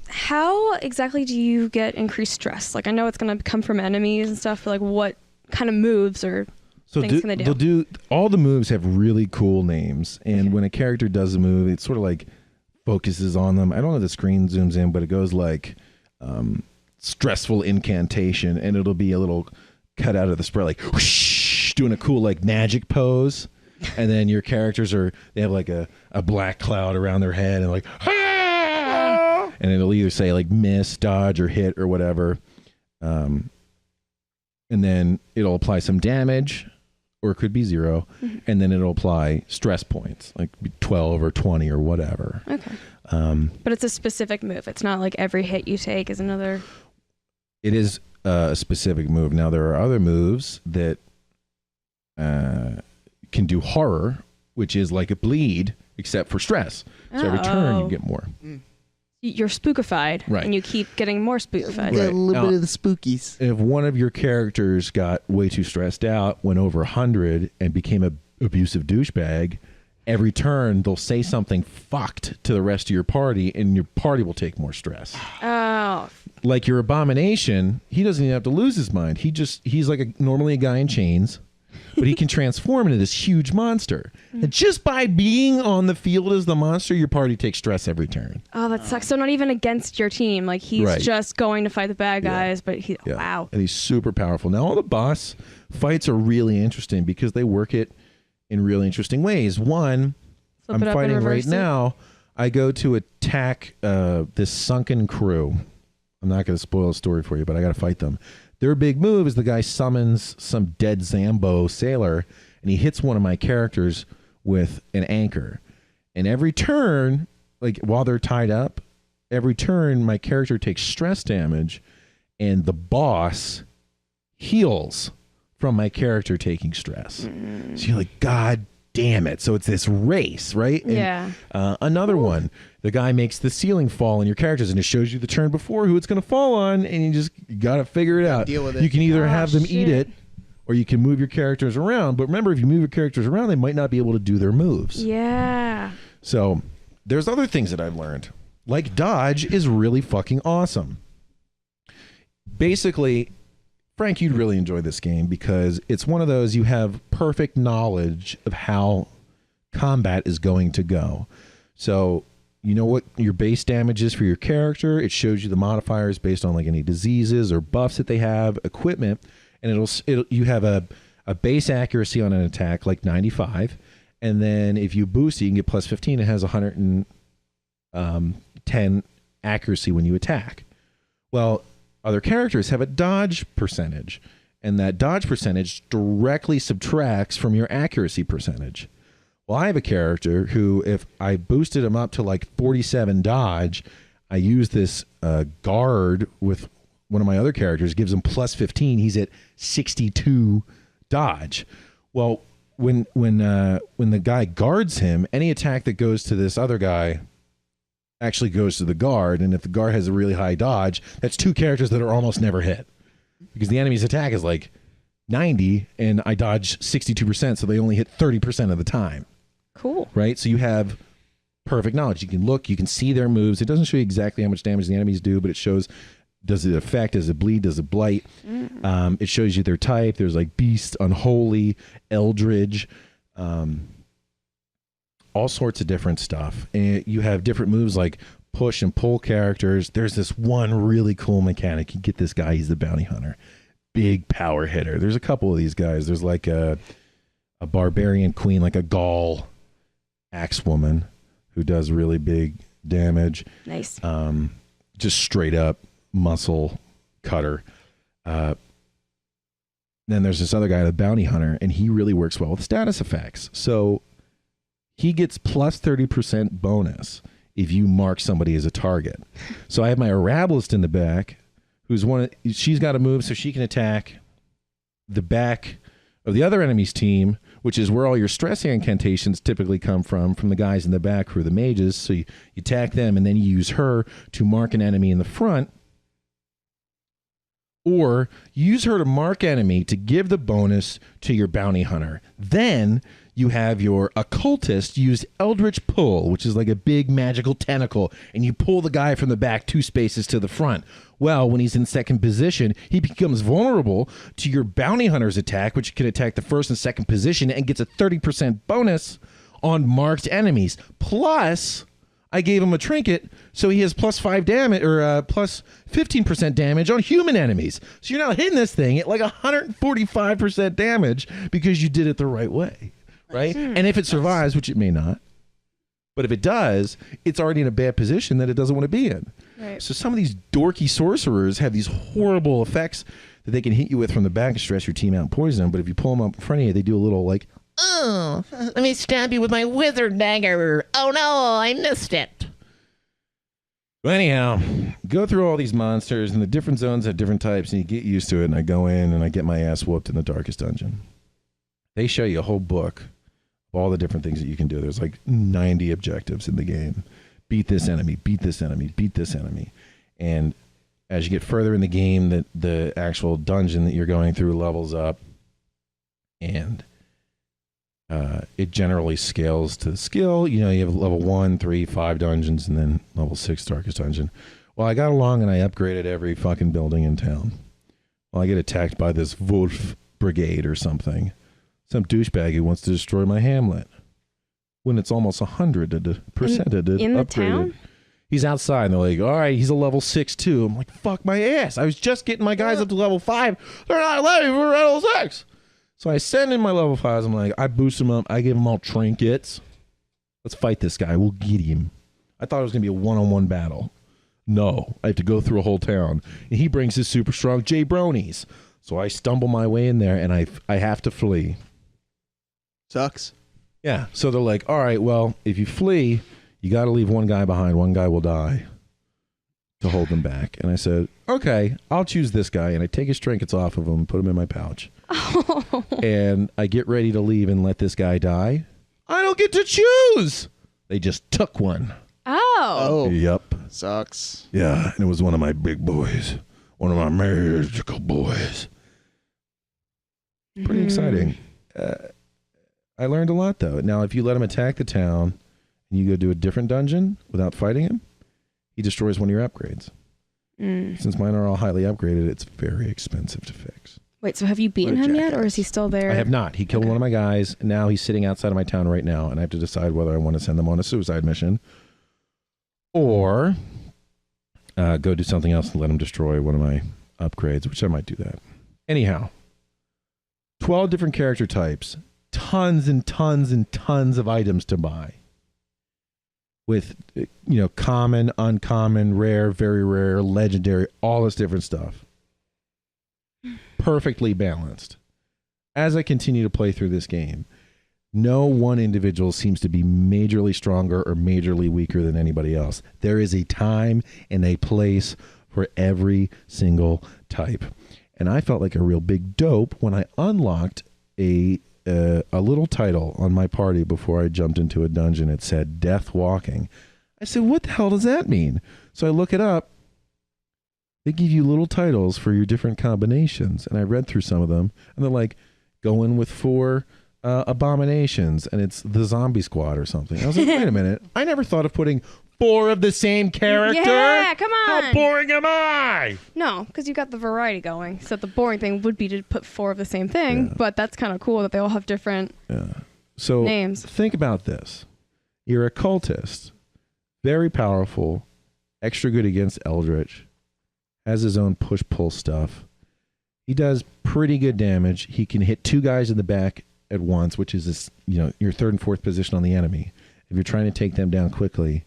How exactly do you get increased stress? Like, I know it's going to come from enemies and stuff, but like what kind of moves or... So they'll do all the moves have really cool names, and when a character does a move, it sort of like focuses on them. I don't know if the screen zooms in, but it goes like stressful incantation, and it'll be a little cut out of the spread, like whoosh, doing a cool like magic pose, and then your characters they have like a black cloud around their head, and like and it'll either say like miss, dodge, or hit or whatever, and then it'll apply some damage. Or it could be 0, and then it'll apply stress points, like 12 or 20 or whatever. Okay. But it's a specific move. It's not like every hit you take is another... It is a specific move. Now, there are other moves that can do horror, which is like a bleed, except for stress. So every turn you get more. You're spookified, and you keep getting more spookified. Get a little bit of the spookies. If one of your characters got way too stressed out, went over 100, and became an abusive douchebag, every turn they'll say something fucked to the rest of your party, and your party will take more stress. Oh. Like your abomination, he doesn't even have to lose his mind. He's like normally a guy in chains, but he can transform into this huge monster. And just by being on the field as the monster, your party takes stress every turn. Oh, that sucks. So not even against your team. Like he's just going to fight the bad guys, but wow. And he's super powerful. Now all the boss fights are really interesting because they work it in really interesting ways. One, Flip I'm it up and fighting right reverse it. now. I go to attack this sunken crew. I'm not going to spoil the story for you, but I got to fight them. Their big move is the guy summons some dead Zambo sailor, and he hits one of my characters with an anchor. And every turn, like while they're tied up, every turn my character takes stress damage, and the boss heals from my character taking stress. So you're like, God damn it. So it's this race, right? And, Yeah. another one, the guy makes the ceiling fall on your characters, and it shows you the turn before who it's going to fall on, and you got to figure it out. Deal with it. You can either Oh, have them eat shit. it, or you can move your characters around. But remember, if you move your characters around, they might not be able to do their moves. Yeah. So there's other things that I've learned. Like dodge is really fucking awesome. Basically, Frank, you'd really enjoy this game because it's one of those you have perfect knowledge of how combat is going to go. So you know what your base damage is for your character. It shows you the modifiers based on like any diseases or buffs that they have, equipment, and it'll you have a base accuracy on an attack like 95, and then if you boost it, you can get plus 15. It has 110 accuracy when you attack. Well, other characters have a dodge percentage, and that dodge percentage directly subtracts from your accuracy percentage. Well, I have a character who, if I boosted him up to like 47 dodge, I use this guard with one of my other characters, gives him plus 15. He's at 62 dodge. Well, when the guy guards him, any attack that goes to this other guy actually goes to the guard, and if the guard has a really high dodge, that's two characters that are almost never hit because the enemy's attack is like 90 and I dodge 62%, so they only hit 30% of the time. Cool. Right? So you have perfect knowledge. You can look, you can see their moves. It doesn't show you exactly how much damage the enemies do, but it shows, does it affect, does it bleed, does it blight? It shows you their type. There's like beast, unholy, eldritch, all sorts of different stuff. And you have different moves like push and pull characters. There's this one really cool mechanic. You get this guy, he's the bounty hunter. Big power hitter. There's a couple of these guys. There's like a barbarian queen, like a Gaul axe woman who does really big damage. Nice. Just straight up muscle cutter. Then there's this other guy, the bounty hunter, and he really works well with status effects. So he gets plus 30% bonus if you mark somebody as a target. So I have my Arabalist in the back, she's got a move so she can attack the back of the other enemy's team, which is where all your stress incantations typically come from the guys in the back who are the mages. So you attack them, and then you use her to mark an enemy in the front. Or use her to mark enemy to give the bonus to your bounty hunter. Then you have your occultist use Eldritch Pull, which is like a big magical tentacle, and you pull the guy from the back 2 spaces to the front. Well, when he's in second position, he becomes vulnerable to your bounty hunter's attack, which can attack the first and second position and gets a 30% bonus on marked enemies. Plus, I gave him a trinket, so he has plus 5 damage or plus 15% damage on human enemies. So you're now hitting this thing at like 145% damage because you did it the right way, right? And if it survives, which it may not, but if it does, it's already in a bad position that it doesn't want to be in. Right. So some of these dorky sorcerers have these horrible effects that they can hit you with from the back and stress your team out and poison them. But if you pull them up in front of you, they do a little like, Oh, let me stab you with my wizard dagger. Oh no, I missed it. well, anyhow, go through all these monsters, and the different zones have different types, and you get used to it, and I go in and I get my ass whooped in the darkest dungeon. They show you a whole book of all the different things that you can do. There's like 90 objectives in the game. Beat this enemy, beat this enemy, beat this enemy. And as you get further in the game, the actual dungeon that you're going through levels up, and it generally scales to skill. You know, you have level 1, 3, 5 dungeons, and then level 6 darkest dungeon. Well, I got along and I upgraded every fucking building in town. Well, I get attacked by this Wolf Brigade or something. Some douchebag who wants to destroy my hamlet. When it's almost 100% in the upgraded. town? He's outside, and they're like, all right, he's a level 6 too. I'm like, fuck my ass. I was just getting my guys up to level 5. They're not letting me for level 6. So I send in my level 5s. I'm like, I boost them up. I give them all trinkets. Let's fight this guy. We'll get him. I thought it was going to be a one-on-one battle. No, I have to go through a whole town. And he brings his super strong J-bronies. So I stumble my way in there, and I have to flee. Sucks. Yeah. So they're like, all right, well, if you flee, you got to leave one guy behind. One guy will die to hold them back. And I said, okay, I'll choose this guy. And I take his trinkets off of him and put them in my pouch. And I get ready to leave and let this guy die. I don't get to choose. They just took one. Oh. Yep. Sucks. Yeah. And it was one of my big boys. One of my magical boys. Pretty exciting. I learned a lot, though. Now, if you let him attack the town and you go do a different dungeon without fighting him, he destroys one of your upgrades. Since mine are all highly upgraded, it's very expensive to fix. Wait, so have you beaten him yet, or is he still there? I have not. He killed one of my guys. And now he's sitting outside of my town right now, and I have to decide whether I want to send them on a suicide mission or go do something else and let him destroy one of my upgrades, which I might do that. Anyhow, 12 different character types, tons and tons and tons of items to buy. With, common, uncommon, rare, very rare, legendary, all this different stuff. Perfectly balanced. As I continue to play through this game, no one individual seems to be majorly stronger or majorly weaker than anybody else. There is a time and a place for every single type. And I felt like a real big dope when I unlocked a little title on my party before I jumped into a dungeon. It said Death Walking. I said, what the hell does that mean? So I look it up. They give you little titles for your different combinations. And I read through some of them. And they're like, go in with 4 abominations. And it's the zombie squad or something. I was like, wait a minute. I never thought of putting 4 of the same character. Yeah, come on. How boring am I? No, because you got the variety going. So the boring thing would be to put 4 of the same thing, but that's kind of cool that they all have different names. Think about this. You're a cultist, very powerful, extra good against Eldritch, has his own push-pull stuff. He does pretty good damage. He can hit 2 guys in the back at once, which is this, your 3rd and 4th position on the enemy. If you're trying to take them down quickly,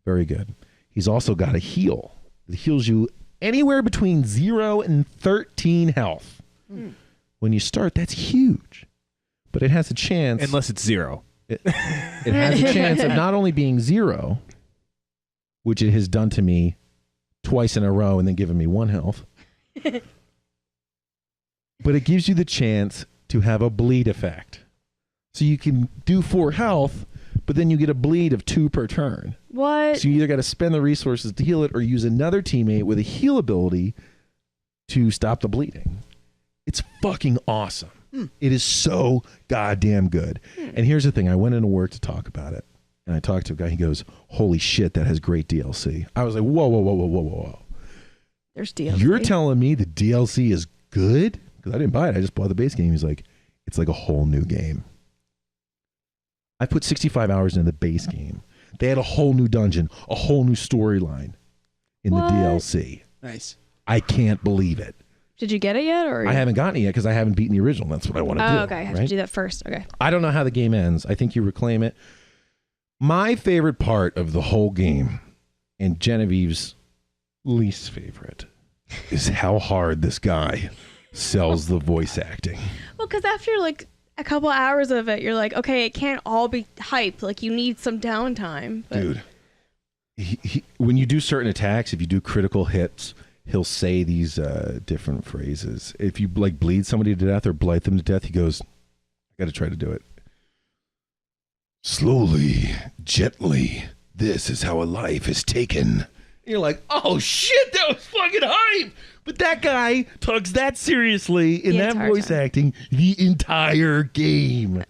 very good. He's also got a heal. It heals you anywhere between 0 and 13 health. When you start, that's huge. But it has a chance... Unless it's 0. It has a chance of not only being 0, which it has done to me twice in a row and then given me 1 health, but it gives you the chance to have a bleed effect. So you can do 4 health, but then you get a bleed of 2 per turn. What? So you either got to spend the resources to heal it or use another teammate with a heal ability to stop the bleeding. It's fucking awesome. It is so goddamn good. And here's the thing. I went into work to talk about it. And I talked to a guy. He goes, holy shit, that has great DLC. I was like, whoa. There's DLC. You're telling me the DLC is good? Because I didn't buy it. I just bought the base game. He's like, it's like a whole new game. I put 65 hours into the base game. They had a whole new dungeon, a whole new storyline in the DLC. Nice. I can't believe it. Did you get it yet? Or I haven't gotten it yet because I haven't beaten the original. That's what I want to do. Oh, okay. I have to do that first. Okay. I don't know how the game ends. I think you reclaim it. My favorite part of the whole game, and Genevieve's least favorite, is how hard this guy sells the voice acting. Well, because after like a couple hours of it, you're like, okay, it can't all be hype. Like you need some downtime. But... Dude, when you do certain attacks, if you do critical hits, he'll say these different phrases. If you like bleed somebody to death or blight them to death, he goes, I got to try to do it. Slowly, gently, this is how a life is taken. And you're like, oh shit, that was fucking hype. But that guy talks that seriously in that voice acting the entire game.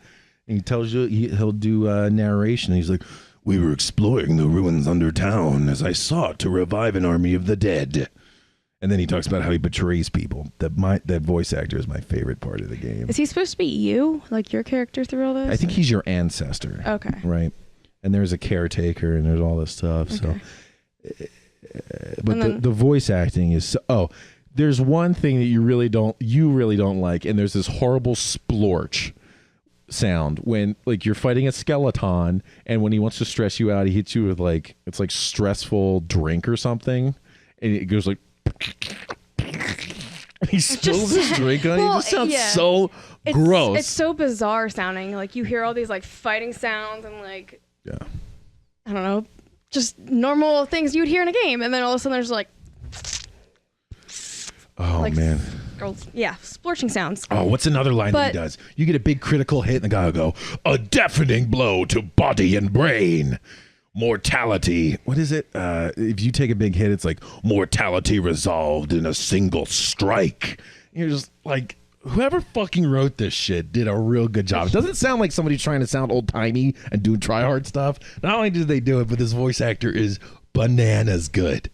And he tells you, he'll do narration. He's like, we were exploring the ruins under town as I sought to revive an army of the dead. And then he talks about how he betrays people. That voice actor is my favorite part of the game. Is he supposed to be you? Like your character through all this? I think he's your ancestor. Okay. Right. And there's a caretaker and there's all this stuff. Okay. So, but the voice acting is... There's one thing that you really don't like, and there's this horrible splorch sound when like you're fighting a skeleton, and when he wants to stress you out, he hits you with like it's like stressful drink or something, and it goes like he spills his drink on you. It just sounds so gross. It's so bizarre sounding. Like you hear all these like fighting sounds and like I don't know, just normal things you would hear in a game, and then all of a sudden there's like like, man. Splorching sounds. Oh, what's another line that he does? You get a big critical hit, and the guy will go, "A deafening blow to body and brain. Mortality." What is it? If you take a big hit, it's like mortality resolved in a single strike. You're just like, whoever fucking wrote this shit did a real good job. It doesn't sound like somebody's trying to sound old timey and doing try hard stuff. Not only did they do it, but this voice actor is bananas good.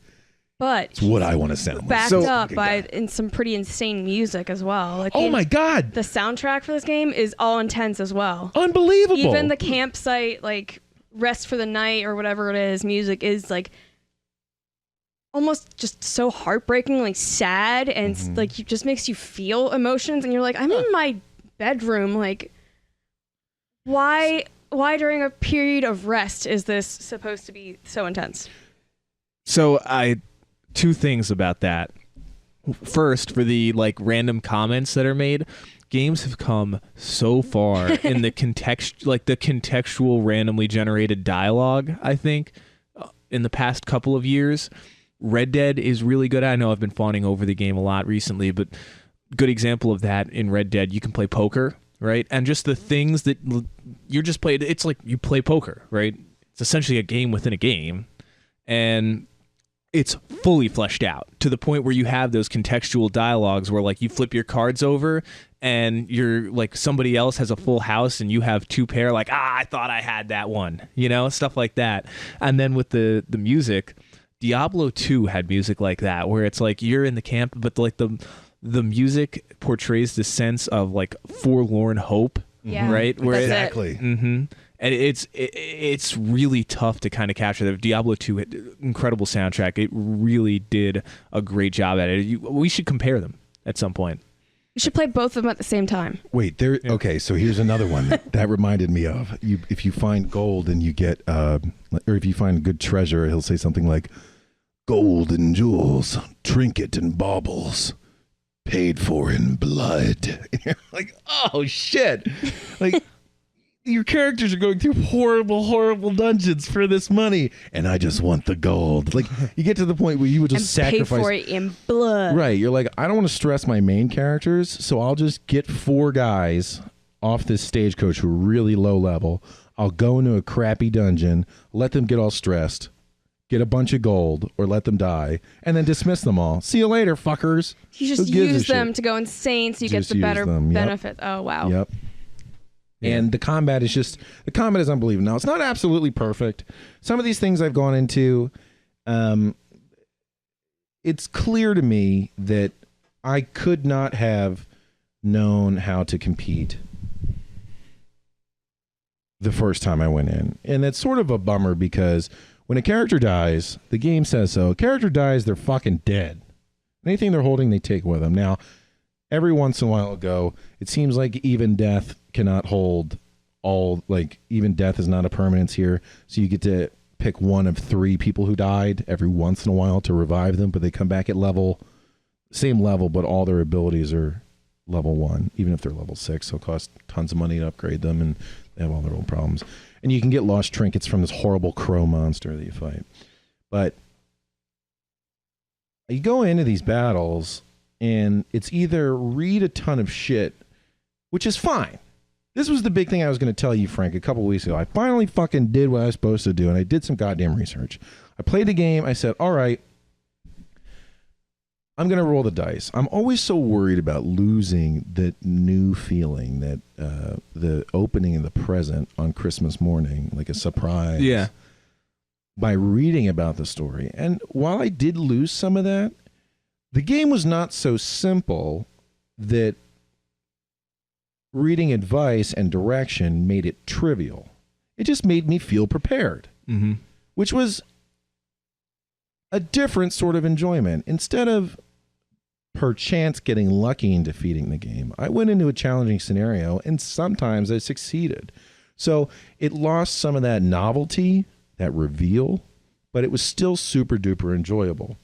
But it's what I want to sound like. Backed up by some pretty insane music as well. Like my God. The soundtrack for this game is all intense as well. Unbelievable. Even the campsite, like rest for the night or whatever it is, music is like almost just so heartbreakingly sad, and like it just makes you feel emotions, and you're like, I'm in my bedroom, like why during a period of rest is this supposed to be so intense? So two things about that. First, for the like random comments that are made, games have come so far in the contextual randomly generated dialogue, I think, in the past couple of years. Red Dead is really good. I know I've been fawning over the game a lot recently, but good example of that in Red Dead, you can play poker, right? And just the things that you're just playing, it's like you play poker, right? It's essentially a game within a game. And it's fully fleshed out to the point where you have those contextual dialogues where like you flip your cards over and you're like somebody else has a full house and you have two pair, like, I thought I had that one, stuff like that. And then with the music, Diablo 2 had music like that where it's like you're in the camp, but like the music portrays the sense of like forlorn hope, right? Where exactly. And it's really tough to kind of capture that. Diablo 2 had incredible soundtrack. It really did a great job at it. We should compare them at some point. You should play both of them at the same time. Wait, okay, so here's another one that reminded me of. If you find gold and you get, or if you find good treasure, he'll say something like, "Gold and jewels, trinket and baubles, paid for in blood." And you're like, oh shit. Like, your characters are going through horrible, horrible dungeons for this money, and I just want the gold. Like, you get to the point where you would just sacrifice. Pay for it in blood. Right. You're like, I don't want to stress my main characters, so I'll just get 4 guys off this stagecoach who are really low level. I'll go into a crappy dungeon, let them get all stressed, get a bunch of gold, or let them die, and then dismiss them all. See you later, fuckers. You just use them to go insane so you get the better benefit. Oh, wow. Yep. And the combat is unbelievable. Now, it's not absolutely perfect. Some of these things I've gone into, it's clear to me that I could not have known how to compete the first time I went in. And that's sort of a bummer because when a character dies, the game says so. A character dies, they're fucking dead. Anything they're holding, they take with them. Now, every once in a while ago, it seems like even death cannot hold all, like, even death is not a permanence here. So you get to pick one of 3 people who died every once in a while to revive them, but they come back at same level, but all their abilities are level 1, even if they're level 6. So it costs tons of money to upgrade them, and they have all their old problems. And you can get lost trinkets from this horrible crow monster that you fight. But you go into these battles, and it's either read a ton of shit, which is fine. This was the big thing I was going to tell you, Frank, a couple weeks ago. I finally fucking did what I was supposed to do, and I did some goddamn research. I played the game. I said, all right, I'm going to roll the dice. I'm always so worried about losing that new feeling that the opening of the present on Christmas morning, like a surprise. Yeah. By reading about the story. And while I did lose some of that, the game was not so simple that reading advice and direction made it trivial. It just made me feel prepared, which was a different sort of enjoyment. Instead of perchance getting lucky in defeating the game. I went into a challenging scenario and sometimes I succeeded. So it lost some of that novelty, that reveal, but it was still super duper enjoyable.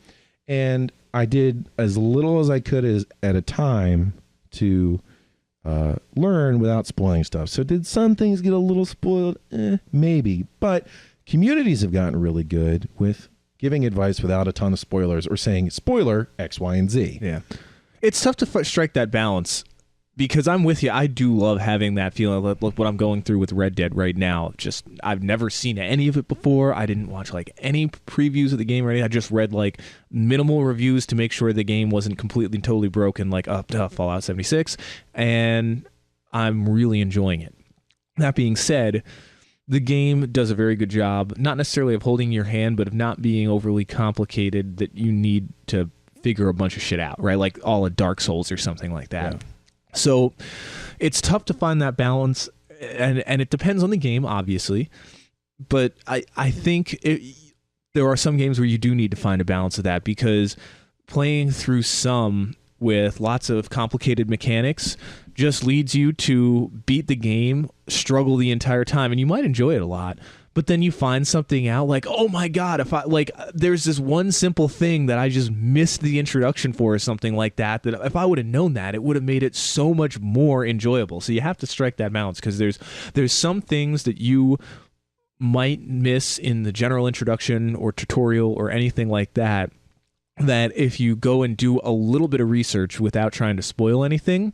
And I did as little as I could at a time to learn without spoiling stuff. So did some things get a little spoiled? Maybe. But communities have gotten really good with giving advice without a ton of spoilers or saying, spoiler, X, Y, and Z. Yeah. It's tough to strike that balance because I'm with you. I do love having that feeling. Look what I'm going through with Red Dead right now. Just, I've never seen any of it before. I didn't watch like any previews of the game or anything. I just read like minimal reviews to make sure the game wasn't completely, totally broken like Fallout 76. And I'm really enjoying it. That being said, the game does a very good job, not necessarily of holding your hand, but of not being overly complicated that you need to figure a bunch of shit out, right? Like all of Dark Souls or something like that. Yeah. So it's tough to find that balance, and it depends on the game, obviously. But I think there are some games where you do need to find a balance of that, because playing through some with lots of complicated mechanics just leads you to beat the game, struggle the entire time, and you might enjoy it a lot. But then you find something out like, oh my God, if I like, there's this one simple thing that I just missed the introduction for or something like that, that if I would have known that, it would have made it so much more enjoyable. So you have to strike that balance, because there's some things that you might miss in the general introduction or tutorial or anything like that, that if you go and do a little bit of research without trying to spoil anything,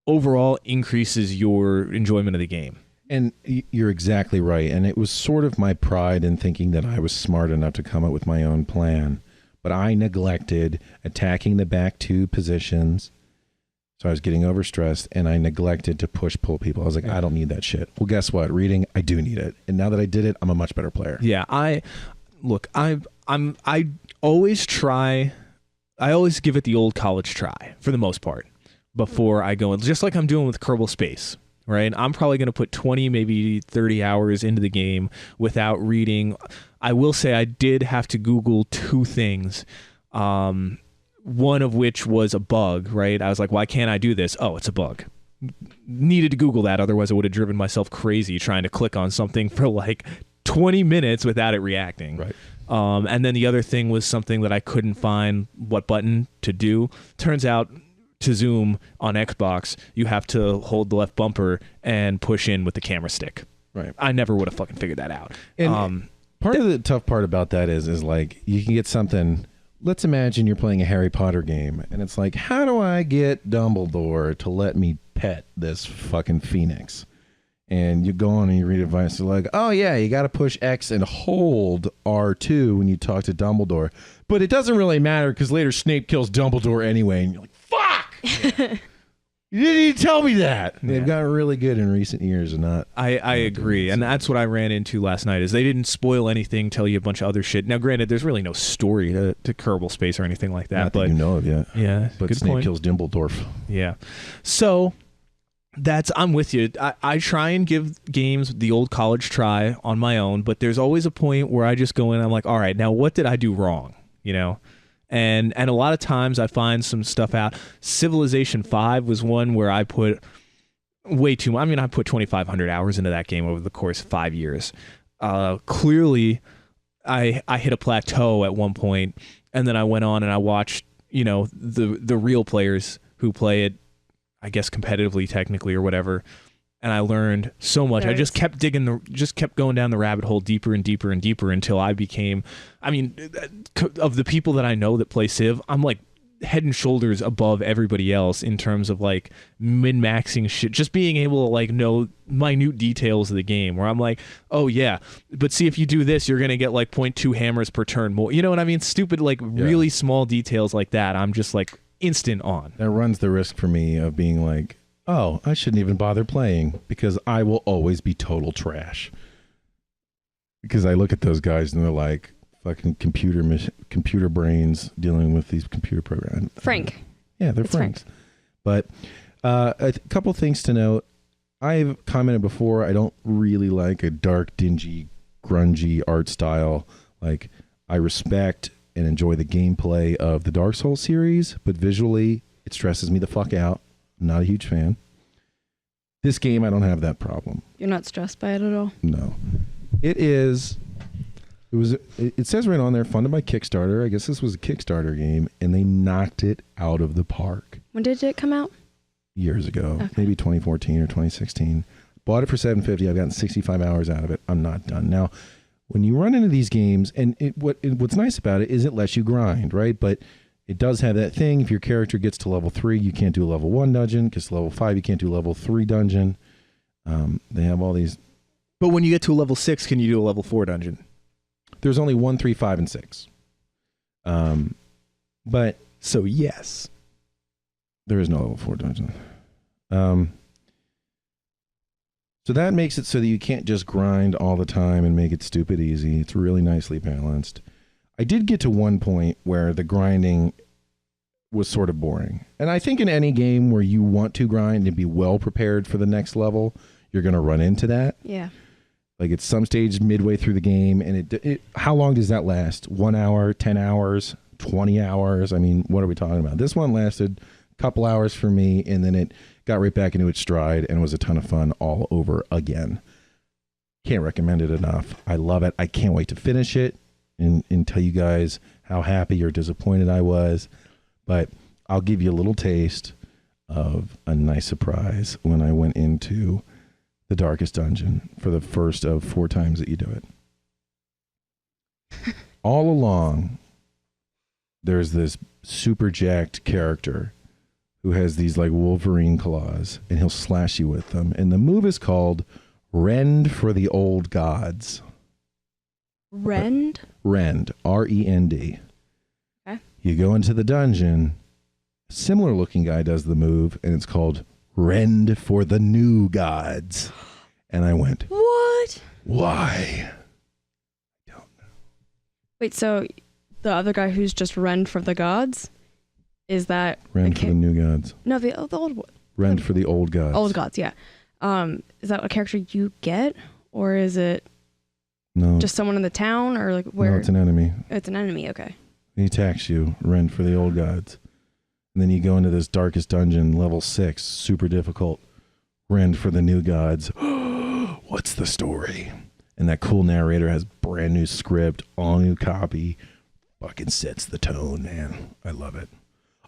overall increases your enjoyment of the game. And you're exactly right. And it was sort of my pride in thinking that I was smart enough to come up with my own plan. But I neglected attacking the back two positions. So I was getting overstressed, and I neglected to pull people. I was like, I don't need that shit. Well, guess what? Reading, I do need it. And now that I did it, I'm a much better player. Yeah, I always give it the old college try for the most part before I go in, just like I'm doing with Kerbal Space. Right, I'm probably going to put 20, maybe 30 hours into the game without reading. I will say I did have to Google two things, one of which was a bug, right? I was like, why can't I do this? Oh, it's a bug. Needed to Google that, otherwise I would have driven myself crazy trying to click on something for like 20 minutes without it reacting. Right. And then the other thing was something that I couldn't find what button to do. Turns out, to zoom on Xbox, you have to hold the left bumper and push in with the camera stick. Right. I never would have fucking figured that out. And part of the tough part about that is like, you can get something. Let's imagine you're playing a Harry Potter game, and it's like, how do I get Dumbledore to let me pet this fucking phoenix? And you go on and you read advice. They're like, oh yeah, you got to push X and hold R2 when you talk to Dumbledore. But it doesn't really matter, because later Snape kills Dumbledore anyway, and you're like, fuck! You didn't even tell me that. They've gotten really good in recent years, and not. I agree, and that's what I ran into last night. Is they didn't spoil anything, tell you a bunch of other shit. Now, granted, there's really no story to Kerbal Space or anything like that. Not that you know of yet. Yeah, but good Snape point. kills Dumbledore. Yeah, so I'm with you. I try and give games the old college try on my own, but there's always a point where I just go in and I'm like, all right, now what did I do wrong? You know. And a lot of times I find some stuff out. Civilization 5 was one where I put way too much. I mean, I put 2,500 hours into that game over the course of 5 years. Clearly, I hit a plateau at one point, and then I went on and I watched, the real players who play it, I guess competitively, technically, or whatever. And I learned so much. I just kept kept going down the rabbit hole deeper and deeper and deeper until I became, of the people that I know that play Civ, I'm like head and shoulders above everybody else in terms of like min-maxing shit, just being able to like know minute details of the game, where I'm like, oh yeah, but see, if you do this, you're going to get like 0.2 hammers per turn more. You know what I mean? Stupid, like really small details like that. I'm just like instant on. That runs the risk for me of being like, oh, I shouldn't even bother playing, because I will always be total trash. Because I look at those guys and they're like fucking computer brains dealing with these computer programs. Frank. Yeah, they're Franks. But a couple things to note. I've commented before, I don't really like a dark, dingy, grungy art style. Like, I respect and enjoy the gameplay of the Dark Souls series, but visually it stresses me the fuck out. I'm not a huge fan. This game, I don't have that problem. You're not stressed by it at all? No. It says right on there, funded by Kickstarter. I guess this was a Kickstarter game, and they knocked it out of the park. When did it come out? Years ago, Okay. maybe 2014 or 2016. Bought it for $750. I've gotten 65 hours out of it. I'm not done. Now, when you run into these games, and what's nice about it is it lets you grind, right? But it does have that thing. If your character gets to level 3, you can't do a level 1 dungeon. Gets to level 5, you can't do a level 3 dungeon. They have all these. But when you get to a level 6, can you do a level 4 dungeon? There's only 1, 3, 5, and 6. But So yes. there is no level 4 dungeon. So that makes it so that you can't just grind all the time and make it stupid easy. It's really nicely balanced. I did get to one point where the grinding was sort of boring. And I think in any game where you want to grind and be well prepared for the next level, you're going to run into that. Yeah. Like at some stage midway through the game, and it how long does that last? 1 hour, 10 hours, 20 hours? I mean, what are we talking about? This one lasted a couple hours for me, and then it got right back into its stride and was a ton of fun all over again. Can't recommend it enough. I love it. I can't wait to finish it and tell you guys how happy or disappointed I was. But I'll give you a little taste of a nice surprise when I went into the darkest dungeon for the first of 4 times that you do it. All along, there's this super jacked character who has these like Wolverine claws, and he'll slash you with them. And the move is called Rend for the Old Gods. Rend? Rend, R-E-N-D. Okay. You go into the dungeon, a similar looking guy does the move, and it's called Rend for the New Gods. And I went, What? why? I don't know. Wait, so the other guy who's just Rend for the gods? Is that... Rend for the New Gods. No, the old one. Rend for the Old Gods. Old gods, yeah. Is that a character you get? Or is it No. just someone in the town? Or like where... No, it's an enemy. It's an enemy, okay. He attacks you, Rend for the Old Gods. And then you go into this darkest dungeon, level 6, super difficult. Rend for the New Gods. What's the story? And that cool narrator has brand new script, all new copy. Fucking sets the tone, man. I love it.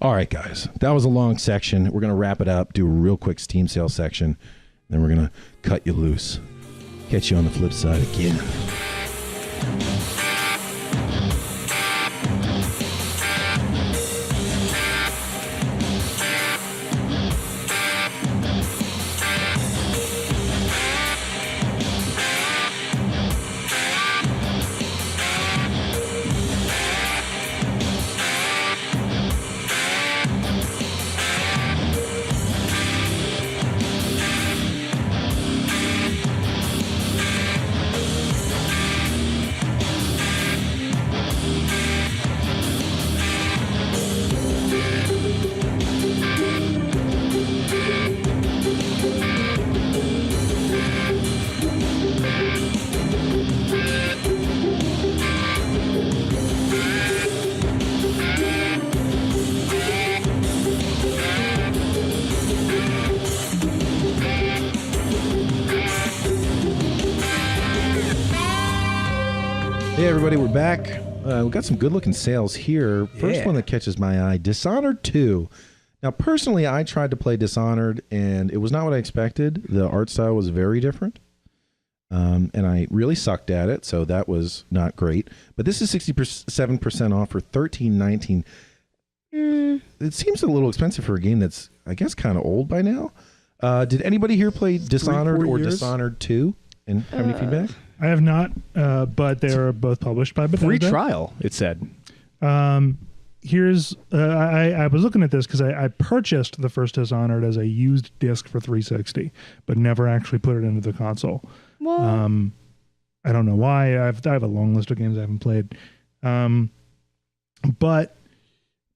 All right, guys. That was a long section. We're going to wrap it up, do a real quick Steam sale section. Then we're going to cut you loose. Catch you on the flip side again. Hey everybody, we're back. We've got some good looking sales here. First one that catches my eye, Dishonored 2. Now personally, I tried to play Dishonored and it was not what I expected. The art style was very different. And I really sucked at it, so that was not great. But this is 67% off for $13.19. It seems a little expensive for a game that's, I guess, kind of old by now. Did anybody here play Dishonored or Dishonored 2? And have any feedback? I have not, but they are both published by Bethesda. Free trial, it said. Here's I was looking at this because I purchased the first Dishonored as a used disc for 360, but never actually put it into the console. What? I don't know why. I have a long list of games I haven't played, but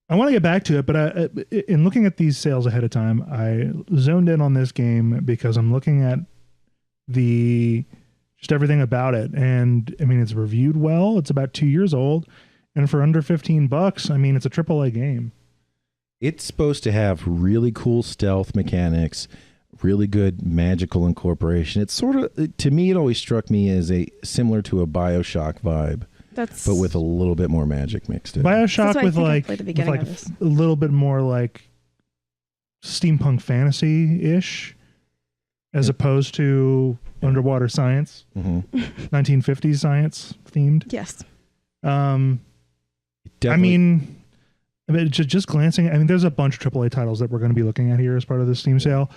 I want to get back to it. But in looking at these sales ahead of time, I zoned in on this game because I'm looking at just everything about it. And I mean, it's reviewed well. It's about 2 years old. And for under $15, I mean, it's a AAA game. It's supposed to have really cool stealth mechanics, really good magical incorporation. It's sort of, to me, it always struck me as similar to a BioShock vibe, but with a little bit more magic mixed in. BioShock with like a little bit more like steampunk fantasy-ish, as opposed to underwater science, 1950s science themed. Yes. I mean, just glancing, I mean, there's a bunch of AAA titles that we're going to be looking at here as part of the Steam sale.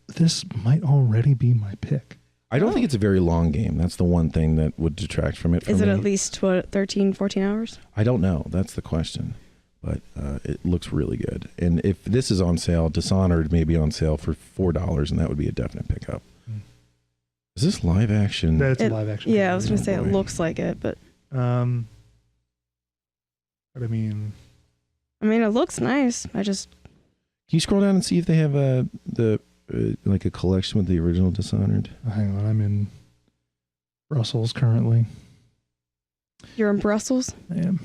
This might already be my pick. I don't think it's a very long game. That's the one thing that would detract from it. Is it at least 13, 14 hours? I don't know. That's the question. But it looks really good. And if this is on sale, Dishonored may be on sale for $4, and that would be a definite pickup. Is this live action? That's live action. Yeah, I was going to say it looks like it, but... But I mean, it looks nice. Can you scroll down and see if they have like a collection with the original Dishonored? Hang on, I'm in Brussels currently. You're in Brussels? I am.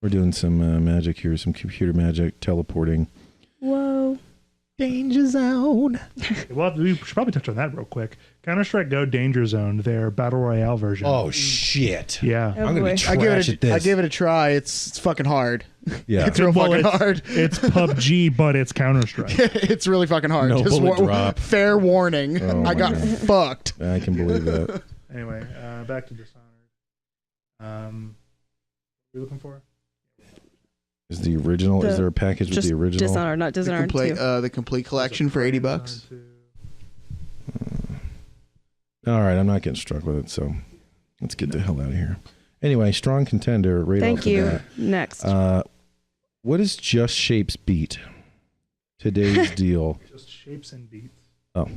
We're doing some magic here, some computer magic, teleporting. Whoa. Danger Zone. Well, we should probably touch on that real quick. Counter-Strike Go Danger Zone, their Battle Royale version. Oh, shit. Yeah. I'm going to be trash at this. I gave it a try. It's fucking hard. Yeah. It's real fucking hard. It's PUBG, but it's Counter-Strike. It's really fucking hard. No bullet drop. Fair warning. Oh, I got fucked. I can believe that. Anyway, back to Dishonored. What are you looking for? Is the original? Is there a package with the original? Dishonored, not Dishonored 2. The complete collection for $80. All right, I'm not getting struck with it, so let's get the hell out of here. Anyway, strong contender. Right Thank off the you. bat. Next. What is Just Shapes beat? Today's deal. Just Shapes and Beats. Oh,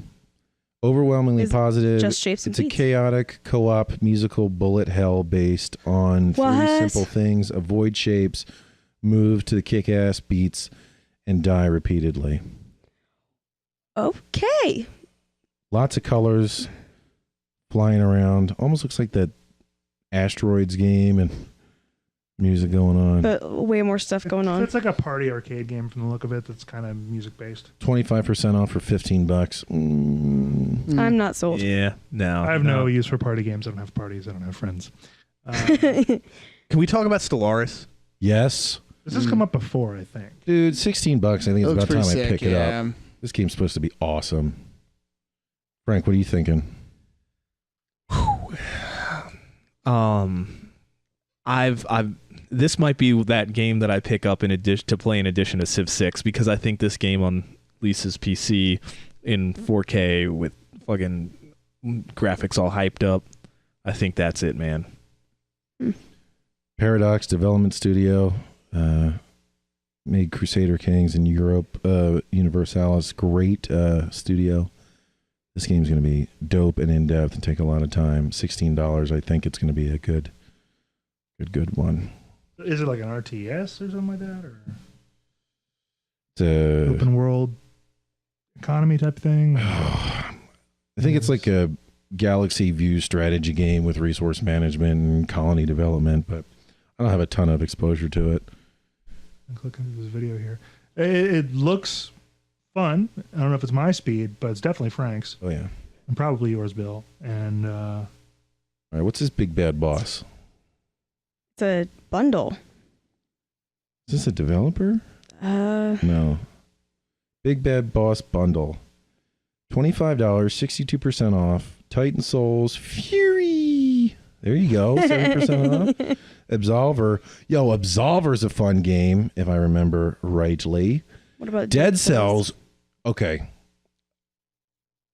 overwhelmingly positive. Just Shapes and It's Beats. a chaotic co-op musical bullet hell based on three simple things: avoid shapes, move to the kick-ass beats, and die repeatedly. Okay. Lots of colors flying around. Almost looks like that Asteroids game and music going on. But way more stuff going on. It's like a party arcade game from the look of it that's kind of music-based. 25% off for $15. I'm not sold. Yeah, no. I have no use for party games. I don't have parties. I don't have friends. Can we talk about Stellaris? Yes. This has come up before, I think. Dude, $16. I think it's about time I pick it yeah. up. This game's supposed to be awesome. Frank, what are you thinking? This might be that game that I pick up in addition to play in addition to Civ 6, because I think this game on Lisa's PC in 4K with fucking graphics all hyped up, I think that's it, man. Paradox Development Studio made Crusader Kings in Europe. Universalis, great studio. This game's going to be dope and in-depth and take a lot of time. $16, I think it's going to be a good one. Is it like an RTS or something like that? Or It's open world economy type thing? I think it's like a galaxy view strategy game with resource management and colony development, but I don't have a ton of exposure to it. I'm clicking through this video here. It looks fun. I don't know if it's my speed, but it's definitely Frank's. Oh, yeah. And probably yours, Bill. And all right, what's this big bad boss? It's a bundle. Is this a developer? No. Big Bad Boss Bundle. $25, 62% off. Titan Souls Fury. There you go. 7% off. Absolver. Yo, Absolver's a fun game, if I remember rightly. What about Dead Cells? Okay.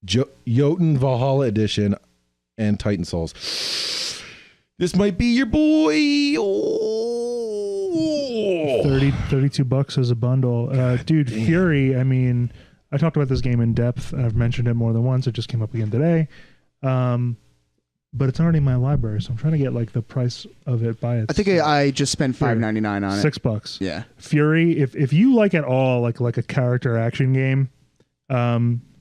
Jotun Valhalla Edition and Titan Souls. This might be your boy. Oh. $32 as a bundle. Dude, damn. Fury, I mean, I talked about this game in depth. I've mentioned it more than once. It just came up again today. But it's already in my library, so I'm trying to get like the price of it by it. I think I just spent $5.99 on it. $6. Yeah. Fury, if you like at all like a character action game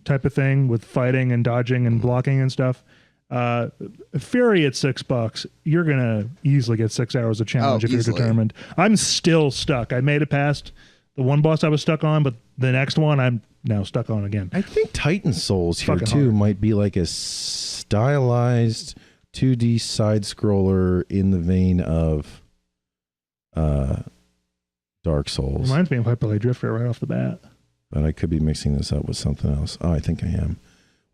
type of thing with fighting and dodging and blocking and stuff, Fury at $6, you're gonna easily get 6 hours of challenge if you're determined. I'm still stuck. I made it past the one boss I was stuck on, but the next one I'm now stuck on again. I think Titan Souls here Fucking too hard. might be like a stylized 2D side scroller in the vein of Dark Souls. Reminds me of Hyper Light Drifter right off the bat. But I could be mixing this up with something else. Oh, I think I am.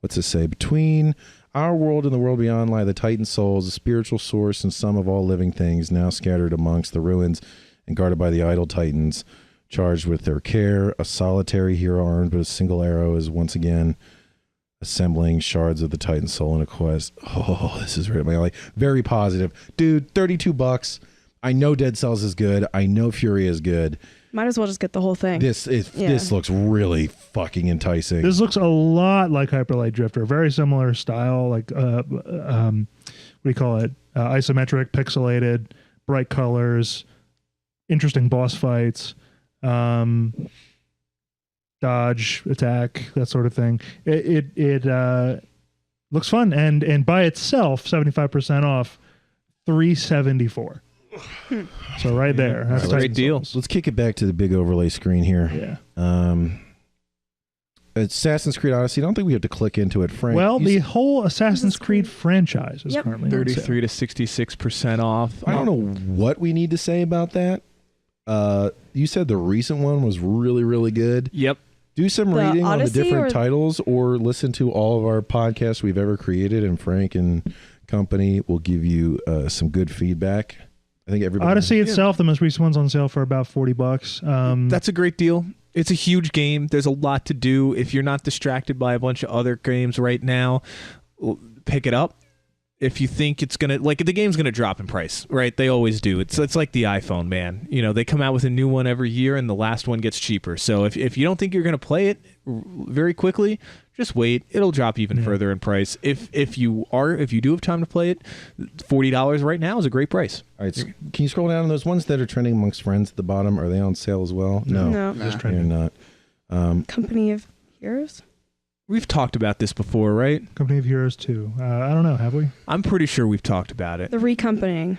What's it say? Between our world and the world beyond lie the Titan Souls, the spiritual source and sum of all living things, now scattered amongst the ruins and guarded by the idle Titans, charged with their care. A solitary hero armed with a single arrow is once again assembling shards of the Titan Soul in a quest. Oh, this is right up my alley. Very positive. Dude, $32. I know Dead Cells is good. I know Fury is good. Might as well just get the whole thing. This looks really fucking enticing. This looks a lot like Hyper Light Drifter. Very similar style, like what do you call it? Isometric, pixelated, bright colors, interesting boss fights, dodge, attack, that sort of thing. It looks fun, and by itself, 75% off, $374. So right there, that's a great deal. Let's kick it back to the big overlay screen here. Yeah. Assassin's Creed Odyssey. I don't think we have to click into it, Frank. Well, the whole Assassin's Creed franchise is currently 33 to 66% off. I don't know what we need to say about that. You said the recent one was really, really good. Yep. Do some The reading on the Odyssey different or- titles, or listen to all of our podcasts we've ever created, and Frank and company will give you some good feedback. I think everybody. Odyssey itself, the most recent one's on sale for about $40. That's a great deal. It's a huge game. There's a lot to do. If you're not distracted by a bunch of other games right now, pick it up. If you think it's gonna, like, the game's gonna drop in price, right? They always do. It's like the iPhone, man. You know, they come out with a new one every year, and the last one gets cheaper. So if you don't think you're gonna play it very quickly, just wait. It'll drop even further in price. If you do have time to play it, $40 right now is a great price. All right, so can you scroll down on those ones that are trending amongst friends at the bottom? Are they on sale as well? No. Just They're trending. not. Company of Heroes? We've talked about this before, right? Company of Heroes 2. I don't know, have we? I'm pretty sure we've talked about it. The recompanying.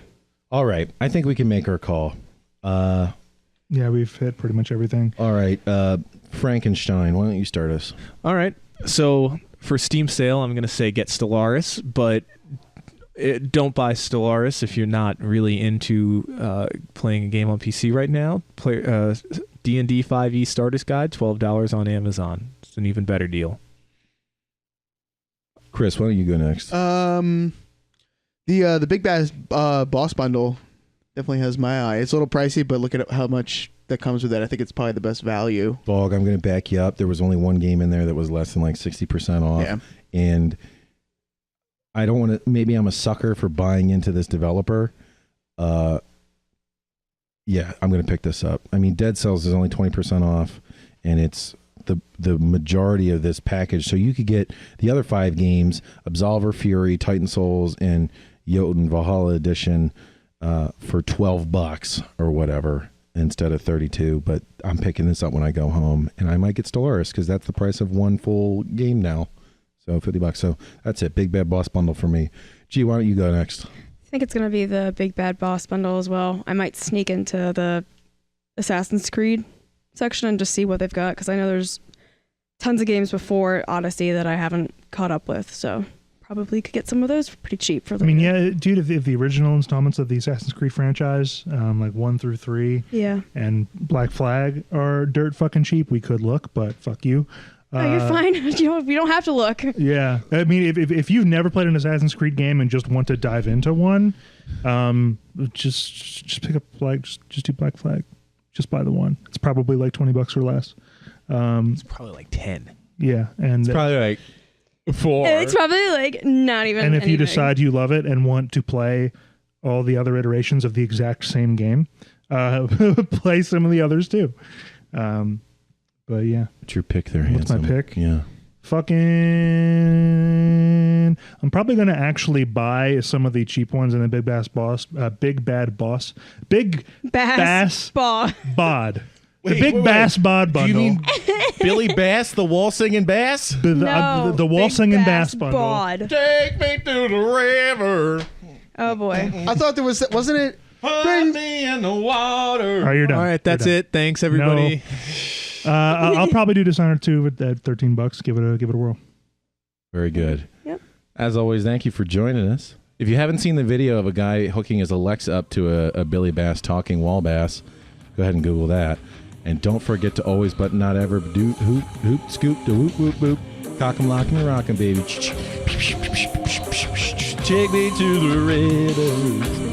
All right, I think we can make our call. Yeah, we've hit pretty much everything. All right, Frankenstein, why don't you start us? All right. So for Steam sale, I'm going to say get Stellaris, but don't buy Stellaris if you're not really into playing a game on PC right now. Play D&D 5e Starter's Guide, $12 on Amazon. It's an even better deal. Chris, why don't you go next? The Big Bad Boss Bundle definitely has my eye. It's a little pricey, but look at how much that comes with it. I think it's probably the best value. Bog, I'm going to back you up. There was only one game in there that was less than like 60% off. Yeah. And I don't want to, maybe I'm a sucker for buying into this developer. Yeah, I'm going to pick this up. I mean, Dead Cells is only 20% off, and it's the majority of this package. So you could get the other 5 games, Absolver, Fury, Titan Souls, and Jotun Valhalla Edition for $12 or whatever instead of 32. But I'm picking this up when I go home, and I might get Stellaris because that's the price of one full game now. So $50. So that's it. Big Bad Boss Bundle for me. Gee, why don't you go next? I think it's going to be the Big Bad Boss Bundle as well. I might sneak into the Assassin's Creed section and just see what they've got, because I know there's tons of games before Odyssey that I haven't caught up with, so probably could get some of those for pretty cheap. For I mean, yeah, dude, if the original installments of the Assassin's Creed franchise, like 1 through 3, and Black Flag are dirt fucking cheap, we could look, but fuck you. No, you're fine. You don't have to look. Yeah, I mean, if you've never played an Assassin's Creed game and just want to dive into one, just pick up just do Black Flag. Just buy the one. It's probably like $20 or less. It's probably like 10. Yeah, and It's probably like 4. It's probably like not even. And if you anything. decide you love it and want to play all the other iterations of the exact same game, play some of the others too. But yeah, What's your pick there, What's my handsome? pick? Yeah. fucking, I'm probably going to actually buy some of the cheap ones in the Big Bad Boss, Big Bass Bass Ball. Bod. The big bass bod Do you bundle. mean Billy Bass, the wall singing bass? The wall Big singing bass bundle. bod. Take me to the river. Oh boy. I thought there wasn't it? Put me in the water. All right, you're done. All right, that's it. Thanks, everybody. I'll probably do Dishonored 2 at $13. Give it a whirl. Very good. Yep. As always, thank you for joining us. If you haven't seen the video of a guy hooking his Alexa up to a Billy Bass talking wall bass, go ahead and Google that. And don't forget to always, but not ever, do hoop, hoop, scoop, do whoop, whoop, whoop. Cock 'em, lock 'em, and rock 'em, baby. Take me to the river.